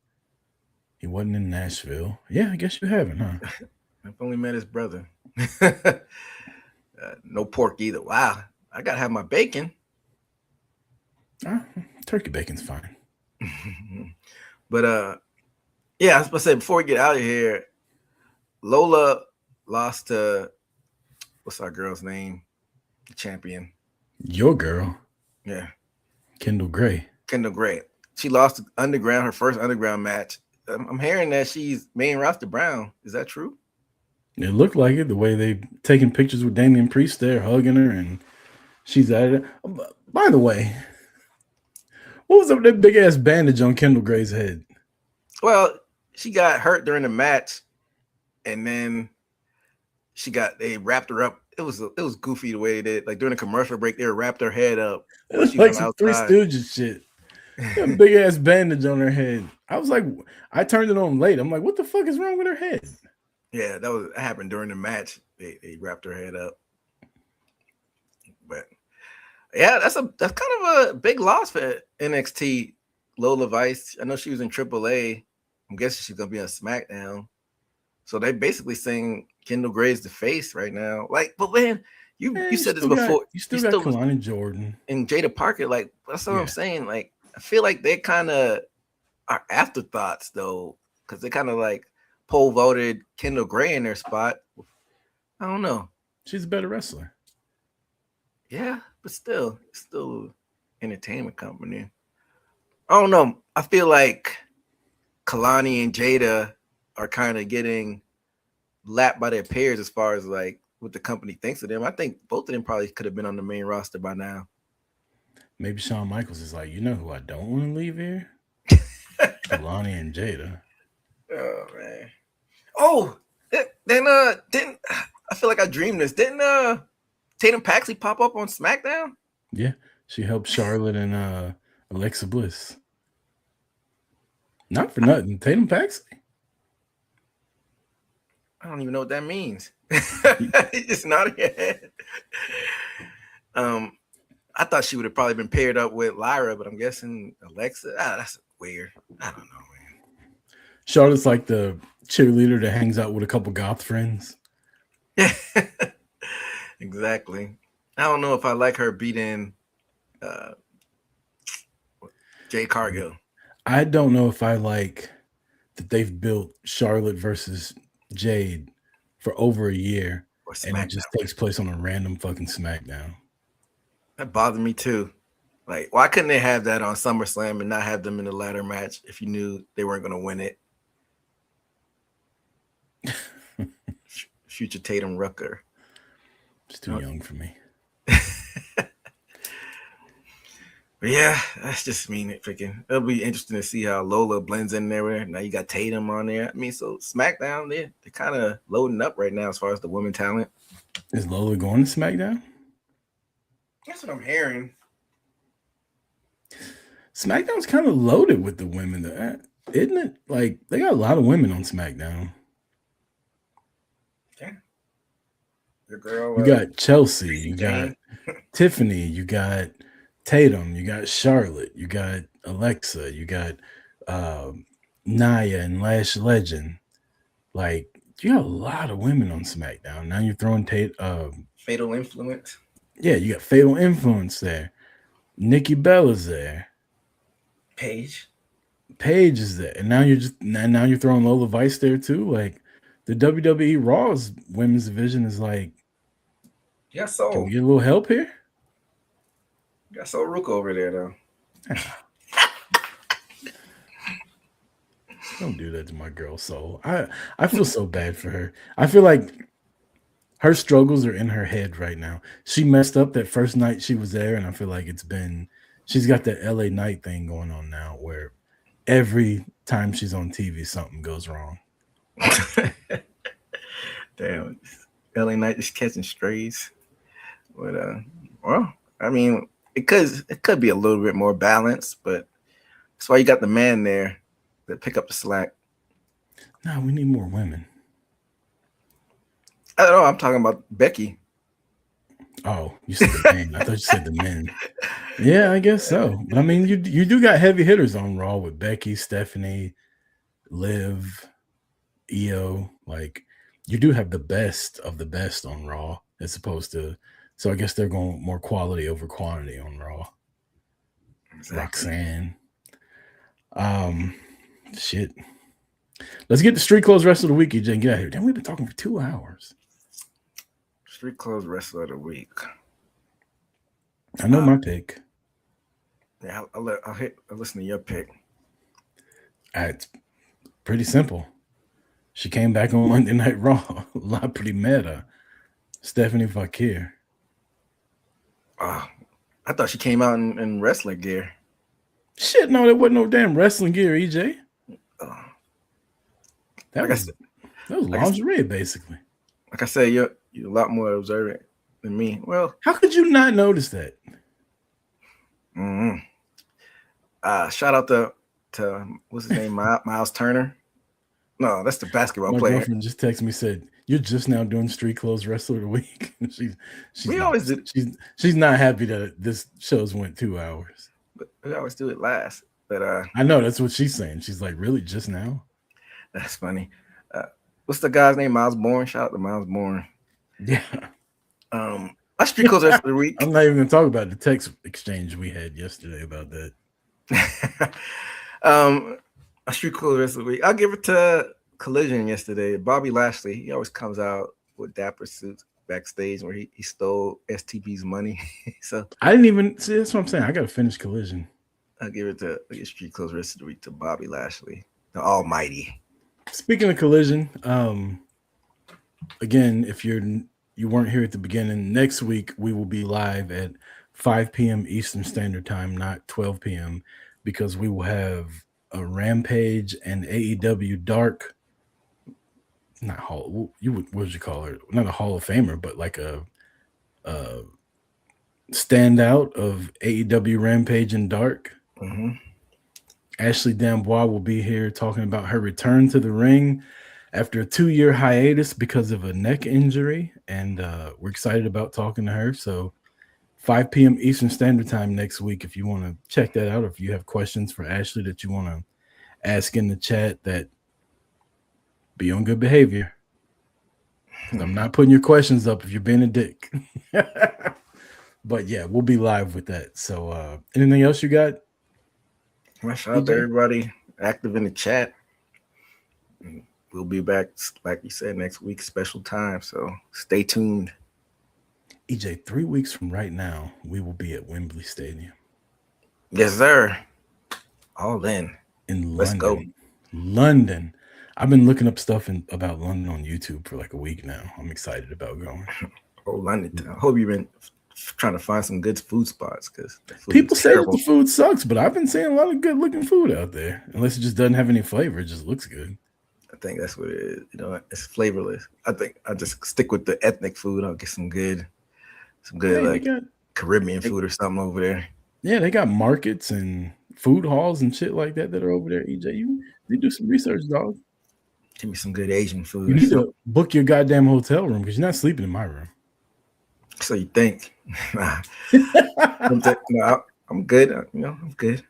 He wasn't in Nashville. Yeah, I guess you haven't, huh? I've only met his brother. No pork either. Wow, I gotta have my bacon. Turkey bacon's fine. But yeah, I was supposed to say before we get out of here, Lola lost to what's our girl's name? The champion. Your girl. Yeah. Kendall Gray. She lost to Underground, her first Underground match. I'm hearing that she's main roster Brown. Is that true? It looked like it, the way they taking pictures with Damian Priest there, hugging her, and she's at it. By the way, what was up with that big ass bandage on Kendall Gray's head? Well, she got hurt during the match, and then they wrapped her up. It was goofy the way they did. Like during the commercial break, they wrapped her head up. It was like some Three Stooges shit. That big ass bandage on her head. I was like, I turned it on late. I'm like, what the fuck is wrong with her head? Yeah, that happened during the match. They wrapped her head up. But yeah, that's kind of a big loss for NXT. Lola Vice. I know she was in AAA. I'm guessing she's gonna be on SmackDown. So they basically saying Kendall Gray's the face right now. Like, but man, you said this before. You still got Kalani Jordan and Jada Parker. Like, that's what I'm saying. Like, I feel like they kind of are afterthoughts though, because they kind of like poll voted Kendall Gray in their spot. I don't know. She's a better wrestler. Yeah, but still entertainment company. I don't know. I feel like Kalani and Jada are kind of getting lapped by their peers as far as like what the company thinks of them. I think both of them probably could have been on the main roster by now. Maybe Shawn Michaels is like, you know who I don't want to leave here? Kalani and Jada. Oh man. Oh, then didn't I feel like I dreamed this? Didn't Tatum Paxley pop up on SmackDown? Yeah, she helped Charlotte and Alexa Bliss. Not for nothing. Tatum Paxley? I don't even know what that means. It's not in your head. I thought she would have probably been paired up with Lyra, but I'm guessing Alexa. That's weird. I don't know, man. Charlotte's like the cheerleader that hangs out with a couple goth friends. Exactly. I don't know if I like her beating Jade Cargill. I don't know if I like that they've built Charlotte versus Jade for over a year, and it just takes place on a random fucking SmackDown. That bothered me too. Like, why couldn't they have that on SummerSlam and not have them in the ladder match if you knew they weren't going to win it? Future Tatum Rucker. It's too young for me. But yeah, that's just me nitpicking. It'll be interesting to see how Lola blends in there. Now you got Tatum on there. I mean, so SmackDown, they're kind of loading up right now as far as the women talent. Is Lola going to SmackDown? That's what I'm hearing. SmackDown's kind of loaded with the women, though, isn't it? Like, they got a lot of women on SmackDown. Yeah. Your girl. You got Chelsea. You got Tiffany. You got Tatum. You got Charlotte. You got Alexa. You got Nia and Lash Legend. Like, you got a lot of women on SmackDown. Now you're throwing Fatal Influence. Yeah, you got Fatal Influence there. Nikki Bella's there. Paige is there. And now you're throwing Lola Vice there too. Like, the WWE Raw's women's division is like, yeah, so can we get a little help here? Got so Ruka over there though. Don't do that to my girl soul. I feel so bad for her. I feel like her struggles are in her head right now. She messed up that first night she was there, and I feel like she's got that LA Night thing going on now where every time she's on TV, something goes wrong. Damn, LA Knight is catching strays. But well, I mean, it could be a little bit more balanced, but that's why you got the man there that pick up the slack. No, we need more women. I don't know. I'm talking about Becky. Oh, you said the men. I thought you said the men. Yeah, I guess so. But I mean, you do got heavy hitters on Raw with Becky, Stephanie, Liv, Io. Like, you do have the best of the best on Raw as opposed to. So I guess they're going more quality over quantity on Raw. Exactly. Roxanne. Shit. Let's get the Street Clothes Wrestler of the Week, EJ, and get out of here. Damn, we've been talking for 2 hours. Street Clothes Wrestler of the Week. I know my pick. Yeah, I'll listen to your pick. It's pretty simple. She came back on Monday Night Raw. A lot pretty meta. Stephanie Fakir. I thought she came out in wrestling gear. Shit, no, there wasn't no damn wrestling gear, EJ. That was lingerie, basically. Like I said, you're a lot more observant than me. Well, how could you not notice that? Shout out to what's his name, Miles Turner. No, that's the basketball player. My girlfriend just texted me, said, "You're just now doing Street Clothes Wrestler of the Week." She's not happy that this show's went 2 hours. But we always do it last. But I know that's what she's saying. She's like, "Really, just now?" That's funny. What's the guy's name? Miles Bourne. Shout out to Miles Bourne. Yeah. My Street Clothes Wrestler of the Week. I'm not even gonna talk about the text exchange we had yesterday about that. A Street Clothes Wrestler of the Week. I'll give it to Collision yesterday. Bobby Lashley. He always comes out with dapper suits backstage where he stole STP's money. So I didn't even see. That's what I'm saying. I gotta finish Collision. I'll give it to Street Clothes Wrestler of the Week to Bobby Lashley, the Almighty. Speaking of Collision, again, if you weren't here at the beginning, next week we will be live at 5 p.m. Eastern Standard Time, not 12 p.m., because we will have a Rampage and AEW Dark, not Hall. What would you call it? Not a Hall of Famer, but like a standout of AEW Rampage and Dark. Mm-hmm. Ashley D'Amboise will be here talking about her return to the ring after a 2-year hiatus because of a neck injury, and we're excited about talking to her. So 5 p.m. Eastern Standard Time next week, if you want to check that out, or if you have questions for Ashley that you want to ask in the chat, that be on good behavior. I'm not putting your questions up if you're being a dick. But yeah, we'll be live with that. So anything else you got? Shout out to everybody active in the chat. We'll be back, like you said, next week, special time. So stay tuned. EJ, 3 weeks from right now, we will be at Wembley Stadium. Yes, sir. All in. Let's go. London. I've been looking up stuff about London on YouTube for like a week now. I'm excited about going. Oh, London. I hope you've been trying to find some good food spots, because people say that the food sucks, but I've been seeing a lot of good looking food out there. Unless it just doesn't have any flavor, it just looks good. I think that's what it is. It's flavorless. I think I just stick with the ethnic food. I'll get some good Caribbean food or something over there. Yeah, they got markets and food halls and shit like that are over there. EJ, you do some research, dog. Give me some good Asian food. You need to book your goddamn hotel room, because you're not sleeping in my room. So you think? Nah. I'm good. I'm good.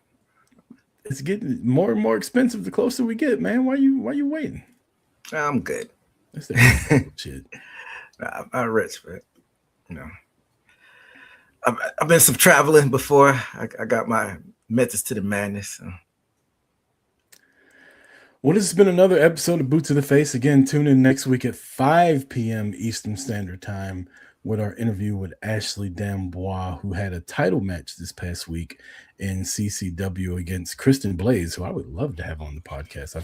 It's getting more and more expensive the closer we get, man. Why you waiting? I'm good. That's that shit. I'm not rich, but I've been some traveling before. I got my methods to the madness. So. Well, this has been another episode of Boot to the Face. Again, tune in next week at 5 p.m. Eastern Standard Time with our interview with Ashley Dambois, who had a title match this past week in CCW against Kristen Blaze, who I would love to have on the podcast.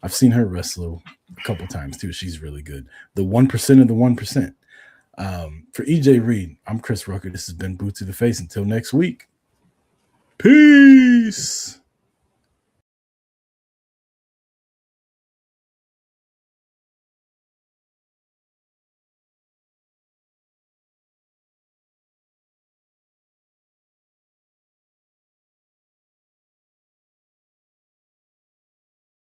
I've seen her wrestle a couple times too. She's really good. The 1% of the 1%. For EJ Reed, I'm Chris Rucker. This has been Boot to the Face. Until next week. Peace.